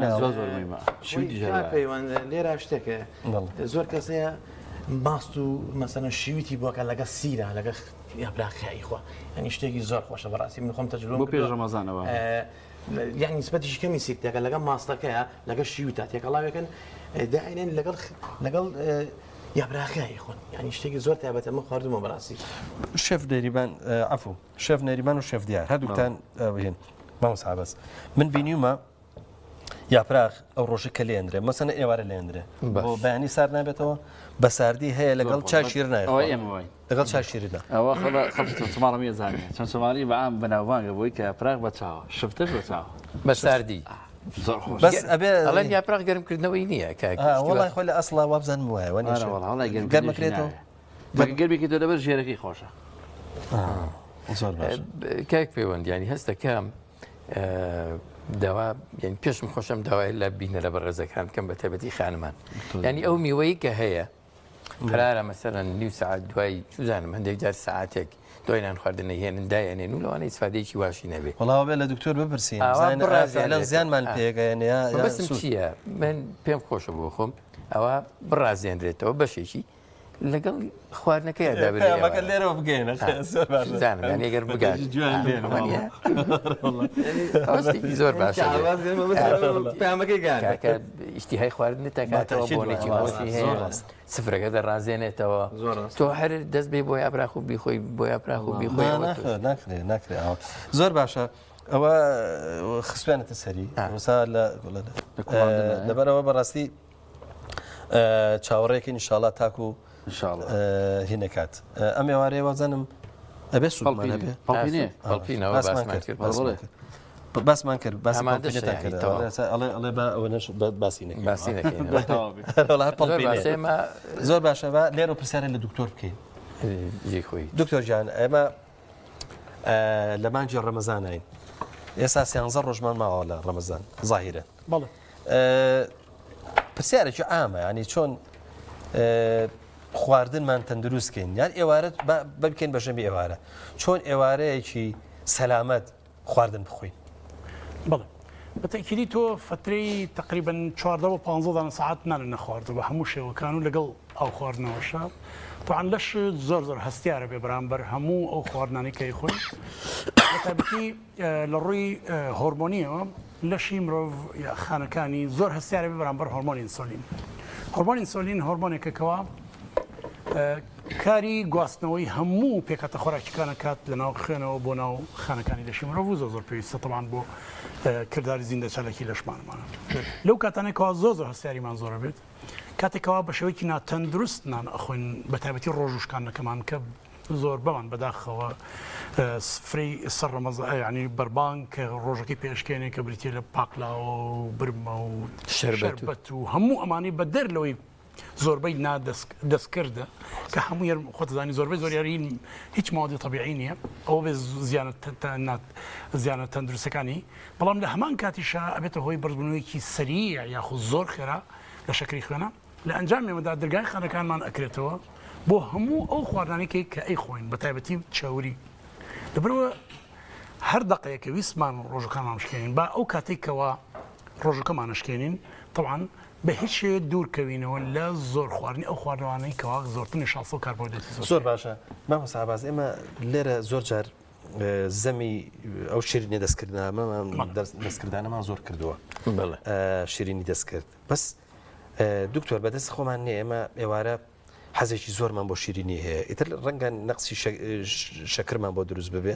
لێرە شتێکە زۆر کەسەیە ماست و مەسەنە شیویتی بووەکە لەگە سیرە لەگە یاپراخایی خۆ ینی شتێکی زۆر خۆشە بەڕاستی من خۆم تەجربە بۆ پێش ڕەمەزانەوە یعنی نسبەتیش کەمی سیرتێکە لەگە ماستەکەیە لەگە شیوی تا تێکەڵاوەکەن داینێن لەگەڵ یاپراخایی خۆن ینی شتێکی زۆر تایبەتە من خواردمەوە بەڕاستی شێف نەریمان عەفو شێف نەریمان و شێف دیار هەردووتان هێن مامۆستا عەباس من بینیومە یاپراغ ئەو ڕۆژە کە لێندرێ مەسەنە ئێوارە لێندرێ بۆ بەیانی سار نابێتەوە بە ساردی هەیە لەگەڵ چاشیر نایە لەگەڵ چاشیردا ئەوە سوماڵم ێزانێ چەند سوماڵی بەعام بەناوبانگە بۆی کە یاپراغ بە چاوە شفتش بە چاوە بە ساردی بەس ئەبێ ئەڵێن یاپراغ گەرمکردنەوەی نییە وەڵای خۆی لە ئەسڵا وابزان وایە گەرمەکرێتەوە گەرمێکی تۆ دەبەر ژێرەکەی خۆشە کاک پەیوەندیانی هەستەکەم داوا یعنی پێشم خۆشم داوای لە بینە لە بەڕێزەکان بکەم بە تایبەتی خانمان ینی ئەو میوەی کە هەیە قرارە مەسەرەن نیو سعات دوای چزانم هەندێک جار سعاتێک دوای نان خواردنە هێنن دایەنێن و لەوانەی ئیسفادەیەکی واشی نەبێت وەڵاو بێ لە دکتۆر بپرسین زیانمان پێگەیەنەیە بەسم چییە من پێم خۆشە بۆ خۆم ئەوە بڕازێنرێتەوە بەشێکی لەگەڵ خواردنەکەی دابێت لێرەوە بگەێنە زانم ئەگەر بگات زۆر باشە ئیشتیهای خواردنت تاکاتەوە بۆنێکی خۆشی هەیە سفرەکە دەڕازێنێتەوە تۆ هەر دەست بێ بۆ یاپراخ و بیخۆی بۆ یاپراخ و بیخۆی ناکرێت زۆر باشە ئەوە خستوێنێتە سەری وسا لەبەرەوە بەڕاستی چاوەڕێکی ئینشاڵڵا تاکو هینەکات ئەم ێوارەیە وازانم ئەبێ سوڵمان هەبێ باسمان کرد ئەڵێ باسی زۆر باشە لێرە پرسیارە لە دکتۆر بکەین دکتۆر جان ئێمە لە مانجی ڕەمەزانین ئێستا 13 ڕۆژمان ماوە لە ڕەمەزان زاهیرە پرسیارێکی ئامە ینی چۆن خواردنمان تەندروستکەین یان ئێوارە ببکەین بەژەمی ئێوارە چۆن ئێوارەیەکی سەلامەت خواردن بخۆین بەڵێ بەتەکیدی تۆ فترەی تقریبا 14 ساعت نانە نەخواردە بە هەموو شێوەکان و لەگەڵ ئەو خواردنەوەشە طبعاً لەش زۆر هەستیارە بێ بەرامبەر هەموو ئەو خواردنانی کەی خۆی بەتایبەتی لە ڕووی هۆرمۆنیەوە لەشی مرۆڤ خانەکانی زۆر هەستیارە بەرامبەر هۆرمۆنی ئینسۆلین. هۆرمۆنی ئینسۆلین هۆرمۆنێکەکەوە کاری گواستنەوەی هەموو پێکاتە خۆراکیەکانە کات لە ناو خوێنەوە بۆ ناو خانەکانی لەشی مرۆڤ و زۆر پێویستە تەمان بۆ کردداری زیندە چالێکی لەشمانمانە. لەو کاتانێکەوە زۆر هەستیاریمان زۆرە بێت کاتێکەوە بە شێوەیەکی ناتەندروست نان ئەخۆین بەتایبەتی ڕۆژوشکانەکەمان کە زۆر بەمان بەداخەوە فری سەر ڕەمەزان ینی بەربان کە ڕۆژەکەی پێشکێنێ کە بریتێ لە پاقلاوە و برمە و شەربەت و هەموو ئەمانی بە دەر لەوەی زۆربەی نادەستکردە کە هەموو خۆتزانی زۆربەی زۆریارین هیچ مادی طبیعی نییە ئەوە بێ زیانە تەندروستەکانی بەڵام لە هەمان کاتیشە ئەبێتە هۆی بەرزبوونەوەیکی سەریع یاخود زۆر خێرا لە شەکری خوێنە لە ئەنجامێمەدا دەرگای خانەکانمان ئەکرێتەوە بۆ هەموو ئەو خواردانێکی کە ئەی خۆین بە تایبەتی چاوری لەبەرەوە هەر دقەیەکە ویسمان ڕۆژەکانمان شکێنین با ئەو کاتێکەوە ڕۆژەکەمان شکێنین طبعاً بە هیچ شێ دوورکەوینەوە لە زۆر خواردنی ئەو خواردوانەی کەوا زۆرترنی شاسە و کاربۆهیدرێتی زۆر باشە مام ساباز ئێمە لێرە زۆر جار زەمی ئەو شیرینی دەستکردانەمان زۆر کردووە شیرینی دەستکرد بەس دکتۆر بەدەست خۆمان نیە ئێمە ئێوارە حەزێکی زۆرمان بۆ شیرینی هەیە ئیتر ڕەنگە نەقسی شەکرمان بۆ دروست ببێ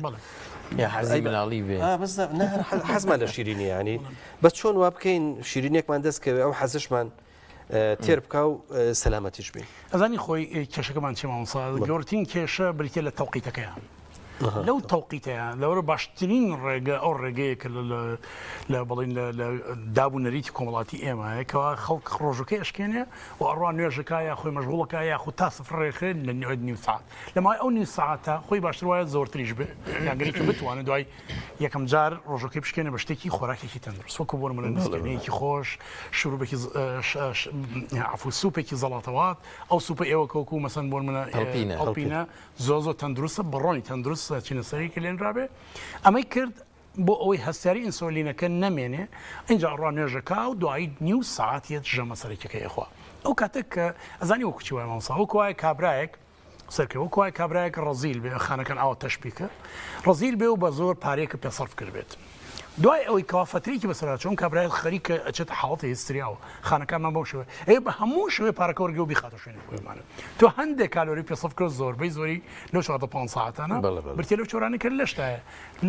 حەزی مناڵی بێ حەزمان لە شیرینی ینی بە چۆن وا بکەین شیرینێکمان دەستکەوێ ئەو حەزشمان تێر بکە و سەلامەتیش بین ئەزانی خۆی کێشەکەمان چێماوەسا گەورەترین کێشە بریتێ لە تەوقیتەکەیان لەو تەوقیتەیە لەوەرە باشترین ڕێگە ئەو ڕێگەیەکە لە بڵین لە دابوونەریتی کۆمەڵاتی ئێمە کەوا خەڵک ڕۆژەکەی ئەشکێنێ و ئەڕوان نوێژەکە یا خۆی مەشغوڵەکە یاخود تا سفر ڕێکخێن لە نێو ساعت لەمای ئەو نیم ساعتە خۆی باشتر وایە زۆرتریش بێ یانگەریکە بتوانێت دوای یەکەم جار ڕۆژەکەی بشکێنە بە شتێکی خۆراکێکی تەندروست وەکو بۆ نمونە نسکێنەیەکی خۆش شروبێکی عفو سوپێکی زەڵاتەوات ئەو سوپە ئێوە کەوکو مەسەن بۆ نمونە ئەڵپینە زۆر تەندروستە بەڕۆنی تەندروست چینەسەری کە لێنرابێ ئەمەی کرد بۆ ئەوەی هەستیاری ئینسۆلینەکە نەمێنێ اینجا ڕوان نوێژەکە و دوایی نیو ساعتیت ژەمە سەرێکەکە ئەخوا ئەو کاتێک کە ئەزانی وەکوچی وای مامۆستا وەکو وایە کابرایەک سەرکە وەکو وای کابرایەک ڕەزیل بێ خانەکان ئاوە تەشبیکە ڕەزیل بێ و بە زۆر پارێکە پێسەرف کرد بێت دوای ئەوەی کەوافەترێکی بەسەرا چۆن کابرای خەریکە ئەچێت حاڵەتی هیستریاوە خانەکانمان بەو شوێ ئەی بە هەموو شوێ پارەکە وەرگێ و بیخاتە شوێنی خۆیمانە تۆ هەندێک کالۆری پێسەف کرد زۆربەی زۆری لەو 4 ساعتانە برتێ لەو چۆرانی کرد لەشتایە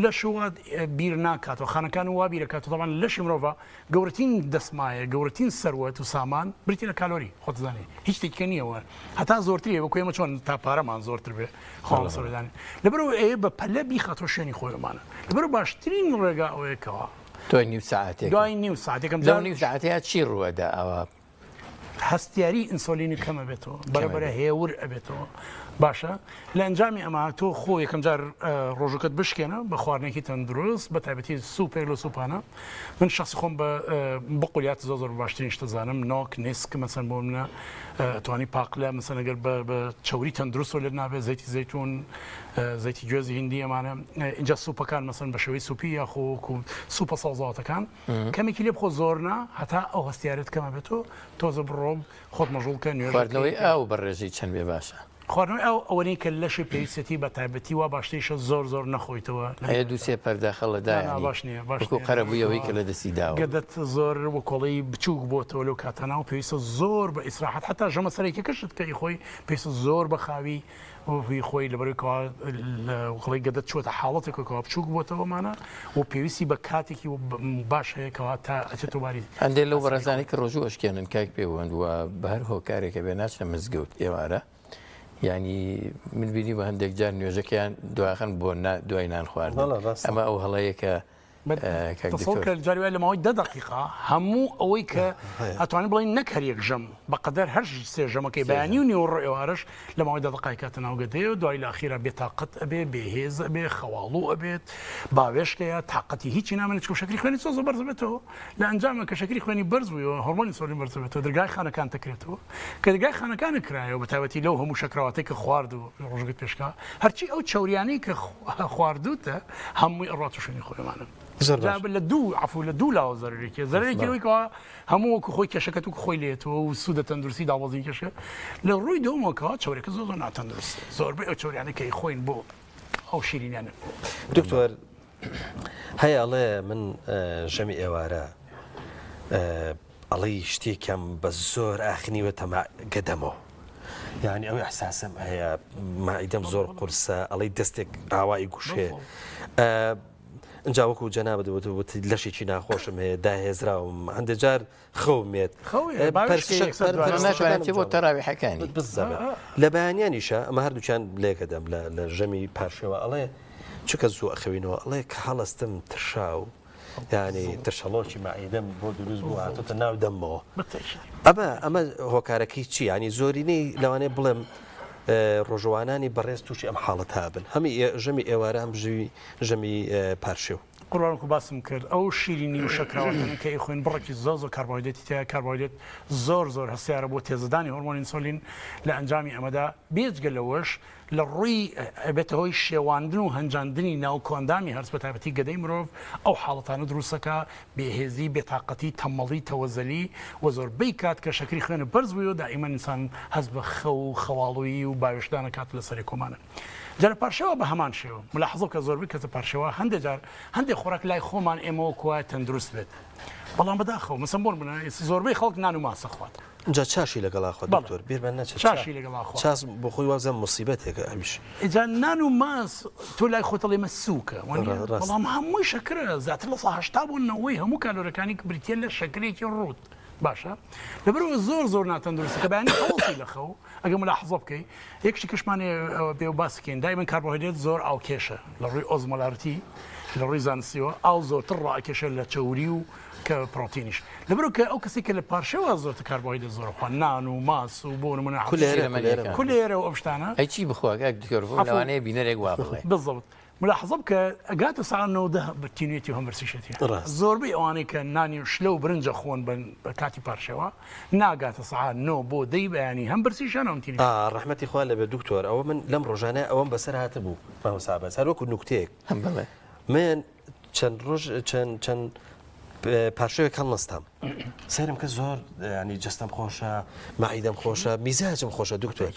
لە شوات بیر ناکاتەوە خانەکان و وا بیرەکات و دەڵان لەشی مرۆڤ گەورەترین دەسمایە گەورەترین سەروەت و سامان بریتە لە کالۆری خۆتزانانی هیچ شتێکە نییەوە هەتا زۆرترە وەکو ئێمە چۆن تا پارەمان زۆرتر بێ خۆڵ سەردانی لەبەرەوە ئێ بە پەلە بیخاتەوە شوێنی خۆیمانە لەبەرەوە باشترین ڕێگا ئەوەیەکەوە دوای نیو ساعتێک دوای نیو ساعتێکم لەو نیو ساعتەیە چی ڕوەدا ئەوە هەستیاری ئینسۆلینی کەمە بێتەوە بەرەبەرە هێور ئەبێتەوە باشە لە ئەنجامی ئەمە تۆ خۆ یەکەم جار ڕۆژەکەت بشکێنە بە خواردنێکی تەندروست بە تایبەتی سوپێک لە سوپانە من شخصی خۆم بە قولیات زۆر باشترین شتەزانم نۆک نسک مەسەن بۆ منە توانی پاقلە مەسەن ئەگەر بە چاوری تەندروست لێ نابێت زەیتی زەیتون زەیتی گوێزی هندی ئەمانە اینجا سوپەکان مەسەن بە شێوەی سوپی یاخۆ سوپە سەڵزاتەکان کەمێکی لێ بخۆ زۆرنا هەتا ئەو هەستیارێت کەمە بێتەوە تۆزە بڕۆم خۆت مەژوڵکە نوێ خواردنەوەی ئەو بەڕێژەی چەند بێ باشە خواردنەوەی ئەو ئەوەی کە لەشی پێویستەتی بە تایبەتی وا باشتریشە زۆر نەخۆیتەوە هەیە دووسێ پەرداخە لەدایە باش نییە وەکو قەرەبوویەوەی کە لە دەستی داوە گەدەت زۆر وە کۆڵی بچووک بۆتەوە لەو کاتانە و پێویستە زۆر بە ئیسراحەت هەتا ژەمە سەرێکەکەشت کە خۆی پێویستە زۆر بە خاوی خۆی لەبەرەوەی خڵی گەدەت چوەتە حاڵەتێکەوە بچووک بۆتەوەمانە و پێویستی بە کاتێکی باش هەیەکەوە تا ئەچێتەوە باری هەندێک لەو بەڕێزانی کە ڕۆژوو ئەشکێنن کاک پێوەند وە بە هەر هۆکارێکە بێ ناچە مزگەوت ئێوارە ینی من بینی بە هەندێک جار نوێژەکەیان دواخن بۆ دوای نان خواردن ئەمە ئەو هەڵەیەکە جاری لە ماوەی 10 دقیقا هەموو ئەوەی کە ئەتوانین بڵین نەکەریەک ژەم بەقەدەر هەر سێ ژەمەکەی بەیانی و نیوەڕۆ ئێوارش لە ماوەی 10 دقیقای کاتە ناوگەدەیە و دوای لە ئەخیرا بێتاقەت ئەبێ بێهێز ئەبێ خەواڵوو ئەبێت باوێشکەیە تااقەتی هیچی نامێت چ شکری خوێنی سۆزە بەرز بێتەوە لە ئەنجامە کە شکری خوێنی بەرز بوویەوە هۆرمۆنی ئینسۆلین بەرز بێتەوە دەرگای خانەکان تەکرێتەوە کە دەرگای خانەکان کرایەوە بە تایبەتی لەو هەموو شەکراواتێک کە خوارد و ڕۆژگەت پێشکا هەرچی ئەو چاوریانەی کە خواردوتە هەمووی ئەڕات و شوێنی خۆیمانە لە دوو عفو لە دوو لاوە زەرێکی زەرێکیەوەیکەوە هەموو وەکو خۆی کێشەکەت و خۆی لێتەوە و سوودە تەندروستی داوازی کێشە لە ڕووی دۆمەکەەوە چاورێکە زۆر ناتەندروست زۆربەی ئەو چۆریانەکەی خۆین بۆ ئەو شیرینیانە دکتۆر هەیە ئەڵێ من ژەمی ئێوارە ئەڵی شتێکم بە زۆر ئاخنیوە تەما گەدەمەوە یعنی ئەوەی ئەحساسم هەیە مائیدەم زۆر قورسە ئەڵی دەستێک ئاوایی گوشێ ئەجا وەکو جەنابە دەوتوتی لەشێکی ناخۆشم هەیە داهێزراوم هەندێک جار خەومێت بۆ تەراویحەکانی لە بەیانیانیشە ئەمە هەردووچیان لێکە دەم لە ژەمی پارشەوە ئەڵێ چکە زوو ئەخەوینەوە ئەڵێ کە هەڵستم ترشاو ینی ترشەڵۆکی مائیدەم بۆ دروست بوو هاتۆتە ناو دەمەوە ئەمە هۆکارەکەی چی ینی زۆرینەی لەوانەیە بڵێم ڕۆژوانانی بەڕێز تووشی ئەم حاڵەت هابن هەمی ژەمی ئێوارە هەم ژەمی پارشێو قڕانکو باسم کرد ئەو شیرینی و شەکراوەتەن کە ئەیخۆین بڕێکی زۆر کاربۆیدێتی تیا کاربۆیدێت زۆر هەستیارە بۆ تێزەدانی هۆرمۆن ئینسۆلین لە ئەنجامی ئەمەدا بێجگە لەوەش لە ڕووی بێتەوەی شێواندن و هەنجاندنی ناو کۆندامی هەرس بە تایبەتی گەدەی مرۆڤ ئەو حاڵەتانە دروستەکە بێهێزی بێتاقەتی تەمەڵی تەوەزەلی و زۆربەی کات کە شەکری خوێنە بەرز بووی و دائیمەن ئینسان هەست بە خەو خەواڵویی و باوێشدانە کات لە سەری کۆمانە جارە پارشەوە بە هەمان شێوە ملاحظە کە زۆربەی کەسە پارشەوە هەندێک جار هەندێک خۆراک لای خۆمان ئێمەوە کووە تەندروست بێت بەڵام بەداخەوە مەسەڵەن بۆ منە زۆربەی خەڵک نان و ماسە خوات جا چاشی لەگەڵا خۆ دکتۆر بیرمان نەچێت چاشی لەگەڵا خۆ چاس بۆ خۆی وازم مصیبەتێکە ئەمیش ئیجا نان و ماس تۆ لای خۆتەڵێ مە سووکە بەڵام هەمووی شەکرە زیاتر لە 80 بۆ 90 هەموو کالۆرەکانی بریتە لە شەکرێکی ڕوت باشە لەبەرەوە زۆر ناتەندروستە کە بەیانی هەوڵی لە خەو ئەگە ملاحظە بکەی یەکشی کەشمانێ پێ باسکەین دایمەن کاربۆهایدرێت زۆر ئاوکێشە لە ڕووی ئۆزمۆلارتی لە ڕووی زانستیەوە ئاو زۆرتر ڕائکێشە لە چەوری و کە پرۆتینیش لەبەرەوە کە ئەو کەسی کە لە پارشەوە زۆرتر کاربۆهایدرێت زۆرخوا نان و ماس و بۆ نمونە کولێرە و ئەو شتانە ئەی چی بخواگە لەوانەیە بینەرێک وا بڵێ بالضبط ملاحظە بکە ئەگاتە ساعت 90 بەتینێتی و هەمبەرسیشەتی زۆربەی ئەوانەی کە نانی شلە و برنجە خۆن بە کاتی پارشەوە ناگاتە ساعت 9 بۆ دەی بەیانی هەمبەرسیشان ئەوتینی ڕەحمەتی خوا لەبێ دکتۆر ئەوە من لەم ڕۆژانە ئەوەم بەسەر هاتە بوو بەمەسابەت هەروەکو نوکتەیەک هەم بڵێ من چەند ڕۆژ چەند پارشەوێک هەڵنەستام سەرم کە زۆر ینی جەستەم خۆشە مائیدەم خۆشە میزاجم خۆشە دکتۆر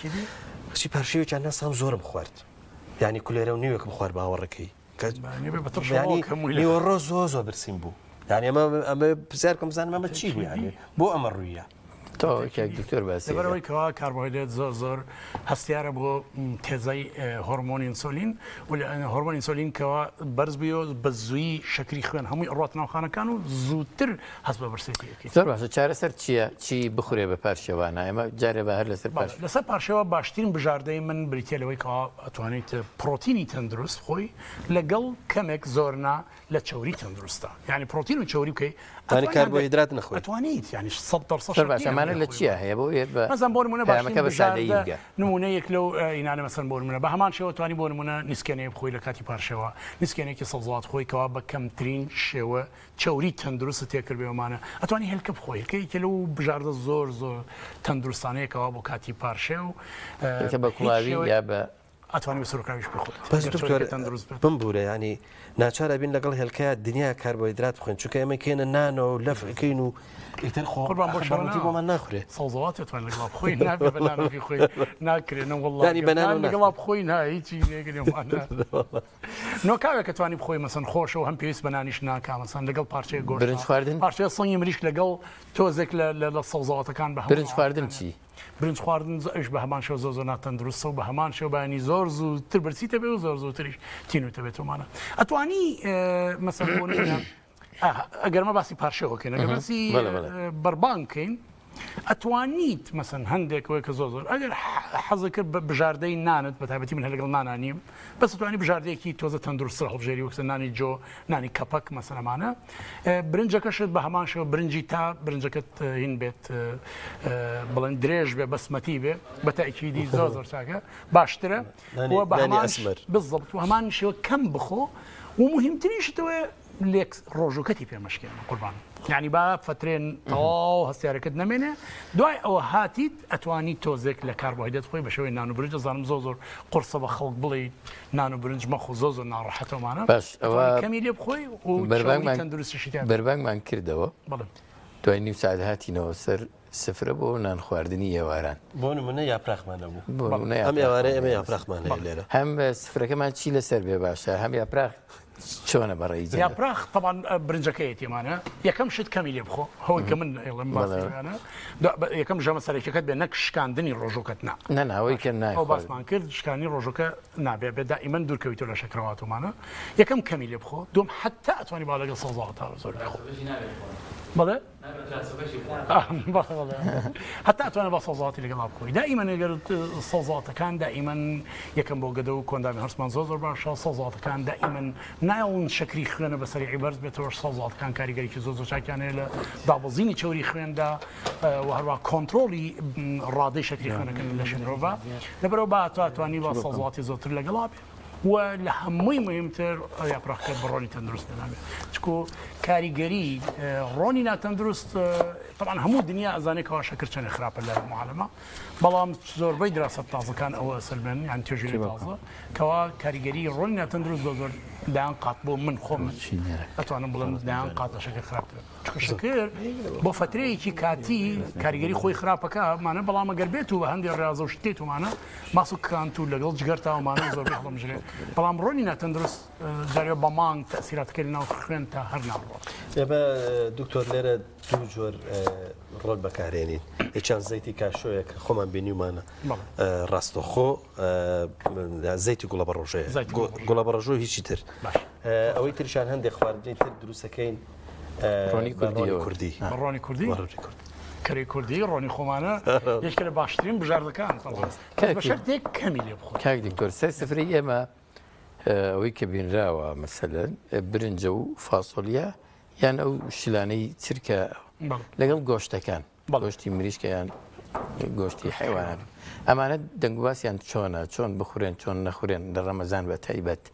کچی پارشەوێکیان نەستام زۆرم خوارد ینی کولێرە و نیوەکم خوارد باوەڕەکەی نیوەڕۆ زۆر برسیم بوو ینی ئەمە پرسیارکەم بزانم ئەمە چی بوو ینی بۆ ئەمە ڕوویە دکتۆر باسی لەبەرەوەی کەوا کاربۆهایدرێت زۆر هەستیارە بۆ تێزای هۆرمۆن ئینسۆلین و لە هۆرمۆن ئینسۆلین کەوا بەرز بوویەوە بە زووی شەکری خوێن هەمووی ڕات ناوخانەکان و زووتر هەست بە بەرسێتیەکەی زۆر باشە چارەسەر چییە چی بخورێ بە پارشەوانە ئێمە جارێ بە هەر لەسەر پارشەوە باشترین بژاردەی من بریتە لەوەی کەوا ئەتوانیت پرۆتینی تەندروست خۆی لەگەڵ کەمێک زۆرنا لە چوری تەندروستە یعنی پرۆتین و چوری بکەی کاربۆهایدرات نەخۆی ئەتوانیت یعنی 100% لە چیە هەیە بۆ مەزان بۆ نمونە نمونەیەک لەو ئینانە مەسەن بۆ نمونە بە هەمان شێوە توانی بۆ نمونە نیسکێنەیە بخۆی لە کاتی پارشەوە نیسکێنێکی سەڵات خۆی کەوا بە کەمترین شێوە چوری تەندروست تێکرد بێومانە ئەتوانی هێلکە بخۆی کە لەو بژاردە زۆر تەندروستانەیەکەوە بۆ کاتی پارشێ و بە کوڵاوی یا بە ئەتوانی بەسەرۆکاویش بخۆت بەس دکتۆر بمبورە ینی ناچارە بین لەگەڵ هێلکە دنیا کاربۆهایدرات بخۆین چونکە ئێمە کێنە نانەوە و لەفەکەین و ئیتر خۆڕبانتی بۆمان ناخورێ سەڵزەوات توان لەگەڵ بخۆی نابێ بەنانەکەی خۆی ناکرێنە وڵڵانی بەنان لەگەڵ بخۆی هیچی نێگرێمانە نۆکاوێک کە توانی بخۆی مەسەن خۆشە و هەم پێویست بەنانیش ناکا مەسەن لەگەڵ پارچەیە گۆشت برنج خواردن پارچەیە سەنگی مریشک لەگەڵ تۆزێک لە سەڵزەواتەکان بە برنج خواردن چی؟ برنج خواردن ئەش بە هەمان شێوە زۆر ناتەندروستە و بە هەمان شێوە بەیانی زۆر زووتر برسیتە بێ و زۆر زووتریش تینوتە بێتەوەمانە ئەتوانی مەسەن بۆ ئەگەرمە باسی پارشەوەکەین ئەگەر باسی بەربان بکەین ئەتوانیت مەسەن هەندێکەوەی کە زۆر ئەگەر حەزە کرد بە بژاردەی نانت بە تایبەتی من لەگەڵ نانانیم بەس توانی بژاردەیەکی تۆزە تەندروستە هەڵبژێری وەکسە نانی جۆ نانی کەپەک مەسەلەمانە برنجەکەشت بە هەمان شێوە برنجی تا برنجەکەت هین بێت بڵێن درێژ بێ بەسمەتی بێ بە تاکیدی زۆر چاکە باشترە بە هەمان بالضبط و هەمان شێوە کەم بخۆ و مهمترینشتەوە لێک ڕۆژوکەتی پێمەشکێن قوربان یعنی با فترێن تەواو هەستیارەکەت نەمێنێ دوای ئەوە هاتیت ئەتوانی تۆزێک لە کاربۆهایدرێت خۆی بە شێوەی نان و برنج زانم زۆر قورسە بە خەڵک بڵێ نان و برنج مەخۆ زۆر ناڕەحەتەوەمانە باش ئەوە کەمی لێ بخۆی و تەندروستیشی بەربانگمان کردەوە دوای نیم ساعت هاتینەوە سەر سفرە بۆ نان خواردنی ئێواران بۆ نمونە یاپراخمانە بوو ئەم ئێوارە ئێمە یاپراخمانە لێرە هەم سفرەکەمان چی لەسەر بێ باشە هەم یاپراخ چۆنە بەڕێی یاپراخ طبعا برنجەکەیەتی مانە یەکەم شت کەمی لێ بخۆ هەوەی کە من ئێڵم باسیانە یەکەم ژەمە سەرێکەکەت بێ نەک شکاندنی ڕۆژۆکەت نا نەوەی کە ئەو باسمان کرد شکانی ڕۆژۆکە نابێ بێ دائیمەن دوورکەویتۆ لە شەکرەواتومانە یەکەم کەمی لێ بخۆ دوم حتا ئەتوانی با لەگەڵ سەوزاوە تا زۆر بخۆ بەڵێ حتا ئەتوانێت بە سەوزاتی لەگەڵا بخۆی دائیمەن ئەگەر سەوزاتەکان دائیمەن یەکەم بۆ گەدە و کۆندامی هەرسمان زۆر باشە سەوزاتەکان دائیمەن نایڵن شەکری خوێنە بەسەری عیبەرز بێتەوە سەوزاتەکان کاریگەریکی زۆر چاکیان هەیە لە دابەزینی چوری خوێندا و هەروە کۆنتترۆلی ڕادەی شەکری خوێنەکەن لە شنرۆڤ لەبەرەوە با ئەتوانی بە سەوزاتی زۆرتر لەگەڵا بێ و لە هەمووی مهمتر یاپراخکە بڕۆنی تەندروست نامێت چکو کاریگەری ڕۆنی ناتەندروست طبعا هەموو دنیا ئەزانێکەوە شەکر چەنە خراپە لە معالەمە بەڵام زۆربەی دراست تازەکان ئەوە ئەسلمێن یان توێژێنی تازە کەوا کاریگەری ڕۆنی ناتەندروست زۆر دایان قات بۆ من خۆم ئەتوانم بڵم دایان قاتە شەکر خراپتر شکر بۆ فترەیەکی کاتی کاریگەری خۆی خراپەکە مانە بەڵام ئەگەر بێت و بە هەندێک ڕاز و شتێت ومانە ماس و کانت و لەگەڵ جگەرتاومانە زۆر هەڵمژرێت بەڵام ڕۆنی ناتەندروست جارێ بە مانگ تەسیراتەکە لەناو خوێن تا هەر ناڕۆ بە دکتۆر لێرە دوو جۆر ڕۆل بەکارێنین یەکیان زەیتی کاشۆیە کە خۆمان بینیمانە ڕاستەخۆ زەیتی گوڵە بە ڕۆژەیە گوڵە بە ڕۆژۆ هیچی تر ئەوەی تریشان هەندێک خواردنی تر دروستەکەین ڕۆنی کوردی ڕۆنی کوردی کەری کوردی ڕۆنی خۆمانە یەکێک لە باشترین بژاردەکان بەشێک کەمی لێ بخۆ کاک دکتۆر سەفری ئێمە ئەوەی کە بینراوە مەسەلەن برنجە و فاسۆلیا یان ئەو شلانەی چرکە لەگەڵ گۆشتەکان گۆشتی مریشکە یان گۆشتی حیوانات ئەمانە دەنگواسیان چۆنە چۆن بخورێن چۆن نەخورێن لە ڕەمەزان بە تایبەت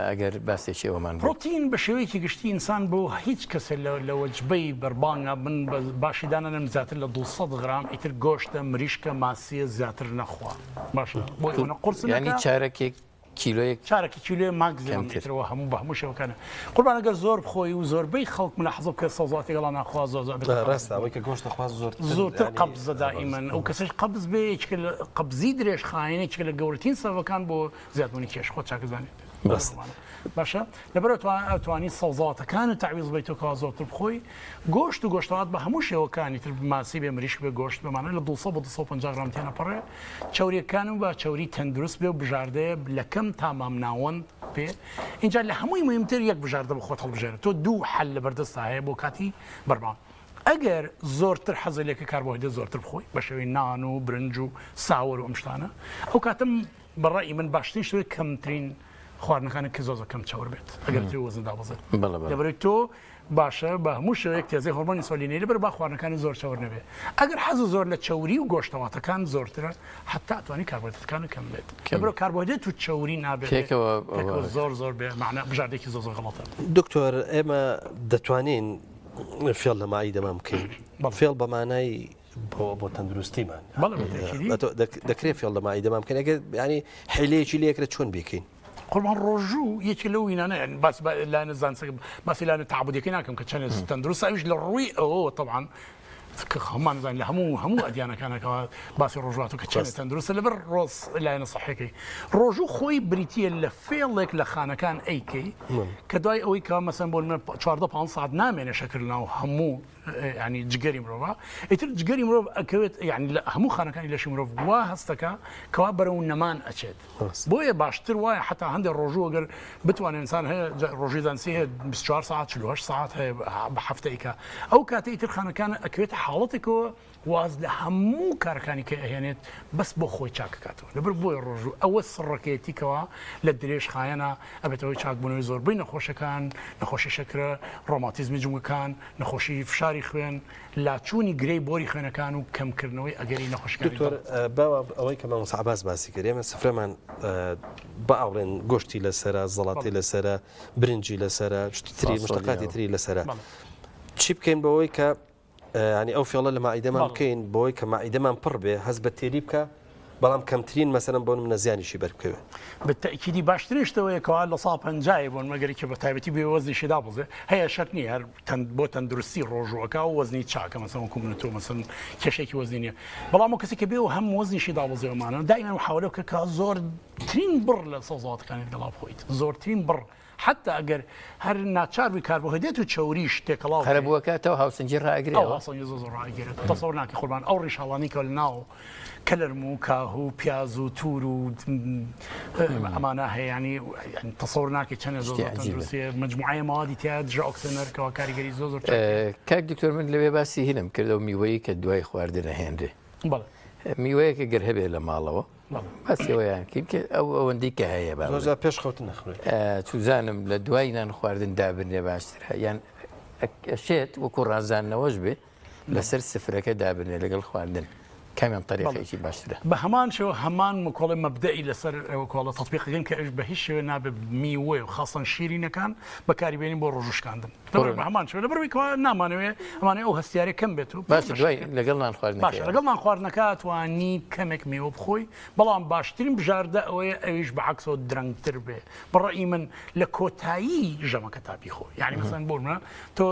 ئەگەر باسێکیەوەمان پرۆتین بە شێوەیەکی گشتی ئینسان بۆ هیچ کەسێ لە وەجبەی بەربانگە من باشی دانەنم زیاتر لە 200 غرام ئیتر گۆشتە مریشکە ماسیە زیاتر نەخوا باشە بۆ ئەوە قورس ینی چارەکێک کیلۆیەک چارەکی کیلۆ ماگزیمترەوە هەموو بە هەموو شەوەکانە قوربان ئەگەر زۆر بخۆی و زۆربەی خەڵک من لە حەزب کە سەوزاتی گەڵا ناخوا زۆر ڕاستە ئەوەی کە گۆشتە خواست زۆرتر قەبزە دائیمەن ئەو کەسش قەبز بێ قەبزی درێژ خاینێک لە گەورەترین سەبەکان بۆ زیادبوونی کێش خۆ چاکەزانێت باشە لەبەر ئەتوانی سەوزاتەکان و تعویز بیتەوە زۆرتر بخۆی گۆشت و گۆشتات بە هەموو شێوەکانی تر ماسی بێ مریشک بێ گۆشت بمانە لە 200 بە 250 غرام تێنەپەڕێ چاوریەکان و بە چاوری تەندروست بێ و بژاردەیە لە کەم تا مامناوەند پێ اینجا لە هەمووی مهمتر یەک بژاردە بخۆت هەڵبژێرێت تۆ دوو حەل لە بەردەستا هەیە بۆ کاتی بەربان ئەگەر زۆرتر حەزلێکە کاربۆهیدرات زۆرتر بخۆی بە شێوەی نان و برنج و ساوەر و ئەم شتانە ئەو کاتم بەڕای من باشترین شتێک کەمترین خواردنەکانە کە زۆر کەم چاور بێت ئەگەر تری وەزندا بزێت لەبەرەوەی تۆ باشە بە هەموو شوەیەک تێزەی هۆرمۆنی ئینسولینی لەبەر با خواردنەکانی زۆر چاور نەبێت ئەگەر حەز زۆر لە چاوری و گۆشتەواتەکان زۆرترە حتا ئەتوانی کاربۆهیدراتەکان کەم بێت لەبەرەوە کاربۆهیدرات و چاوری نابێت زۆر بێ معنە بژاردێکی زۆر غەڵەتە دکتۆر ئێمە دەتوانین فێڵ لە مای دەمام بکەین فێڵ بە مانای بۆ تەندروستیمان دەکرێت فێڵ لە مای دەمام بکەین ئەگەر ینی حیلەیەکی لێکرێت چۆن بکەین قوربان ڕۆژوو یەکی لەو وینانە باس لاەنە زانسە باسی لاەنە تعبودەکەی ناکەم کە چەند تەندروست ئەویش لە ڕووی ئەوە طبعاً هەمان زان لە هەموو ئەدیانەکانەکەەوە باسی ڕۆژوات و کە چەند تەندروستە لەبەر ڕۆز لایەنە سەحەکەی ڕۆژوو خۆی بریتە لە فێڵێک لە خانەکان ئەیکەی کە دوای ئەوەی کە مەسەن بۆ 14 ساعت نامێنێ شەکر ناو هەموو ینی جگەری مرۆڤ ئیتر جگەری مرۆڤ ئەکەوێت یعنی لە هەموو خانەکانی لەشی مرۆڤ وا هەستەکە کەوا بەرەو نەمان ئەچێت بۆیە باشتر وایە حتا هەندێک ڕۆژوو ئەگەر بتوانێت ئینسان هەیە ڕۆژی زانسی هەیە 24 ساعت 48 ساعت هەیە بە هەفتەیەکە ئەو کاتە ئیتر خانەکان ئەکەوێت حاڵەتێکەوە واز لە هەموو کارەکانی کە ئەهێنێت بەس بۆ خۆی چاکەکاتەوە لەبەر بۆی ڕۆژوو ئەوە سڕەکەیەتیکەوە لە درێژ خایەنە ئەبێتەوەی چاکبوونەوەی زۆربەی نەخۆشەکان نەخۆشی شەکرە ڕۆماتیزمی جوونگەکان نەخۆشی فشاری خوێن لاچوونی گرەی بۆری خوێنەکان و کەمکردنەوەی ئەگەری نەخۆشەکان باوە ئەوەی کە مامۆستا عەباس باسی کرد ئێمە سفرەمان بە ئاڵێن گۆشتی لەسرە زەڵاتی لەسرە برنجی لەسرە تری مشتەقاتی تری لەسرە چی بکەین بەوەی کە ینی ئەو فێڵە لە مائیدەمان بکەین بۆی کە مائیدەمان پڕ بێ هەست بە تێری بکە بەڵام کەمترین مەسەرم بۆ منە زیانیشی بەربکەوێت بتەکیدی باشترشتەوەی کەوا لە 150 بۆن مەگەری کە بە تایبەتی بێ وەزنیشی دابڵێ هەیە شەک نیە هەر بۆ تەندروستی ڕۆژوەکە و وەزنی چاکە مەسەڵ کومنتۆ مەسن کێشێکی وەزنی نیە بەڵام کەسی کە بێ و هەم وەزنیشی دابڵزێوەمانە دائما حاولە کە زۆرترین بڕ لە سەوزاتەکانی گەڵا بخۆیت زۆرترین بڕ حتى ئەگەر هەر ناچار بی کاربۆهدێت و چاوریش تێکەڵاو هەربووەکەتەوە هاوسنجی ڕاگرێت زۆر ڕاگرێت تەسەوڕ ناکە قوربان ئەو ڕیشاڵانی کە لە ناو کەلەرم و کاهوو پیاز و تور و ئەمانە هەیە ینی تەسەوڕ ناکە چەندە زۆر تەندروستیە مجموعەیە ماوادی تیا دژە ئۆکسنەرکەوە کاریگەری زۆر کاک دکتۆر من لەوێ باسی هینم کردەوە میوەیە کە دوای خواردن هێنرێ بەڵێ میوەیەکە گەر هەبێ لە ماڵەوە بەسەوەیان کە ئەو ئەوەندەی کە هەیە بە پێش خەوت نەخوێت توزانم لە دوای نان خواردن دابرنێ باشترە یان ئەشێت وەکو ڕازانەوەش بێ لەسەر سفرەکە دابرنێ لەگەڵ خواردن کامیان طریقێکی باشترە بە هەمان شێوە هەمان مکۆڵی مەبدەئی لەسەر کۆڵە تەطبیقەکەن کە ئەش بە هیچ شێوە نابێ میوە و خاصن شیرینەکان بەکاریبێنین بۆ ڕۆژشکاندن بە هەمان شێوە لەبەرەوەی کەوا نامانەوێ ئەمانەیە ئەو هەستیارە کەم بێت و باش دوای لەگەڵ نان خواردن باش لەگەڵ نان خواردنەکە توانی کەمێک میوە بخۆی بەڵام باشترین بژاردە ئەوەیە ئەویش بە عەکسەوە درەنگتر بێ بەڕێی من لە کۆتایی ژەمەکە تاپی خۆ یعنی مەسەن بۆ منە تۆ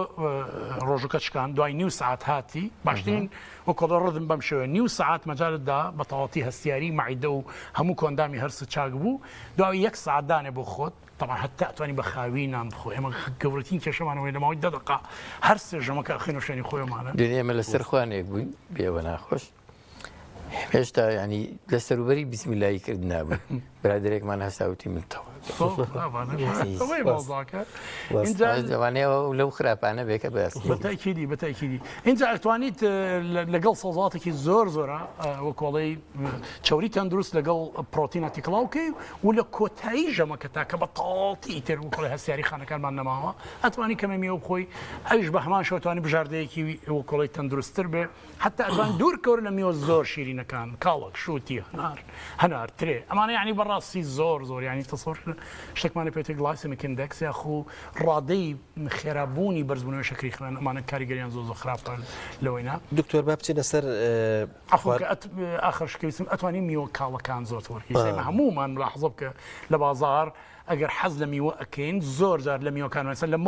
ڕۆژەکە چکان دوای نیو ساعت هاتی باشترین وەکۆڵە ڕدم بەم شێوە نیو ساعت مەجالتدا بە تەواتی هەستیاری مەعیدە و هەموو کۆندامی هەرس چاک بوو دوای 1 ساعت دانێ بۆ خۆت طبعا حتى ئەتوانی بە خاوی نان بخۆ ئێمە گەورەترین کێشەمانەوەی لە ماوەی 10 دقیقە هەر سێ ژەمەکە ئەخینە شوێنی خۆیمانە دوێنێ ئێمە لەسەر خوانێک بووین بێوە ناخۆش هێشتا ینی لە سەروبەری بیسمیلایی کرد نابوو برادێکمان هەستاوتی منتەوە لەو خراپانە بێکە بەتاکیدی اینجا ئەتوانیت لەگەڵ سەوزاتێکی زۆر زۆرە وەکۆڵی چاوری تەندروست لەگەڵ پرۆتینە تیکڵاوکەی و لە کۆتایی ژەمەکە تاکە بە تاڵی تر وەکۆڵی هەستیاری خانەکانمان نەماوە ئەتوانی کەمە میوە بخۆی ئەویش بە هەمان شەوتوانی بژاردەیەکی وەکۆڵی تەندروستتر بێ حتا ئەتوان دوور کەور لە میوە زۆر شیرینەکان کاڵک شووتی هەنار ترێ ئەمانە یعنی بەڕاستی زۆر زۆر ینی تەسەوڕ شتێکمانە پێێتی گلایسمیک ئیندێکس یاخو ڕادەی خێرابوونی بەرزبوونەوەی شەکری خوێن ئەمانە کاریگەریان زۆر خراپە لەوەینا دکتۆر با بچینە سەر ئاخرشکەویستم ئەتوانین میوە کاڵەکان زۆر وەرکی هەمومان ملاحظە بکە لە بازار ئەگەر حەز لە میوە ئەکەین زۆر جار لە میوەکان مەسەن لە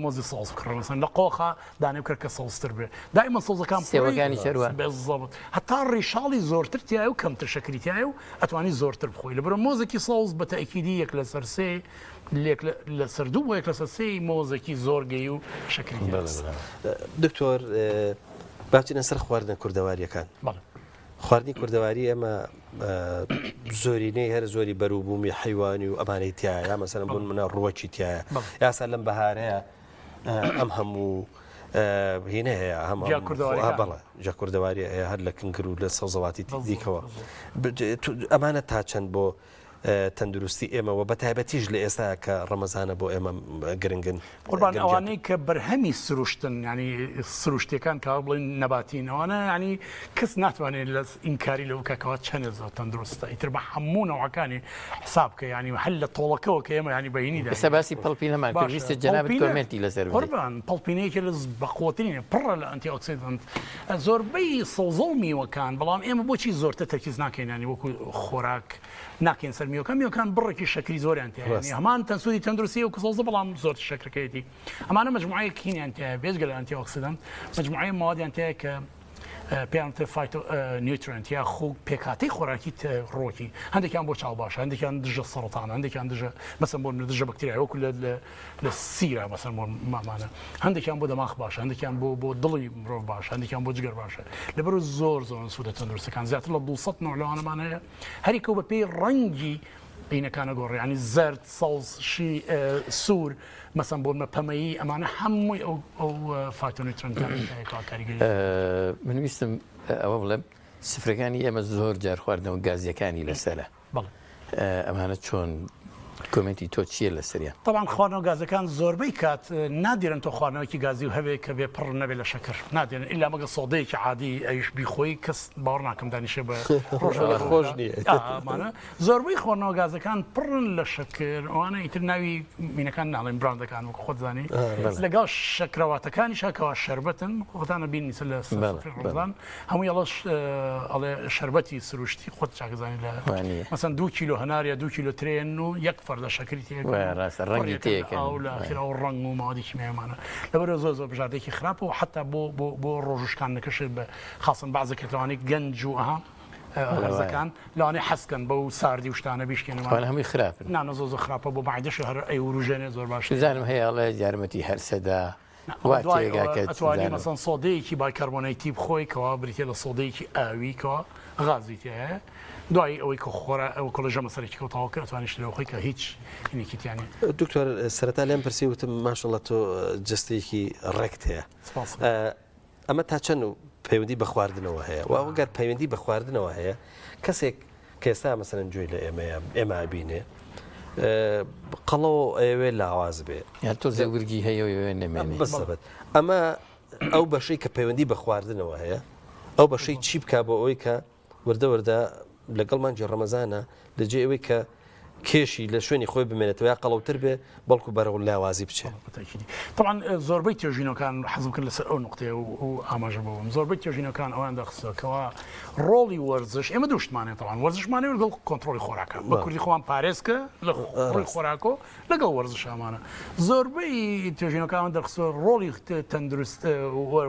مۆزی سەوز بکڕن مەسەن لە قۆخە دانێ بکرد کە سەوزتر بێ دائما سەوزەکان سێوەکانی شەروان بێزەبت هەتا ڕیشاڵی زۆرتر تایە و کەمتر شەکری تایە و ئەتوانی زۆرتر بخۆی لەبەرە مۆزێکی سەوز بە تەئکیدی یەک لەسەر سێ لە سەردوو بۆ یەک لەسەر سێ مۆزێکی زۆر گەی و شەکری دکتۆر باچینە سەر خواردنە کوردەواریەکان خواردنی کوردەواری ئەمە زۆرینەی هەر زۆری بەروبوومی حیوانی و ئەمانەی تایە یا مەسەلەن بوون منە ڕووەکی تایە یاسا لەم بەهارەیە ئەم هەموو هینە هەیە هەموو بەڵێ جا کوردەواری هەیە هەر لە کنگر و لە سەوزەواتی دیکەوە ئەمانە تا چەند بۆ تەندروستی ئێمەوە بە تایبەتیش لە ئێستا کە ڕەمەزانە بۆ ئێمە گرنگن قوربان ئەوانەی کە بەرهەمی سروشتن ینی سروشتەکان کا بڵین نەباتین ئەوانە ینی کەس ناتوانێت لە ئینکاری لەو کەکەوە چەند زۆر تەندروستە ئیتر بە هەموو نەوەکانی حساب کە ینی هەل لە تۆڵەکەەوە کە ئێمە ینی بەینیدا ئێستا باسی پەڵپینەمان کردویستە جەنابەت کۆمنتی لەسەر قوربان پەڵپینەیەکی لە بەقوترینە پڕە لە ئەنتی ئۆکسیدنت زۆربەی سەوزە و میوەکان بەڵام ئێمە بۆچی زۆرتر تەرکیز ناکەین ینی وەکو خۆراک ناکەین سەر میوەکان بڕێکی شەکری زۆریان تێنی هەمان تەنسوودی تەندروستی و کەسەوزە بەڵام زۆر شەکرەکەیەتی ئەمانە مجموعەیە کینیان تایە بێزگە لە ئەنتی ئۆکسیدنت مجموعەیە موادیان تایە کە پێیانتە فایتۆ نیوترنت یا خۆ پێکاتی خۆراکی ڕۆکی هەندێکیان بۆ چاو باشە هەندێکیان دژە سەرەتان هەندێکیان دژە مەسەن بۆ دژە بەکتریا وەکو لە سیرە مەسەن بۆ مامانە هەندێکیان بۆ دەماغ باشە هەندێکیان بۆ دڵی مرۆڤ باشە هەندێکیان بۆ جگەر باشە لەبەر زۆر سوودە تەندروستەکان زیاتر لە 200 نوع لەوانەمان هەیە هەریکە بە پێی ڕەنگی قینەکانە گۆڕی ینی زەرد سەوز شی سوور مەسەن بۆ پەمەیی ئەمانە هەمووی ئەو فایتۆنیوترنتکاریگەری من ویستم ئەوە بڵێم سفرەکانی ئێمە زۆر جار خواردنەوە گازیەکانی لەسەرە ئەمانە چۆن کۆمنتی تۆ چییە لە سریان طبعا خواردنەوە گازەکان زۆربەی کات نادێرن تۆ خواردنەوەکی گازی و هەبێت کە بێ پڕ نەبێت لە شەکر نادێنن ئیلا مەگە سۆدەیەکی عادی ئەیش بیخۆی کەس باوەڕ ناکەم دانیشێ بە خۆش نییە زۆربەی خواردنەوە گازەکان پڕن لە شەکر ئەوانە ئیتر ناوی مینەکان ناڵێن براندەکان وەکو خۆت زانی لەگەڵ شەکرەواتەکانی شاکەوە شەربەتن خۆتانە بینی لە ڕۆژان هەمووی ئەڵەش ئەڵێ شەربەتی سروشتی خۆت چاکەزانی لە مەسەن 2 کیلۆ هەناریە 2 کیلۆ ترێن و یەک فەردە شەکری ڕەنگی تێکن و ڕنگ و مادی کیمیامانە لەبەرە زۆر بژاردێکی خراپ و حتا بۆ ڕۆژشکان نەکەشێت بە خاصن بەعزەکە لەوانەی گەنج و ئەها هەرزەکان لەوانەی حەسکەن بەو ساردی و شتانە بیشکێنەوە هەمووی خراپن نانە زۆر خراپە بۆ معدەش هەر ئەیوروژێنێ زۆر باش زانم هەیە ئەڵێ یارمەتی هەرسەدا ئەتوانی مەسەن سۆدەیەکی بایکاربۆنەیتی بخۆی کەوا بریتێ لە سۆدەیەکی ئاویکەوە غازی تێ دوای ئەوەی کە خۆرە ئەو کۆلژە مەسەرێکی کەوتاوە کە ئەتوانیش لەوەی کە هیچ هینێکیتیانی دکتۆر سەرەتا لێم پرسی وتم ماشەڵڵە تۆ جستێکی ڕێکت هەیە ئەمە تا چەند و پەیوەندی بە خواردنەوە هەیە و ئەگەر پەیوەندی بە خواردنەوە هەیە کەسێک کە ئێستا مەسەرەن گوێی لە ئێمە بینێ قەڵەوە ئەوێ لاواز بێ یا تۆ زەورگی هەیە نەمێنێ بەسەبەت ئەمە ئەو بەشەی کە پەیوەندی بە خواردنەوە هەیە ئەو بەشەی چی بکە بۆ ئەوەی کە وردە لەگەڵ مانجی ڕەمەزانە لەجێ ئەوەی کە کێشی لە شوێنی خۆی بمێنێتەوە یا قەڵەوتر بێ بەڵکو بەرەو لاوازی بچێت طبعا زۆربەی توێژینەکان حەزم کرد لەسەر ئەو نقطەیە و ئاماژە بووم زۆربەی توێژینەکان ئەوان دەخسەکەەوە ڕۆڵی وەرزش ئێمە دوشتمانێت طبعا وەرزشمانێ لەگەڵ کۆنتترۆلی خۆراکە بە کوردی خۆمان پارێزکە لە ڕۆی خۆراکۆ لەگەڵ وەرزش ئەمانە زۆربەی توێژینەکان دەخسە ڕۆڵی تەندروست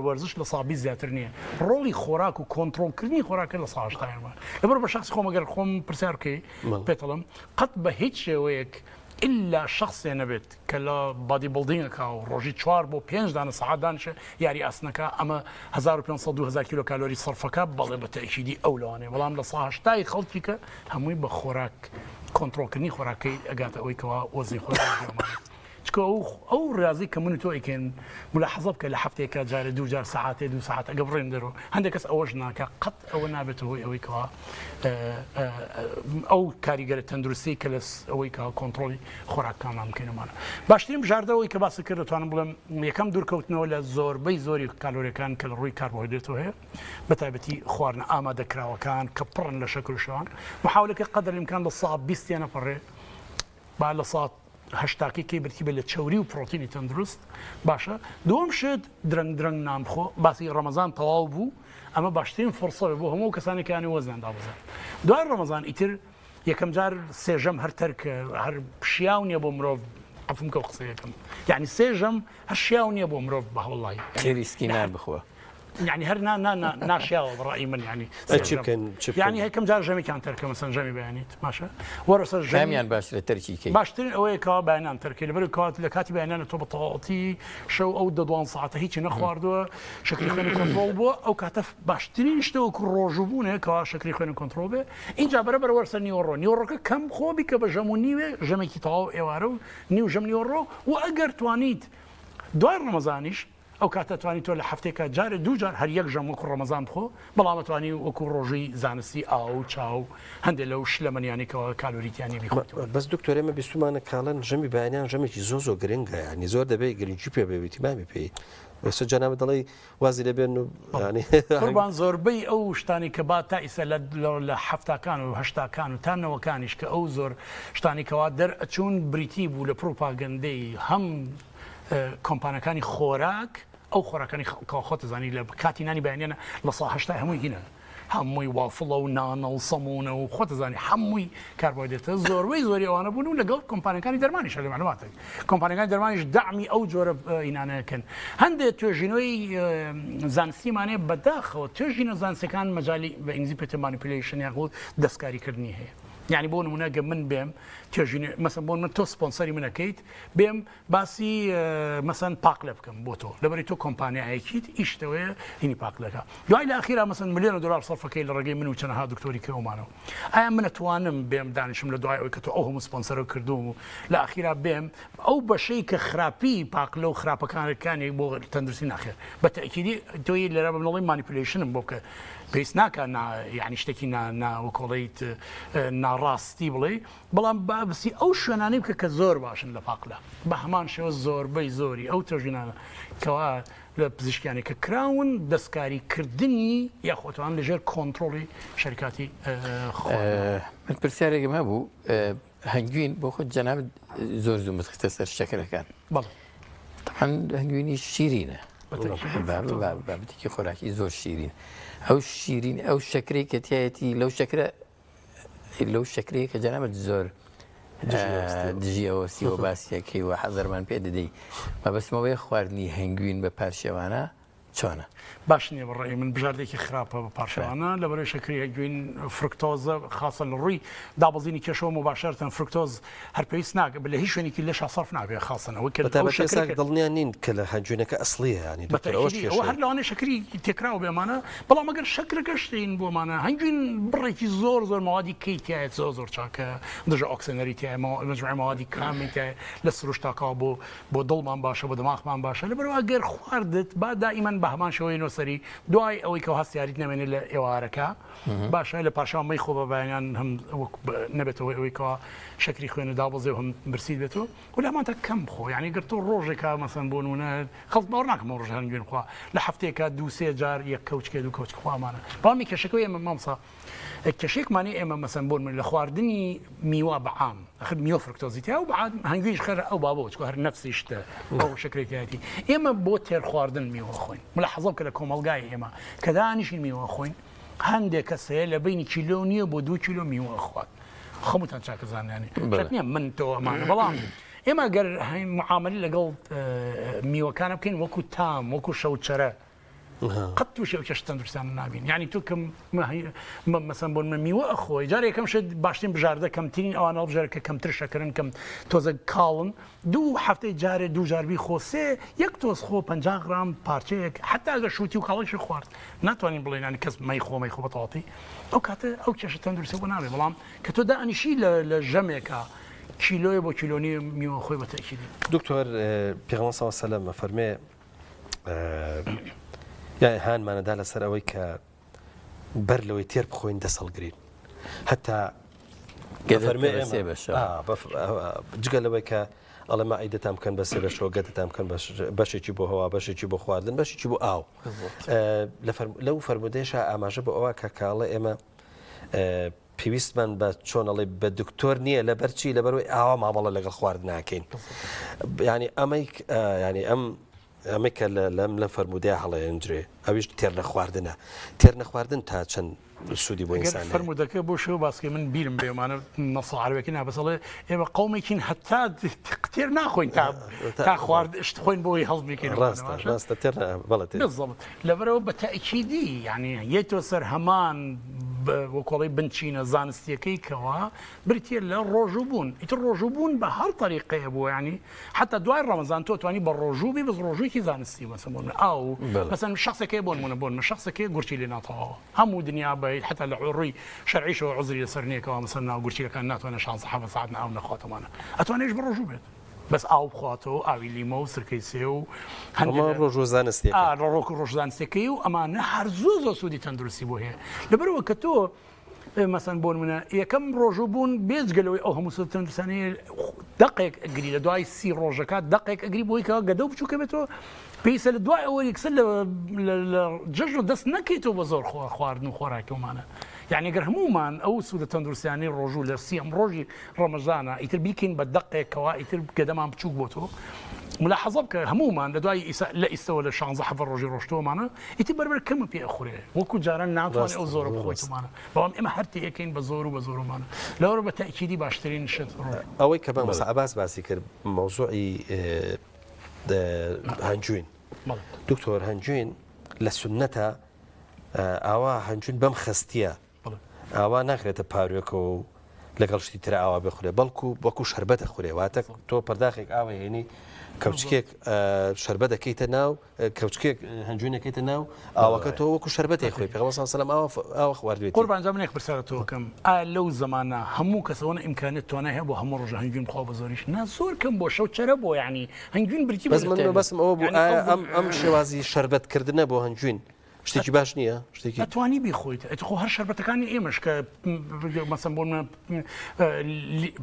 وەرزش لە سابی زیاتر نییە ڕۆڵی خۆراک و کۆنتترۆلکردنی خۆراکە لە ساهشتایمە لەبەر بە شخص خۆمەگەر خۆم پرسیارکەی پێتەڵم قەت بە هیچ شێوەیەک إلا شخص نبت كلا بادي بيلدينغ كاو روجي 4 بو 5 دانه ساعات دانشه يعني اسنكا اما 1500 2000 كيلو كالوري صرفك بل بتاكيدي اولاني والله لصاحش تاي خلطيك همي بخوراك كنترول كني خوراكي اجات اوي كوا وزن خوراك او رياضي كمونيتو يمكن ملاحظه بك لحفتي كجار 2 ساعات 2 ساعات قبل نديرو عندك اوجنا كقط او نابته اوي كوا او كاريجر تندرسي كلس اوي كا كنترول خوراك كان ممكن معنا باشتريم جارده اوي كباس كرتوان بلم يكم دور كوتنو ولا زور بي زوري كالوري كان كالوري كربوهيدرات هي بتابتي خوارنا اماده كراو كان كبرن لشكل شلون محاوله قدر الامكان للصعب بيستي انا فري بعد لصات هشتاکی که برتیبه لچوری و پروتئینی تندرست باشه دوم شد درنگ نام خو باسی رمضان طواو بو اما باشترین فرصه بو همو کسانی که آنی وزن دابزن دوار رمضان ایتر یکم جار سیجم هر ترک هر شیاونی بو مرو عفوا كوقصي كم يعني سيجم هالشياوني ابو مرب والله كيريسكي نار بخوه يعني هر ناشياء برأيي من يعني يعني هيك كم جار جمي كان تركه مثلا جمي بيانات ماشي ورث جمي كاميان باش لتركي كي باشتري اوي كا بيانات تركي اللي كات لكاتي بيانات تو بطاطي شو او ددوان ساعته هيك نخواردو شكل خلينا كنترول بو او كاتف باشتري نشتو كروجبونه كا شكل خلينا كنترول به اینجا برابر ورث نيورو كم خوبي كبجموني جمي كيتاو ايوارو نيو جم نيورو واجر توانيت دوار رمضانيش او كاتتواني تولى حفتك جار دو جار هر يك جم وكو رمضان بخو بلا متواني وكو روجي زانسي او تشاو هندلو شلمن يعني كالوري يعني بيخوت بس دكتور ما بيسمعنا كالن جمي بيانان جمي زوزو جرينجا يعني زور دبي جرينجي بي تمامي بي بس جناب دلي وازي لبينه يعني قربان زوربي او شتاني كباتا اسل حفتا كانوا هشتا كانوا تانا وكانش كاو زور شتاني كوادر تشون بريتيب ولا بروباغاندي هم كومبانيكاني خوراك او خوراكاني كاخوت زاني لكاتيناني بياننا لصاحشتا هموي هنا هموي وافله ونانا وصمونه وخوت زاني هموي كربوهيدرات زوري وانا بقولوا لقوا كومبانيكاني درمانيش على معلوماتك كومبانيكاني درمانيش دعمي او جور انا كان هند توجينوي زانسي ماني بداخل توجينو زانسي كان مجالي بانجليزي بيت مانيبيوليشن يقول دسكاري كرني هي يعني بون مناقب من بيم تيجيني مثلا بون من تو سبونسري من اكيد بيم باسي مثلا باقلب كم بوتو لبريتو كومباني اكيد يشتوي هني باقلبها دو الى اخيرا مثلا مليون دولار صرف كيل رقي منو كان ها دكتوري كومانو اي من توانم بيم دانش من دعاء وكتو او هم سبونسر كردو لا اخيرا بيم او بشي كخرابي باقلو خراب كان يبغى تندرسين اخر بالتاكيد توي اللي راه من مانيبيوليشن بوك پێویست ناکە یعنی شتێکی ناوەکۆڵیت ناڕاستی بڵێ بەڵام بابسی ئەو شوێنانەی بکە کە زۆر باشن لە پاقلا بە هەمان شێوە زۆربەی زۆری ئەو تۆژینانە کەوا لە پزیشکیانی کە کراون دەستکاریکردنی یاخۆتوان لەژێر کۆنتترۆلی شەرکاتی من پرسیارێکم هەبوو هەنگوین بۆ خۆت جەناب زۆر زوو متخستە سەر شەکرەکان طبعاً هەنگوینی شیرینە بابەتێکی خۆراکی زۆر شیرین ئەو شیرین ئەو شەکرەی کە تایەتی لەو شەکرەیە کە جەنابەت زۆر دژی ئەوەستی و باسیەکەی و حەزەرمان پێ دەدەی مەبەستمەوەی خواردنی هەنگوین بە پارشێوانە چۆنە؟ باش نییە بەڕێی من بژاردێکی خراپە بە پارشەوانە لەبەرەوەی شەکری هەنگوین فرکتۆزە خاصە لە ڕووی دابەزینی کێشەوە مباشرەتەن فرکتۆز هەر پێویست ناکە لە هیچ شوێنێکی لێش سەرف ناکە خاصەنەوە دڵنیان نین کە لە هەنجوینەکە ئەسڵیە ینی ئەوە هەر لەوانەیە شەکری تێکراوە بێمانە بەڵام ئەگەر شەکرەکە شتین بۆمانە هەنگوین بڕێکی زۆر موادی کەیتایە زۆر چاکە دژە ئۆکسنەریتیە مجموعە موادی کامیتە لە سروش تاکاو بۆ دڵمان باشە بۆ دەماغمان باشە لەبەرەوە ئەگەر خواردت با دائیمەن بە هەمان شەوەی نۆسەری دوای ئەوەی کە هەستیاریت نامێنێت لە ئێوارەکە باشە لە پاشان مەی خۆ بە بەیان هەم نەبێتەوە ئەوەی کە شەکری خوێنە دابەزێ و هەم برسید بێتەوە و لەمانتە کەم بخۆ یعنی گەر تۆ ڕۆژێکە مەسەن بۆ نمونە خەڵک باوەڕ ناکەم ڕۆژ هەنگوین خوا لە هەفتەیەکە 2-3 جار یەک کەوچکێ دوو کەوچ خوامانە بەڵامی کێشەکەی ئێمە مامسا کێشێکمانی ئێمە مەسەن بۆ من لە خواردنی میوە بەعام ئەخر میوە فرکتۆزیتیا و بعد هەنگوینش خەر ئەو بابەوە چکە هەر نەفسی شتە ئەو شەکرێتیاتی ئێمە بۆ تێر خواردن میوە خۆین ملا حەزڵ کە لە کۆمەلگای ئێمە کە دانیشین میوە خۆین هەندێک کەسەیە لە بینی کیلۆ نییە بۆ 2 کیلۆ میوە خوات خەموتان چاکەزانانی نییە من تۆ ئەمانە بەڵام ئێمە گەر معاملی لەگەڵ میوەکانە بکەین وەکو تام وەکو شەوچەرە قەت تووشێ کەش تەندروستیان نابین یعنی تۆ کەم مەسەن بۆ من میوە ئەخۆی جارێ یەکەم شت باشترین بژاردە کەمترین ئەوانە بژێر کە کەمتر شەکرن کەم تۆزە کاڵن 2 هەفتەی جارێ 2 جاربی خۆسێ یەک تۆز خۆ 50 غرام پارچەیەک حتا ئەگەر شووتی و کاڵیشی خوارد ناتوانین بڵێنانی کەس مەی خۆ بەتەواتی ئەو کاتە ئەو کێشە تەندروستی بۆ نابێ بەڵام کە تۆ دانیشی لە ژەمێکە کیلۆیە بۆ کیلۆنی میوە خۆی بە تەکیدی دکتۆر پێغەمبەر صلی الله علیه و سلم فەرمێ یان هانمانەدا لەسەر ئەوەی کە بەر لەوەی تێر بخۆین دەسەڵگرین هەتا جگە لەوەی کە ئەڵێ مائیدەتان بکەن بە سێ بەشەوە گەتتان بکەن بەشێکی بۆ هەوا بەشێکی بۆ خواردن بەشێکی بۆ ئاو لەو فەرمودەیەشە ئاماژە بە ئەوە کە کاڵە ئێمە پێویستمان بە چۆنەڵی بە دکتۆر نییە لە بەرچی لەبەرەوەی ئاوا مامەڵە لەگەڵ خوارد ناکەین ینی ئەمەی ینی ئەمە کە لە فەرمودەیە هەڵەیەنجرێ ئەویش تێر نەخواردنە تێر نەخواردن تا چەند سوودی بۆ ئینسان فەرمودەکە بۆ شێوە باسکە من بیرم بێمانە نەسڵ عەرەبیەکەی نابەسەڵێ ئێمە قەومێکین هەتا تێر ناخۆین تا خوارد شت خۆین بۆی هەڵ بکەین ڕاستە تێر بەڵێ لەبەرەوە بە تەئکیدی یعنی یەتۆ سەر هەمان وەکۆڵی بنچینە زانستیەکەی کەوا بریتە لە ڕۆژوو بوون ئیتر ڕۆژوو بوون بە هەر طریقەیە بوو ینی حتا دوای ڕەمەزان تۆ توانی بە ڕۆژووبی بەس ڕۆژوویکی زانستی مەسەڵ ئاو مەسەن شخصێکی بۆن شخصێکی گورچی لێ ناتەوە هەموو دنیا بە حتا لە ڕووی شەرعیشەوە عوزری لەسەر نییەکەوە مەسەن ناو گورچیەکان ناتوانێت 16 ساعت ئاو نەخواتەوانە ئەتوانێش بە ڕۆژوو بێت بەس ئاو بخواتەوە ئاوی لیمە و سرکەی سێ و ڕۆژ ڕۆژزانستەکەی و ئەمانە هەر زۆ سوودی تەندروستی بۆ هەیە لەبەرەوە کە تۆ مەسەن بۆن منە یەکەم ڕۆژوو بوون بێجگەلەوەی ئەو هەموو سوود تەندروستانەیە دقێک ئەگری لە دوای 30 ڕۆژەکە دقێک ئەگری بۆی کە گەدە و بچووکە بێتەوە پێویستە لە دوای ئەوە یەکسەر لە جەژن و دەست نەکەیتەوە بە زۆر خواردن و خۆراکەومانە یعنی گەر هەمومان ئەو سوودە تەندروستیانەی ڕۆژوو لە 30 ڕۆژی ڕەمەزانە ئیتر بیکەین بە دقێکەوە ئیتر گەدەمان بچووک بۆ تۆ ملاحظە بکە هەمومان لە دوای لە ئیستەوە لە 16 ڕۆژی ڕۆژتۆمانە ئیتر بەربەر کەمە پێ ئەخورێ وەکو جاران ناتوانێت ئەو زۆرە بخۆیتمانە بەڵام ئێمە هەرتی یەکەین بە زۆر و بە زۆرمانە لەوەرە بە تەئکیدی باشترین شت ئەوەی کە بەمەسە عباس باسی کرد مەوزوعی هەنجوین دکتۆر هەنجوین لە سونەتە ئاوا هەنجوین بەم خستیە ئاوا ناخرێتە پارێکەوە و لەگەڵ شتی ترە ئاوا بخورێ بەڵکو وەکو شەربەتە خورێ واتە تۆ پەرداخێک ئاوە هێنی کەوچکێک شەربەت دەکەیتە ناو کەوچکێک هەنجوینەکەیتە ناو ئاوەکە تۆ وەکو شەربەتی خۆی پێغەمبەر صلی الله علیه و سلم ئاوا خواردوێت قوربان جان منێک پرسیارەتەوەکەم ئایا لەو زمانە هەموو کەسەوە ئیمکانێت توانای هەیە بۆ هەموو ڕۆژە هەنجوین بخوا بە زۆریش نا زۆر کەم بۆ شەو چرە بۆ یعنی هەنجوین بریتی بەس ئەوە بوو ئەم شێوازی شەربەتکردنە بۆ هەنجوین شتێکی باش نییە شتێکی ئەتوانی بیخۆیت خۆ هەر شەربەتەکانی ئێمەش کە مەسەن بۆ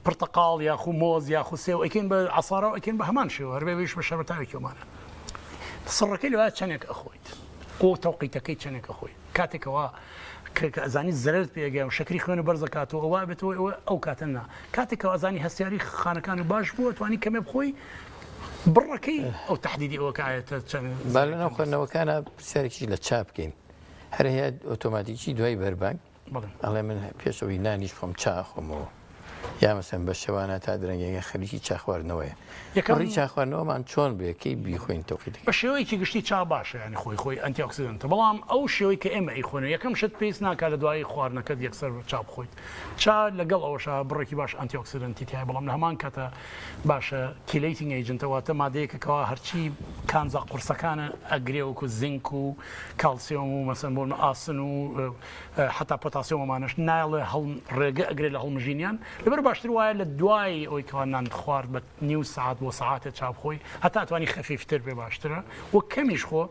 پرتەقاڵ یاخو مۆز یاخو سێو ئەکەین بە عسارە ئەکەین بە هەمان شێوە هەربێویش بە شەربەتاوێکی ومانە سڕەکەی لەوایە چەندێک ئەخۆیت قۆ تەوقیتەکەی چەندێک ئەخۆی کاتێکەوە کە ئەزانی زەرت پێگەی و شەکری خوێنە بەرزەکاتەوە ئەوە بێتەوە ئەو کاتەنا کاتێکەوە ئەزانی هەستیاری خانەکانی باش بووە توانی کەمێ بخۆی بڕەکەی ئەو تهدیدی ئەوەکایەتە چەند با لەناو خوێندنەوەکانە پرسیارێکی لە چاپ بکەین هەر هەیە ئۆتۆماتیکی دوای بەربانگ ئەڵێ من پێشەوەی نانیش خۆم چا خۆمەوە یا مەسەن بە شێوانە تا درەنگێگە خەریکی چاخواردنەوەیە ڕی چاخواردنەوەمان چۆن بێکەی بیخۆین تەوقیتەکە بە شێوەیەکی گشتی چا باشە ینی خۆی ئەنتیۆکسیدنتە بەڵام ئەو شێوەی کە ئێمە ئەیخۆنە یەکەم شت پێویست ناکات لە دوای خواردنەکەت یەکسەر چاپ بخۆیت چا لەگەڵ ئەوەشە بڕێکی باش ئەنتیۆکسیدنتی تایە بەڵام لە هەمان کاتە باشە کیلیتینگ ئەیجنتەوەتە مادەیەکەکەوە هەرچی کانزا قورسەکانە ئەگرێ وەکو زینک و کالسیۆم و مەسەن بۆ ئاسن و حتا پۆتاسیۆمەمانش نایڵێ ڕێگە ئەگرێ لە هەڵمژینیان لەبەر باشتر وایە لە دوای ئەوی کەوا نان خوارد بە نیو ساعت بۆ ساعتە چاپ خۆی هەتا توانی خەفیفتر بێ باشترە و کەمیش خۆ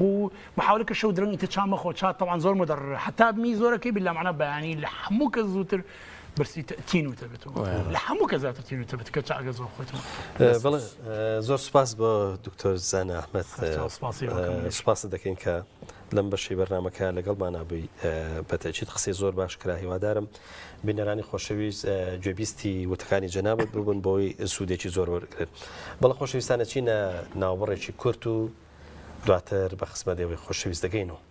و محاولەکە شەو درەنگی تە چامەخۆ چات تەوان زۆر مدەڕ حتا بمی زۆرەکەی بلا معنە بەیانی لە هەموو کە زووتر برسی تینوتە بێتەوە لە هەموو کە زیاتر تینوتە بێت کە چاگە زۆر خۆیتەوە بەڵێ زۆر سوپاس بۆ دکتۆر زانە ئەحمەد سوپاس دەکەین کە لەم بەشی بەرنامەکە لەگەڵمان بووی بەتەچیت قسەی زۆر باش کرا هیوادارم بینەرانی خۆشەویست گوێبیستی وتەکانی جەنابەت ببوون بۆی سوودێکی زۆر وەرگرت بەڵە خۆشەویستانە چینە ناوبڕێکی کورت و دواتر بە خزمەتەوەی خۆشەویست دەگەینەوە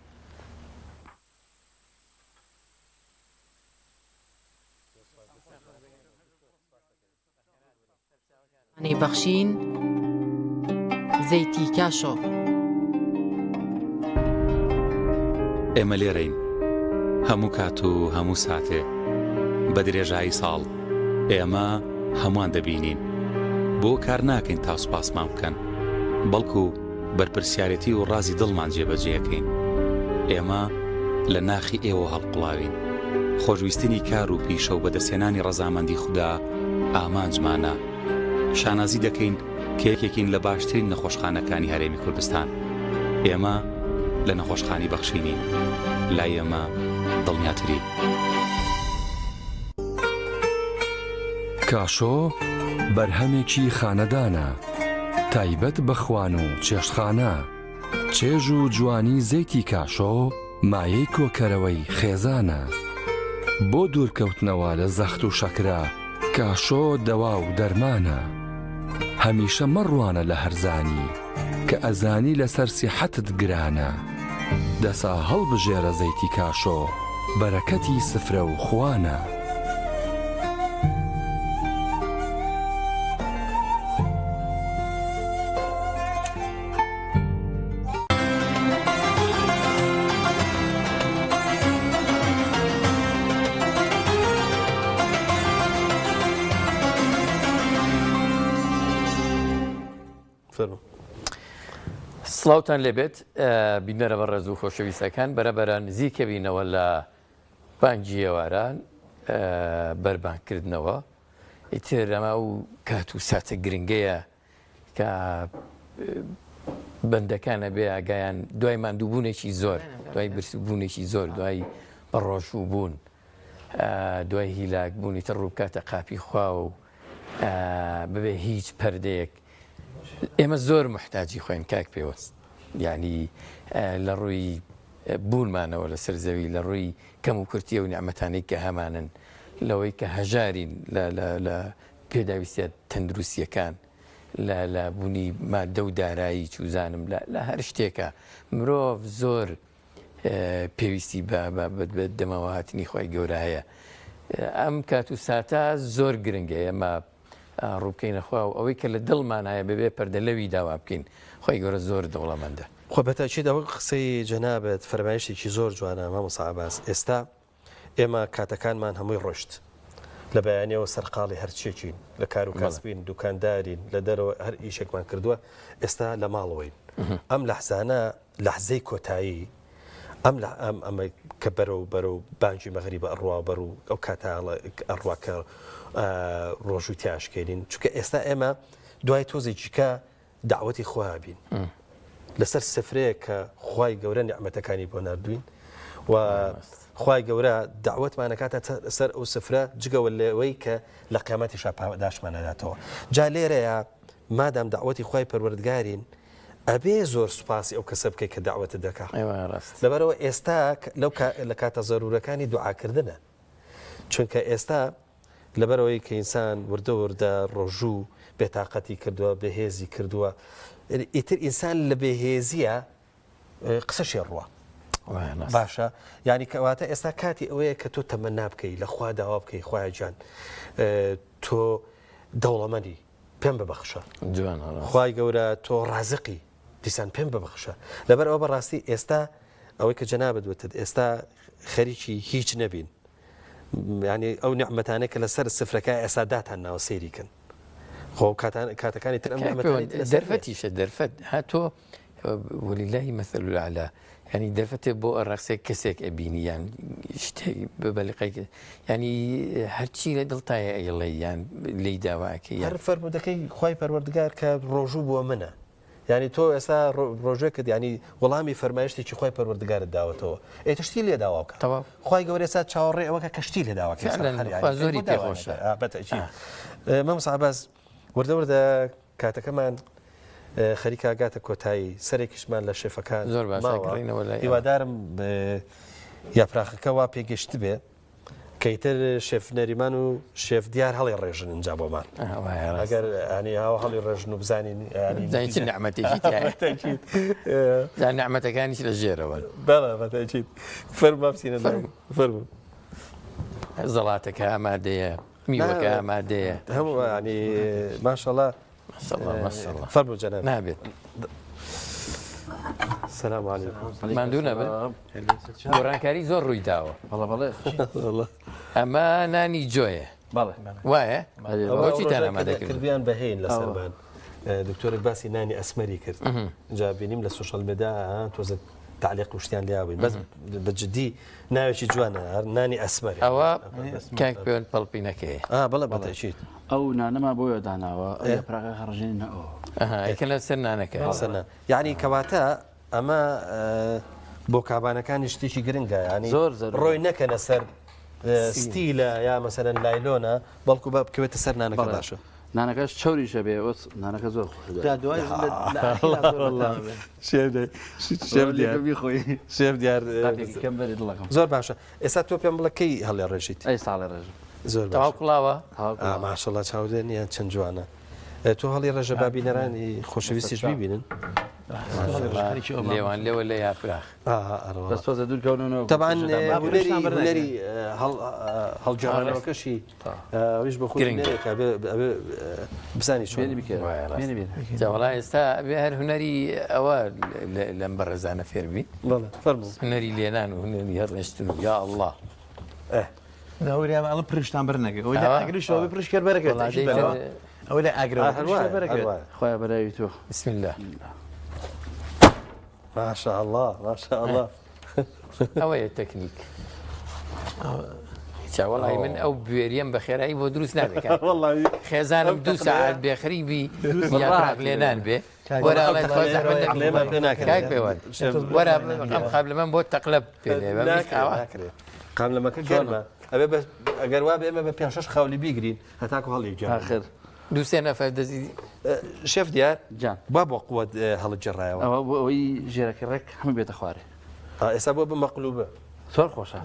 بەخشین زەیتی کاشۆ ئێمە لێرەین هەموو کات و هەموو ساتێ بە درێژایی ساڵ ئێمە هەمووان دەبینین بۆ کار ناکەین تا سوپاسمان بکەن بەڵکو بەرپرسیارەتی و ڕازی دڵمان جێبەجێەکەین ئێمە لە ناخی ئێوە هەڵقڵاوین خۆشویستنی کار و پیشە و بەدەستێنانی ڕەزامەندی خوددا ئامانجمانە شانازی دەکەین کێکێکین لە باشترین نەخۆشخانەکانی هەرێمی کوردستان ئێمە لە نەخۆشخانی بەخشینین لای ئێمە دڵنیاتری کاشۆ بەرهەمێکی خانەدانە تایبەت بە خوان و چێشتخانە چێژ و جوانی زەیتی کاشۆ مایەی کۆکەرەوەی خێزانە بۆ دوورکەوتنەوە لە زەخت و شەکرا کاشۆ دەوا و دەرمانە هەمیشە مەڕوانە لە هەرزانی کە ئەزانی لەسەر سیحەتت گرانە دەسا هەڵبژێرە زەیتی کاشۆ بەرەکەتی سفرە و خوانە سڵاوتان لێبێت بینەرە بە ڕێز و خۆشەویستەکان بەرەبەرە نزیکەبینەوە لە بانگی ئێواران بەربانگکردنەوە ئیتر ئەمە و کات و ساتە گرنگەیە کە بەندەکانە بێ ئاگایان دوای ماندووبوونێکی زۆر دوای برسبوونێکی زۆر دوای بەڕۆژوو بوون دوای هیلاک بوونی تر ڕووکاتە قاپی خوا و ببێ هیچ پەردەیەک ئێمە زۆر محتاجی خۆین کاک پێوەست یعنی لە ڕووی بوونمانەوە لە سەرزەوی لە ڕووی کەم و کورتیە و نیعمەتانەی کە هەمانن لەوەی کە هەژارین لە پێداویستە تەندروستیەکان لە بوونی مادە و دارایی چوزانم لە هەر شتێکە مرۆڤ زۆر پێویستی بە دەمەوە هاتنی خۆی گەورە هەیە ئەم کات و ساتە زۆر گرنگە ئێمە ڕووکەینەخوا و ئەوەی کە لە دڵمان هەیە بەبێ پەردە لەوی داوا بکەین خۆی گەورە زۆر دەوڵەمەندە خۆ بەتاکید ئەوە قسەی جەنابەت فەرمایشتێکی زۆر جوانە مامۆستا عەباس ئێستا ئێمە کاتەکانمان هەمووی ڕۆشت لە بەیانیەوە سەرقاڵی هەرچێکین لە کار و کاسبین دوکاندارین لە دەرەوە هەر ئیشێکمان کردووە ئێستا لە ماڵەوەین ئەم لەحزانە لەحزەی کۆتایی ئەمە کە بەرەو بانگی مەغریبە ئەڕوا بەر و ئەو کاتاڵە ئەڕواکە ڕۆژ و تیاشکێنین چونکە ئێستا ئێمە دوای تۆزێکیکە داوەتی خوا بین لەسەر سفرەیە کە خوای گەورە نیعمەتەکانی بۆ نردوین و خوای گەورە دعوتمانەکاتە سەر ئەو سفرە جگەوە لەوەی کە لە قیامەتیشا پاداشمانەداتەوە. جا لێرەیە مادام دعوەتی خوای پەروەردگارین ئەبێ زۆر سوپاسی ئەو کەسە بکەیت کە دعوەتە دەکات. لەبەرەوە ئێستا لە کاتە زەرورەکانی دوعاکردنە، چونکە ئێستا لەبەرەوەی کە ئینسان وردە ڕۆژوو بێتاقەتی کردووە، بەهێزی کردووە، ئیتر ئینسان لە بێهێزیە قسە شێڕوە. باشە، یعنی کەواتە ئێستا کاتی ئەوەیە کە تۆ تەمەنا بکەی لە خوا داوا بکەی، خوایە جان تۆ دەوڵەمەندی پێم ببەخشە، خوای گەورە تۆ ڕازقی دیسان پێم ببەخشە. لەبەر ئەوە بەڕاستی ئێستا ئەوەی کە جەنابەت وتت ئێستا خەریکی هیچ نەبین، ینی ئەو نیعمەتانە کە لەسەر سفرەکە ئێستا داتان ناوە سەیریکن. خۆ کاتەکانی تر دەرفەتیشە دەرفەت هاتۆ وەلیلای مەثەل الأعلا، ینی دەرفەتێ بۆ ڕەقسێک کەسێک ئەبینی یان شتێک بەبەلقەی ینی هەرچی لە دڵتایە ئەیڵێ یان لی داواکە هەر فەرمودەکەی خوای پەروەردگار کە ڕۆژوو بووە منە، ینی تۆ ئێستا ڕۆژێکت ینی وەڵامی فەرمایشتێکی خوای پەروەردگارت داوەتەوە، ئێتشتی لێ داوا بکە. خوای گەورە ئێستا چاوەڕێ ئەوە کە کەشتی لێ داواکە زۆری پێخۆشە. مەم سعباس وردە کاتەکەمان خەریکە ئاگاتە کۆتایی سەرێکیشمان لە شێفەکان زۆر باشکردینەوە لە هیوادارم یاپراخەکە وا پێگەشت بێ کەیتر شێف نەریمان و شێف دیار هەڵی ڕێژن اینجا بۆمان ئەگەر ئەنی هاو هەڵی ڕێژن و بزانین نعمەتێکی نعمەتەکانیش لە ژێرەوە بەڵێ فەرمو بچینە فەرمو زەڵاتەکە ئامادەیە، میوەکە ئامادەیە، هەموو ینی ماشەڵڵا فەرمو جەناب نابێت. سلام علیکم. ماندوو نەبێت، گۆڕانکاری زۆر ڕووی داوە. ئەمە نانی جۆیە وایە بۆچی تان ئامادەکردیان بەهێن لەسەربان دکتۆرێک باسی نانی ئەسمەری کرد، جا بینیم لە سوشەل مێدیا تۆزە تعلیق وشتیان لیاوین، بەس بەجددی ناوێکی جوانە نانی ئەسمەری. ئەوە کاک پێوەن پەڵپینەکەی بەڵێ بەتەشیت ئەو نانەما بۆیە داناوە پراغە خڕژێنەوە ئەکە لە سەر نانەکە یعنی کەواتە ئەمە بۆ کابانەکانی شتێکی گرنگە، ینی ڕۆی نەکەنە سەر ستیلە یا مەسەرەن لایلۆنە، بەڵکو بە بکەوێتە سەر نانەکە باشە. نانەکەش چوریشە بێ نانەکە زۆر شێف دیار زۆر باشە. ئێستا تۆ پێم بڵە کەی هەڵێ ڕێژیت؟ ئەی ساڵێ ڕێژ زۆر کڵاوە ماشەڵڵا چاودێنیان چەند جوانە. تۆ هەڵی ڕێژە بابینەرانی خۆشەویستیش بیبینن لێوان لێوە لە یاپراخ بەستۆزە دوورکەونەوە تەبان هونەری هەڵجارانەوەکەشی ئەویش بە خۆی بزانی جاوەڵا ئێستا بێ هەر هونەری ئەوە لەم بەڕێزانە فێربی هونەری لێنان و هونەری هەڕێشتن و یا ئەڵڵا داوریان ئەڵە پرشتان بەرنەکەی ئەوەی ئاگریشەوە پرشکرد بەرەکەێت ئەوەی لە ئاگرەوە خۆیان بەراوی تۆ بسم الله ما شاء الله ما شاء الله ئەوەیە تەکنیک چاوەڵی من ئەو بوێریەم بە خێرایی بۆ دروست نادەکات خێزانم 2 ساعت بێخریبی یاپراق لێنان بێ وەرە وەرە ئەم قابلمەم بۆ تەقلب پێ قابلمەکە گەرمە ئەبێ ئەگەر وا بێ ئێمە بە 5-6 خاولی بیگرین هەتاکو هەڵی آخر 2-3 نەفەر دەزی شێف دیار با بۆ قووەت هەڵجێڕایەوە ئەوە بۆ ئەوەی ژێرەکە ڕێک هەموو بێتە خوارێ ئێستا بۆ بمەقلوبە زۆر خۆشە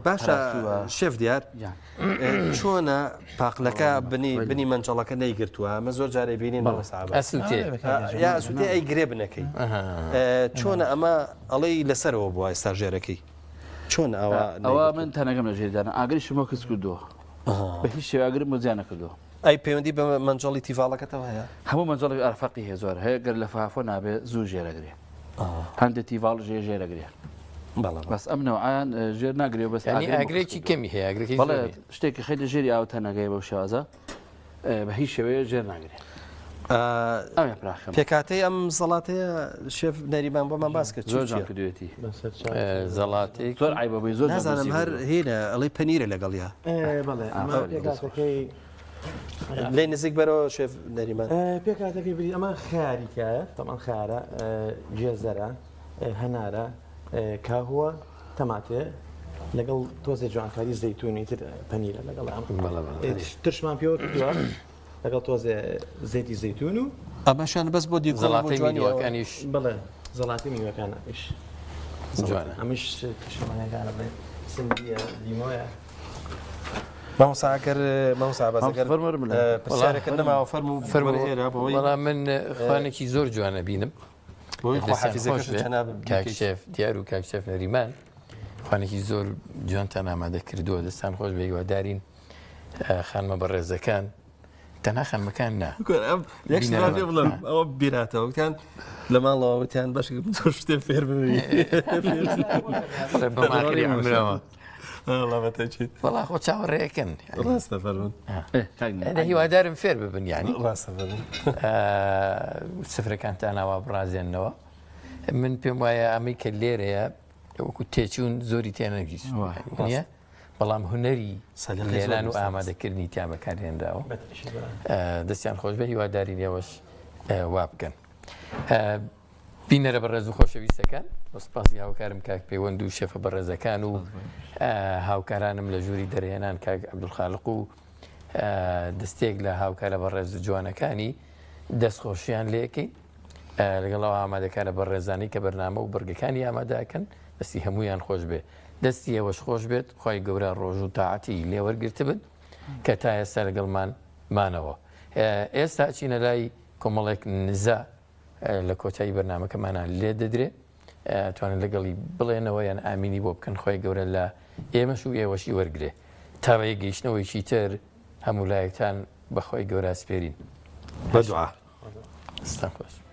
باشە شێف دیار چۆنە پاقلەکە بنی منجەڵەکە نەیگرتووە ئەمە زۆر جارێ بینین یا ئەسووتێ ئەی گرێ بنەکەی چۆنە ئەمە ئەڵەی لەسەرەوە بووە ئێستا ژێرەکەی چۆن ئەوە من تەنەگەم لە ژێردانە ئاگری شمۆ کەس کردووە بە هیچ شێواگرم بۆ زیان نەکردووە. ئەی پەیوەندی بە منجەڵی تیڤاڵەکەتەوە هەیە هەموو منجەڵی ئەرفەقی هەیە زۆر هەیە گەر لە فافۆ نابێ زوو ژێرەگرێ هەندێک تیڤاڵ ژێرەگرێ بەس ئەم نەوعیان ژێر ناگرێ بەس ئاگرێکی کەمی هەیە بەڵێ شتێکی خەی لە ژێری ئاو تەنەگەی بەو شێوازە بە هیچ شێوەیە ژێر ناگرێت. پێکاتەی ئەم زەڵاتەیە شێف نەریمان بۆمان باس کرد زۆر کردوێتی زەڵاتی زۆر عیبەبووی زۆر نازانم هەر هێنە ئەڵەی پەنیرە لەگەڵیا لێ نزیک بەرەوە شێف نەریمان پێکاتەکەی بری ئەمە خیاریکایە تەمان خارە جێزەرە هەنارە کاهوە تەماتێ لەگەڵ تۆزێ جوانکاری زەیتونی تر پەنیرە لەگەڵ ترشمان پێوە کردووە لەگەڵ تۆزێ زەیتی زەیتون و ئەمەشان بەس بۆ زەڵاتەی میوەکانیش بڵێ زەڵاتی میوەکانیش جوانە ئەمیش تشمانەکانە بڵێ سندیە لیمۆیە مامۆساکەر مامۆسا بەزەگەر پرسیارەکە نەماوە فەرموو بەڵام من خوانێکی زۆر جوانە بینم کاکشێف دیار و کاکشێف نەریمان خوانێکی زۆر جوانتان ئامادە کردووە دەستان خۆش بە هیوادارین خانمە بە ڕێزەکان تەنها خانمەکان نا بڵم ئەوە بیراتەوە وتیان لە ماڵەوە وتیان باش زۆر شتێ فێر ببی بەماکەری عمرەوە وەڵا خۆ چاوەڕێەکەن ڕاستە فەرمون هیوادارم فێر ببن یانی ڕاستە فەرمون سفرەکانتان ئاوا بڕازێننەوە من پێم وایە ئەمەی کە لێرەیە وەکو تێچوون زۆری تێنەگیست نییە بەڵام هوەری لێران و ئامادەکردنی تا بەکارهێنراوە دەستیان خۆش بە هیواداری لێوەش وا بکەن بینەرە بە ڕێز و خۆشەویستەکان سپاسی هاوکارم کاک پەیوەند و شێفە بەڕێزەکان و هاوکارانم لە ژووری دەرهێنان کاک عەبدولخالق و دەستێک لە هاوکارە بە ڕێز جوانەکانی دەستخۆشیان لێکەین لەگەڵەوە ئامادەکارە بە ڕێزانی کە بەرنامە و بەرگەکانی ئامادەکەن دەستی هەمویان خۆش بێ دەستی ئێوەش خۆش بێت خی گەورە ڕۆژ و تاعاتی لێوەرگرت بن کە تا ئێستا لەگەڵمان مانەوە ئێستا چینە لای کۆمەڵێک نزا لە کۆتایی بەرنمەکەمانان لێ دەدرێت توانن لەگەڵی بڵێنەوە یان ئامینی بۆ بکەن خۆی گەورە لە ئێمەش و ئێوەشی وەرگێ تاوەیە گەیشتنەوەیکی تر هەموو لایەکتان بەخۆی گەورە سپێرین بەدوعا ستان خۆش